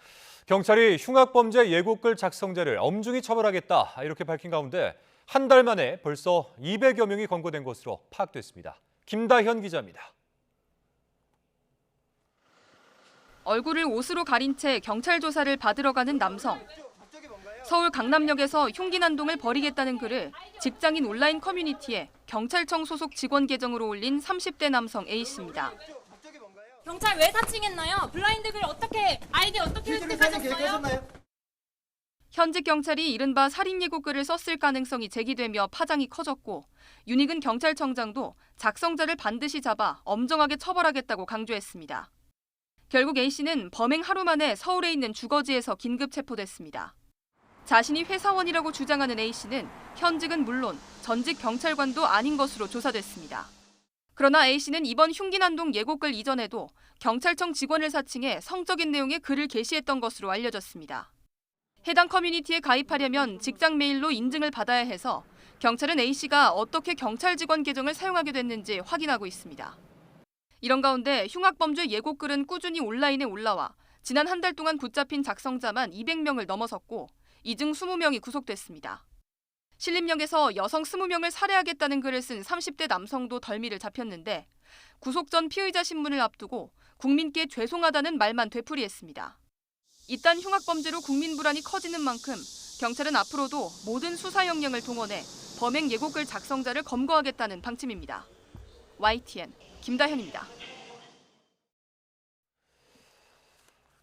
경찰이 흉악범죄 예고글 작성자를 엄중히 처벌하겠다 이렇게 밝힌 가운데 한 달 만에 벌써 200여 명이 검거된 것으로 파악됐습니다. 김다현 기자입니다. 얼굴을 옷으로 가린 채 경찰 조사를 받으러 가는 남성. 서울 강남역에서 흉기난동을 벌이겠다는 글을 직장인 온라인 커뮤니티에 경찰청 소속 직원 계정으로 올린 30대 남성 A씨입니다. 경찰 왜 사칭했나요? 블라인드 글 아이디 어떻게 획득하셨어요? 현직 경찰이 이른바 살인 예고글을 썼을 가능성이 제기되며 파장이 커졌고 윤익은 경찰청장도 작성자를 반드시 잡아 엄정하게 처벌하겠다고 강조했습니다. 결국 A씨는 범행 하루 만에 서울에 있는 주거지에서 긴급 체포됐습니다. 자신이 회사원이라고 주장하는 A씨는 현직은 물론 전직 경찰관도 아닌 것으로 조사됐습니다. 그러나 A씨는 이번 흉기난동 예고글 이전에도 경찰청 직원을 사칭해 성적인 내용의 글을 게시했던 것으로 알려졌습니다. 해당 커뮤니티에 가입하려면 직장 메일로 인증을 받아야 해서 경찰은 A씨가 어떻게 경찰 직원 계정을 사용하게 됐는지 확인하고 있습니다. 이런 가운데 흉악범죄 예고글은 꾸준히 온라인에 올라와 지난 한 달 동안 붙잡힌 작성자만 200명을 넘어섰고 이 중 20명이 구속됐습니다. 신림역에서 여성 20명을 살해하겠다는 글을 쓴 30대 남성도 덜미를 잡혔는데 구속 전 피의자 신문을 앞두고 국민께 죄송하다는 말만 되풀이했습니다. 이딴 흉악범죄로 국민 불안이 커지는 만큼 경찰은 앞으로도 모든 수사 역량을 동원해 범행 예고글 작성자를 검거하겠다는 방침입니다. YTN 김다현입니다.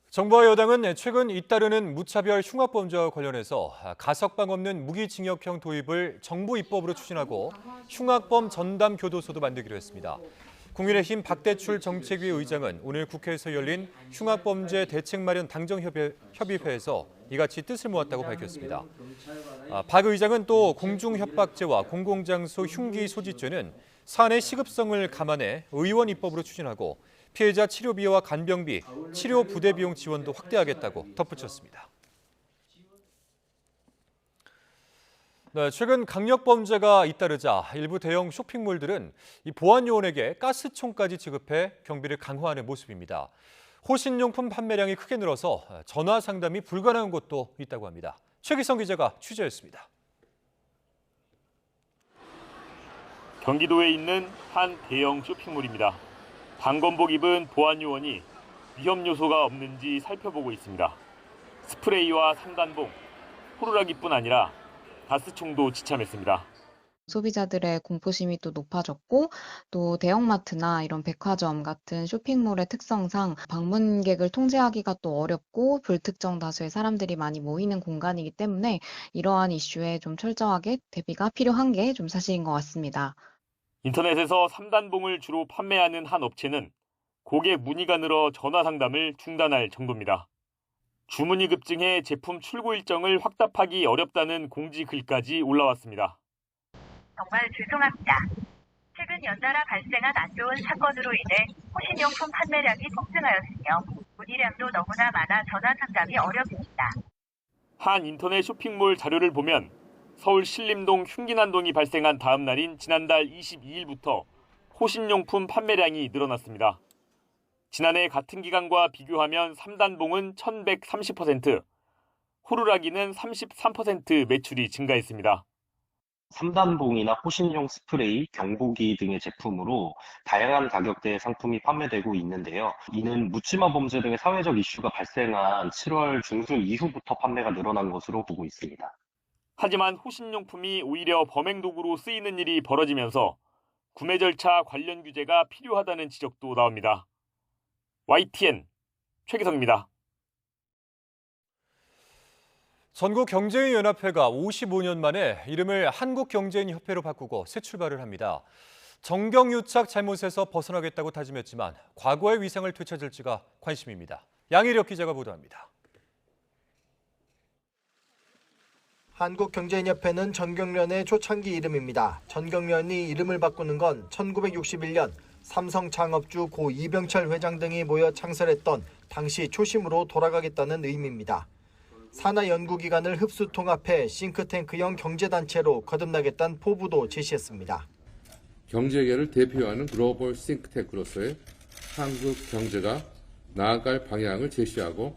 정부와 여당은 최근 잇따르는 무차별 흉악범죄와 관련해서 가석방 없는 무기징역형 도입을 정부 입법으로 추진하고 흉악범 전담 교도소도 만들기로 했습니다. 국민의힘 박대출 정책위 의장은 오늘 국회에서 열린 흉악범죄 대책 마련 당정협의회에서 이같이 뜻을 모았다고 밝혔습니다. 박 의장은 또 공중협박죄와 공공장소 흉기 소지죄는 사안의 시급성을 감안해 의원 입법으로 추진하고 피해자 치료비와 간병비, 치료 부대 비용 지원도 확대하겠다고 덧붙였습니다. 네, 최근 강력범죄가 잇따르자 일부 대형 쇼핑몰들은 이 보안요원에게 가스총까지 지급해 경비를 강화하는 모습입니다. 호신용품 판매량이 크게 늘어서 전화 상담이 불가능한 곳도 있다고 합니다. 최기성 기자가 취재했습니다. 경기도에 있는 한 대형 쇼핑몰입니다. 방검복 입은 보안 요원이 위험 요소가 없는지 살펴보고 있습니다. 스프레이와 삼단봉, 호루라기뿐 아니라 가스총도 지참했습니다. 소비자들의 공포심이 또 높아졌고 또 대형마트나 이런 백화점 같은 쇼핑몰의 특성상 방문객을 통제하기가 또 어렵고 불특정 다수의 사람들이 많이 모이는 공간이기 때문에 이러한 이슈에 좀 철저하게 대비가 필요한 게 좀 사실인 것 같습니다. 인터넷에서 3단봉을 주로 판매하는 한 업체는 고객 문의가 늘어 전화 상담을 중단할 정도입니다. 주문이 급증해 제품 출고 일정을 확답하기 어렵다는 공지 글까지 올라왔습니다. 정말 죄송합니다. 최근 연달아 발생한 안 좋은 사건으로 인해 호신용품 판매량이 폭증하였으며 문의량도 너무나 많아 전화 상담이 어렵습니다. 한 인터넷 쇼핑몰 자료를 보면 서울 신림동 흉기난동이 발생한 다음 날인 지난달 22일부터 호신용품 판매량이 늘어났습니다. 지난해 같은 기간과 비교하면 3단봉은 1130%, 호루라기는 33% 매출이 증가했습니다. 3단봉이나 호신용 스프레이, 경보기 등의 제품으로 다양한 가격대의 상품이 판매되고 있는데요. 이는 묻지마 범죄 등의 사회적 이슈가 발생한 7월 중순 이후부터 판매가 늘어난 것으로 보고 있습니다. 하지만 호신용품이 오히려 범행 도구로 쓰이는 일이 벌어지면서 구매 절차 관련 규제가 필요하다는 지적도 나옵니다. YTN 최기성입니다. 전국경제인연합회가 55년 만에 이름을 한국경제인협회로 바꾸고 새 출발을 합니다. 정경유착 잘못에서 벗어나겠다고 다짐했지만 과거의 위상을 되찾을지가 관심입니다. 양일혁 기자가 보도합니다. 한국경제인협회는 전경련의 초창기 이름입니다. 전경련이 이름을 바꾸는 건 1961년 삼성 창업주 고 이병철 회장 등이 모여 창설했던 당시 초심으로 돌아가겠다는 의미입니다. 산하 연구기관을 흡수 통합해 싱크탱크형 경제단체로 거듭나겠다는 포부도 제시했습니다. 경제계를 대표하는 글로벌 싱크탱크로서의 한국 경제가 나아갈 방향을 제시하고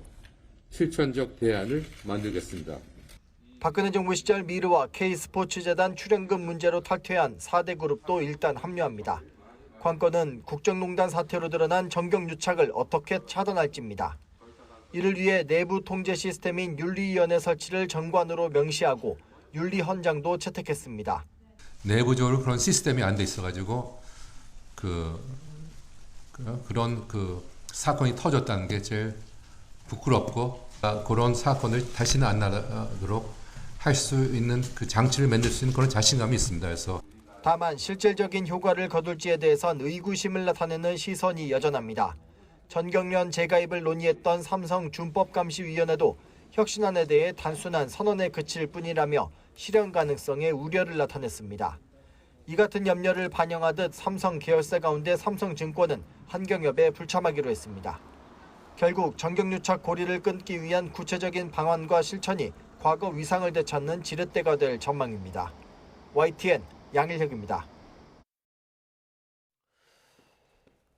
실천적 대안을 만들겠습니다. 박근혜 정부 시절 미르와 K스포츠재단 출연금 문제로 탈퇴한 4대 그룹도 일단 합류합니다. 관건은 국정농단 사태로 드러난 정경유착을 어떻게 차단할지입니다. 이를 위해 내부 통제 시스템인 윤리위원회 설치를 정관으로 명시하고 윤리헌장도 채택했습니다. 내부적으로 그런 시스템이 안 돼 있어가지고 그런 사건이 터졌다는 게 제일 부끄럽고 그런 사건을 다시는 안 나도록 할 수 있는 그 장치를 만들 수 있는 그런 자신감이 있습니다. 그래서 다만 실질적인 효과를 거둘지에 대해선 의구심을 나타내는 시선이 여전합니다. 전경련 재가입을 논의했던 삼성 준법감시위원회도 혁신안에 대해 단순한 선언에 그칠 뿐이라며 실현 가능성에 우려를 나타냈습니다. 이 같은 염려를 반영하듯 삼성 계열사 가운데 삼성증권은 한경협에 불참하기로 했습니다. 결국 정경유착 고리를 끊기 위한 구체적인 방안과 실천이 과거 위상을 되찾는 지렛대가 될 전망입니다. YTN 양일혁입니다.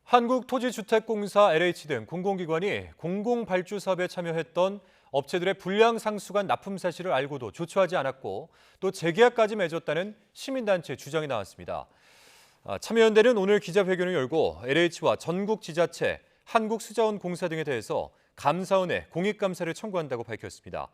한국토지주택공사 LH 등 공공기관이 공공발주 사업에 참여했던 업체들의 불량 상수관 납품 사실을 알고도 조처하지 않았고 또 재계약까지 맺었다는 시민단체 주장이 나왔습니다. 참여연대는 오늘 기자회견을 열고 LH와 전국지자체, 한국수자원공사 등에 대해서 감사원에 공익감사를 청구한다고 밝혔습니다.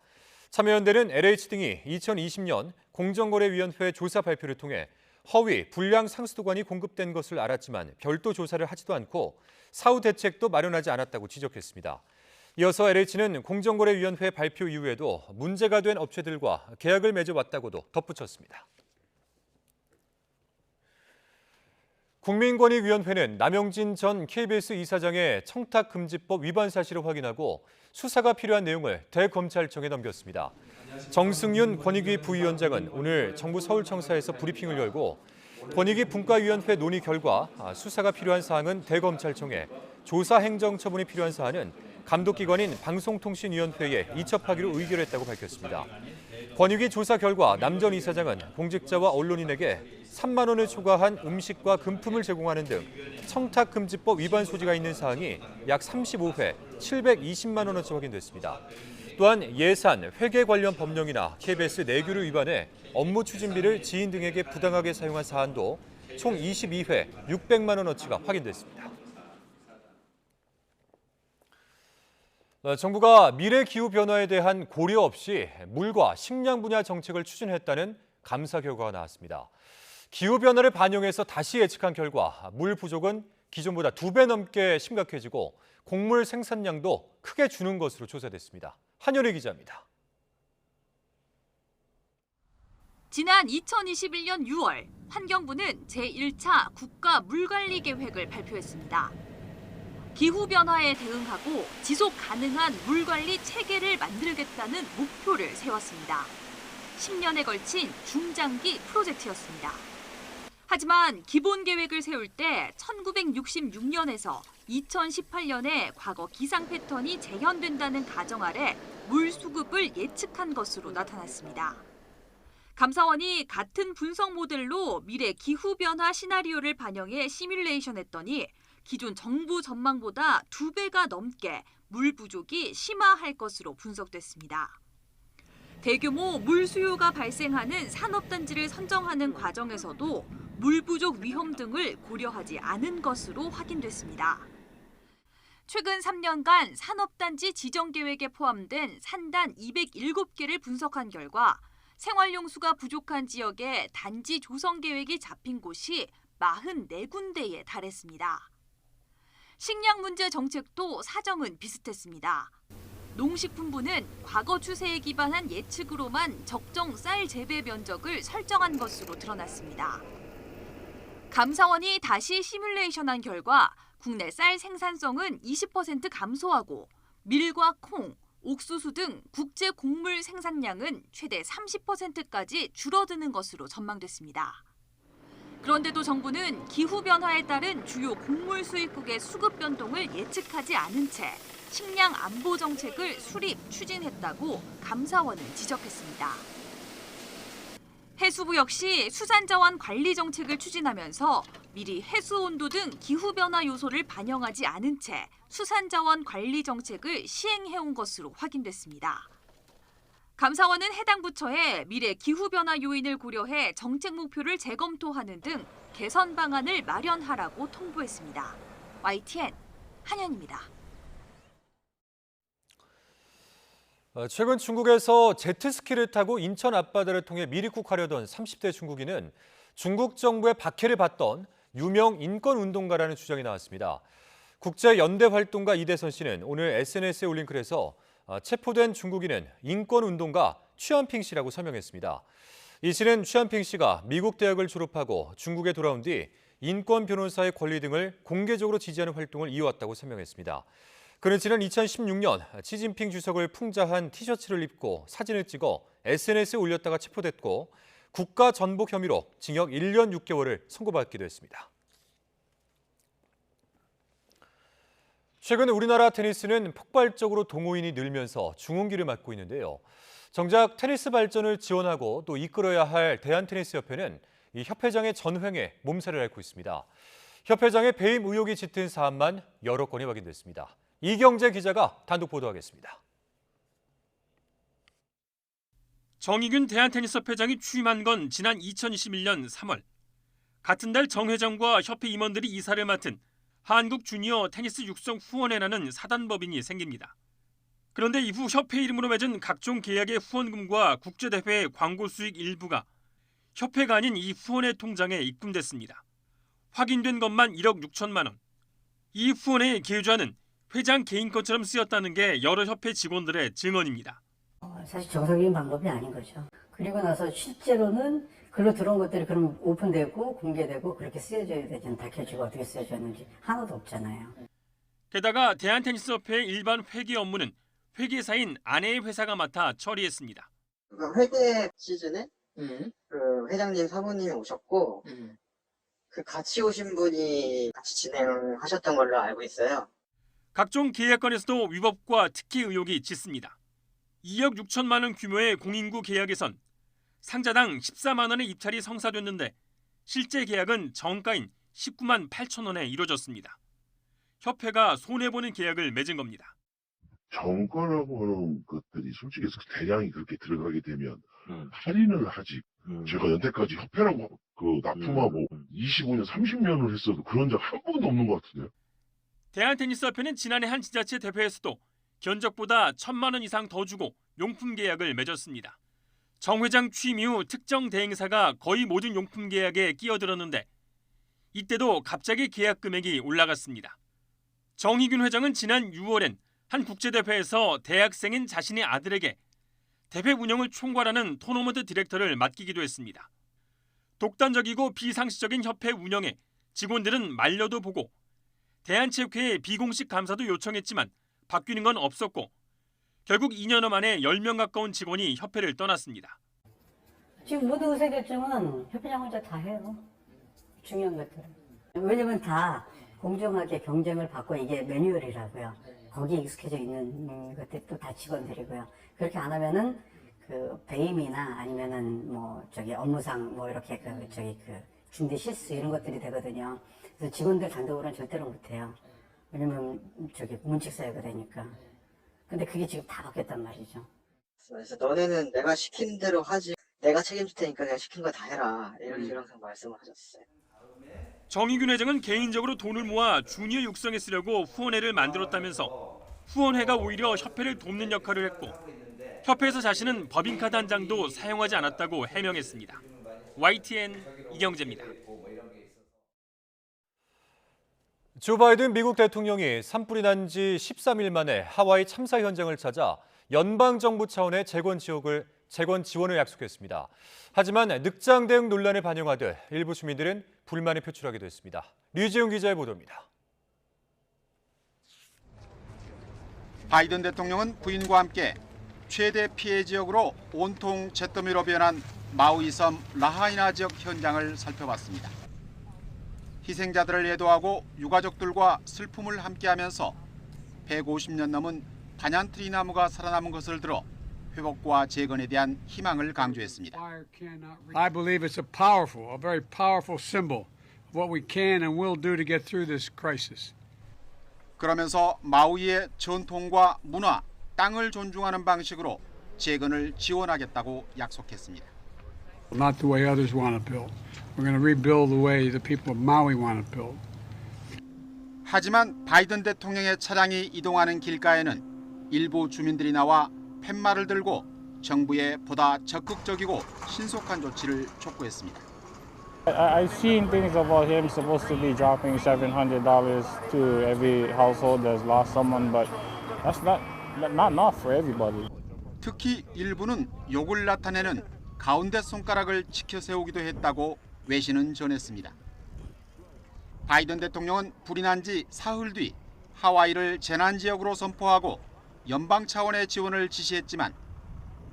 참여연대는 LH 등이 2020년 공정거래위원회 조사 발표를 통해 허위, 불량 상수도관이 공급된 것을 알았지만 별도 조사를 하지도 않고 사후 대책도 마련하지 않았다고 지적했습니다. 이어서 LH는 공정거래위원회 발표 이후에도 문제가 된 업체들과 계약을 맺어왔다고도 덧붙였습니다. 국민권익위원회는 남영진 전 KBS 이사장의 청탁금지법 위반 사실을 확인하고 수사가 필요한 내용을 대검찰청에 넘겼습니다. 정승윤 권익위 부위원장은 오늘 정부 서울청사에서 브리핑을 열고 권익위 분과위원회 논의 결과 수사가 필요한 사항은 대검찰청에, 조사 행정처분이 필요한 사안은 감독기관인 방송통신위원회에 이첩하기로 의결했다고 밝혔습니다. 권익위 조사 결과 남 전 이사장은 공직자와 언론인에게 3만 원을 초과한 음식과 금품을 제공하는 등 청탁금지법 위반 소지가 있는 사항이 약 35회 720만 원어치 확인됐습니다. 또한 예산, 회계 관련 법령이나 KBS 내규를 위반해 업무 추진비를 지인 등에게 부당하게 사용한 사안도 총 22회 600만 원어치가 확인됐습니다. 정부가 미래 기후 변화에 대한 고려 없이 물과 식량 분야 정책을 추진했다는 감사 결과가 나왔습니다. 기후 변화를 반영해서 다시 예측한 결과 물 부족은 기존보다 2배 넘게 심각해지고 곡물 생산량도 크게 주는 것으로 조사됐습니다. 한현희 기자입니다. 지난 2021년 6월 환경부는 제1차 국가 물관리 계획을 발표했습니다. 기후변화에 대응하고 지속 가능한 물관리 체계를 만들겠다는 목표를 세웠습니다. 10년에 걸친 중장기 프로젝트였습니다. 하지만 기본 계획을 세울 때 1966년에서 2018년에 과거 기상 패턴이 재현된다는 가정 아래 물 수급을 예측한 것으로 나타났습니다. 감사원이 같은 분석 모델로 미래 기후변화 시나리오를 반영해 시뮬레이션했더니 기존 정부 전망보다 2배가 넘게 물 부족이 심화할 것으로 분석됐습니다. 대규모 물 수요가 발생하는 산업단지를 선정하는 과정에서도 물 부족 위험 등을 고려하지 않은 것으로 확인됐습니다. 최근 3년간 산업단지 지정 계획에 포함된 산단 207개를 분석한 결과 생활용 수가 부족한 지역에 단지 조성 계획이 잡힌 곳이 44군데에 달했습니다. 식량 문제 정책도 사정은 비슷했습니다. 농식품부는 과거 추세에 기반한 예측으로만 적정 쌀 재배 면적을 설정한 것으로 드러났습니다. 감사원이 다시 시뮬레이션한 결과 국내 쌀 생산성은 20% 감소하고 밀과 콩, 옥수수 등 국제 곡물 생산량은 최대 30%까지 줄어드는 것으로 전망됐습니다. 그런데도 정부는 기후변화에 따른 주요 곡물 수입국의 수급 변동을 예측하지 않은 채 식량 안보 정책을 수립, 추진했다고 감사원은 지적했습니다. 해수부 역시 수산자원 관리 정책을 추진하면서 미리 해수 온도 등 기후변화 요소를 반영하지 않은 채 수산자원 관리 정책을 시행해온 것으로 확인됐습니다. 감사원은 해당 부처에 미래 기후변화 요인을 고려해 정책 목표를 재검토하는 등 개선 방안을 마련하라고 통보했습니다. YTN 한현입니다. 최근 중국에서 제트스키를 타고 인천 앞바다를 통해 미입국하려던 30대 중국인은 중국 정부의 박해를 받던 유명 인권운동가라는 주장이 나왔습니다. 국제연대활동가 이대선 씨는 오늘 SNS에 올린 글에서 체포된 중국인은 인권운동가 취한핑 씨라고 설명했습니다. 이 씨는 취한핑 씨가 미국 대학을 졸업하고 중국에 돌아온 뒤 인권 변호사의 권리 등을 공개적으로 지지하는 활동을 이어왔다고 설명했습니다. 그는 지난 2016년 시진핑 주석을 풍자한 티셔츠를 입고 사진을 찍어 SNS에 올렸다가 체포됐고 국가 전복 혐의로 징역 1년 6개월을 선고받기도 했습니다. 최근 우리나라 테니스는 폭발적으로 동호인이 늘면서 중흥기를 맞고 있는데요. 정작 테니스 발전을 지원하고 또 이끌어야 할 대한테니스협회는 이 협회장의 전횡에 몸살을 앓고 있습니다. 협회장의 배임 의혹이 짙은 사안만 여러 건이 확인됐습니다. 이경재 기자가 단독 보도하겠습니다. 정의균 대한테니스협회장이 취임한 건 지난 2021년 3월. 같은 달 정 회장과 협회 임원들이 이사를 맡은 한국 주니어 테니스 육성 후원회라는 사단법인이 생깁니다. 그런데 이후 협회 이름으로 맺은 각종 계약의 후원금과 국제대회의 광고 수익 일부가 협회가 아닌 이 후원회 통장에 입금됐습니다. 확인된 것만 1억 6천만 원. 이 후원회의 계좌는 회장 개인 것처럼 쓰였다는 게 여러 협회 직원들의 증언입니다. 사실 정상적인 방법이 아닌 거죠. 그리고 나서 실제로는 글로 들어온 것들이 그럼 오픈되고 공개되고 그렇게 쓰여져야 되잖아요. 밝혀지고 어떻게 쓰여졌는지 하나도 없잖아요. 게다가 대한테니스협회의 일반 회계 업무는 회계사인 아내의 회사가 맡아 처리했습니다. 회계 시즌에 그 회장님 사모님이 오셨고 그 같이 오신 분이 같이 진행하셨던 걸로 알고 있어요. 각종 계약건에서도 위법과 특혜 의혹이 짙습니다. 2억 6천만 원 규모의 공인구 계약에선 상자당 14만 원의 입찰이 성사됐는데 실제 계약은 정가인 19만 8천 원에 이루어졌습니다. 협회가 손해보는 계약을 맺은 겁니다. 정가라고 하는 것들이 솔직히 대량이 그렇게 들어가게 되면 할인을 하지. 제가 여태까지 협회라고 납품하고 25년, 30년을 했어도 그런 적 한 번도 없는 것 같은데요. 대한테니스협회는 지난해 한 지자체 대회에서도 견적보다 1,000만 원 이상 더 주고 용품 계약을 맺었습니다. 정 회장 취임 이후 특정 대행사가 거의 모든 용품 계약에 끼어들었는데 이때도 갑자기 계약 금액이 올라갔습니다. 정희균 회장은 지난 6월엔 한 국제대회에서 대학생인 자신의 아들에게 대회 운영을 총괄하는 토너먼트 디렉터를 맡기기도 했습니다. 독단적이고 비상식적인 협회 운영에 직원들은 말려도 보고 대한체육회에 비공식 감사도 요청했지만 바뀌는 건 없었고 결국 2년여 만에 10명 가까운 직원이 협회를 떠났습니다. 지금 모든 의사결정은 협회장 혼자 다 해요. 중요한 것들은. 왜냐면 다 공정하게 경쟁을 받고 이게 매뉴얼이라고요. 거기에 익숙해져 있는 것들이 또 다 직원들이고요. 그렇게 안 하면은 그 배임이나 아니면은 업무상 이렇게 준비 실수 이런 것들이 되거든요. 그래서 직원들 단독으로는 절대로 못 해요. 왜냐면 문칙 사유가 되니까. 근데 그게 지금 다 바뀌었단 말이죠. 그래서 너네는 내가 시킨 대로 하지, 내가 책임질 테니까 내가 시킨 거 다 해라, 이런 항상 말씀을 하셨어요. 정희균 회장은 개인적으로 돈을 모아 주니어 육성에 쓰려고 후원회를 만들었다면서 후원회가 오히려 협회를 돕는 역할을 했고 협회에서 자신은 법인카드 한 장도 사용하지 않았다고 해명했습니다. YTN 이경재입니다. 조 바이든 미국 대통령이 산불이 난 지 13일 만에 하와이 참사 현장을 찾아 연방정부 차원의 재건 지원을 약속했습니다. 하지만 늑장 대응 논란을 반영하듯 일부 주민들은 불만을 표출하기도 했습니다. 류지용 기자의 보도입니다. 바이든 대통령은 부인과 함께 최대 피해 지역으로 온통 잿더미로 변한 마우이 섬 라하이나 지역 현장을 살펴봤습니다. 희생자들을 예도하고 유가족들과 슬픔을 함께하면서 150년 넘은 반얀트리 나무가 살아남은 것을 들어 회복과 재건에 대한 희망을 강조했습니다. I believe it's a very powerful symbol of what we can and will do to get through this crisis. 그러면서 마우이의 전통과 문화, 땅을 존중하는 방식으로 재건을 지원하겠다고 약속했습니다. Not the way others want to build. We're going to rebuild the way the people of Maui want to build. 하지만 바이든 대통령의 차량이 이동하는 길가에는 일부 주민들이 나와 팻말을 들고 정부에 보다 적극적이고 신속한 조치를 촉구했습니다. I've seen things about him supposed to be dropping $700 to every household that's lost someone, but that's not enough for everybody. 특히 일부는 욕을 나타내는 가운데 손가락을 치켜 세우기도 했다고 외신은 전했습니다. 바이든 대통령은 불이 난 지 사흘 뒤 하와이를 재난지역으로 선포하고 연방 차원의 지원을 지시했지만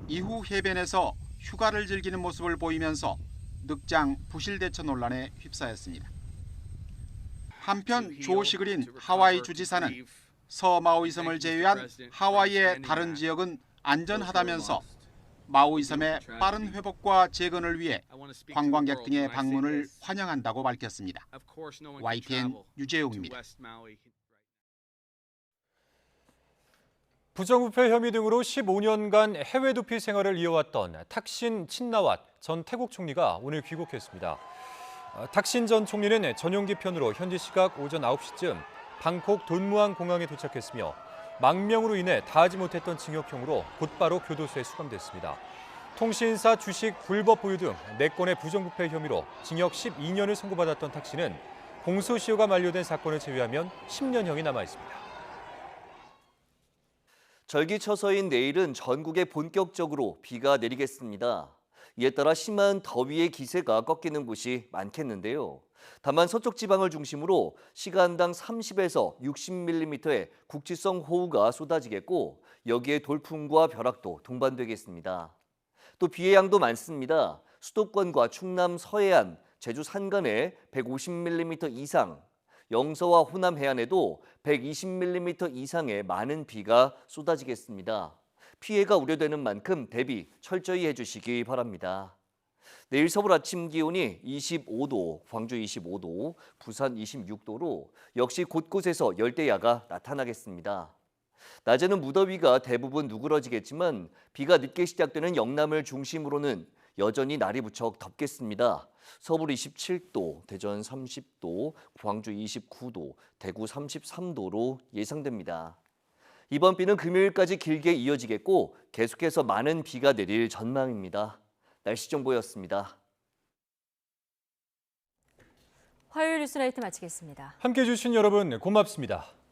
이후 해변에서 휴가를 즐기는 모습을 보이면서 늑장 부실 대처 논란에 휩싸였습니다. 한편 조 시그린 하와이 주지사는 서마우이 섬을 제외한 하와이의 다른 지역은 안전하다면서 마우이 섬의 빠른 회복과 재건을 위해 관광객 등의 방문을 환영한다고 밝혔습니다. YTN 유재용입니다. 부정부패 혐의 등으로 15년간 해외 도피 생활을 이어왔던 탁신 친나왓 전 태국 총리가 오늘 귀국했습니다. 탁신 전 총리는 전용기 편으로 현지 시각 오전 9시쯤 방콕 돈무안 공항에 도착했으며 망명으로 인해 다하지 못했던 징역형으로 곧바로 교도소에 수감됐습니다. 통신사 주식 불법 보유 등 4건의 부정부패 혐의로 징역 12년을 선고받았던 탁신은 공소시효가 만료된 사건을 제외하면 10년형이 남아 있습니다. 절기처서인 내일은 전국에 본격적으로 비가 내리겠습니다. 이에 따라 심한 더위의 기세가 꺾이는 곳이 많겠는데요. 다만 서쪽 지방을 중심으로 시간당 30에서 60mm의 국지성 호우가 쏟아지겠고 여기에 돌풍과 벼락도 동반되겠습니다. 또 비의 양도 많습니다. 수도권과 충남 서해안, 제주 산간에 150mm 이상, 영서와 호남 해안에도 120mm 이상의 많은 비가 쏟아지겠습니다. 피해가 우려되는 만큼 대비 철저히 해주시기 바랍니다. 내일 서울 아침 기온이 25도, 광주 25도, 부산 26도로 역시 곳곳에서 열대야가 나타나겠습니다. 낮에는 무더위가 대부분 누그러지겠지만 비가 늦게 시작되는 영남을 중심으로는 여전히 날이 무척 덥겠습니다. 서울 27도, 대전 30도, 광주 29도, 대구 33도로 예상됩니다. 이번 비는 금요일까지 길게 이어지겠고 계속해서 많은 비가 내릴 전망입니다. 날씨 정보였습니다. 화요일 뉴스라이트 마치겠습니다. 함께해 주신 여러분 고맙습니다.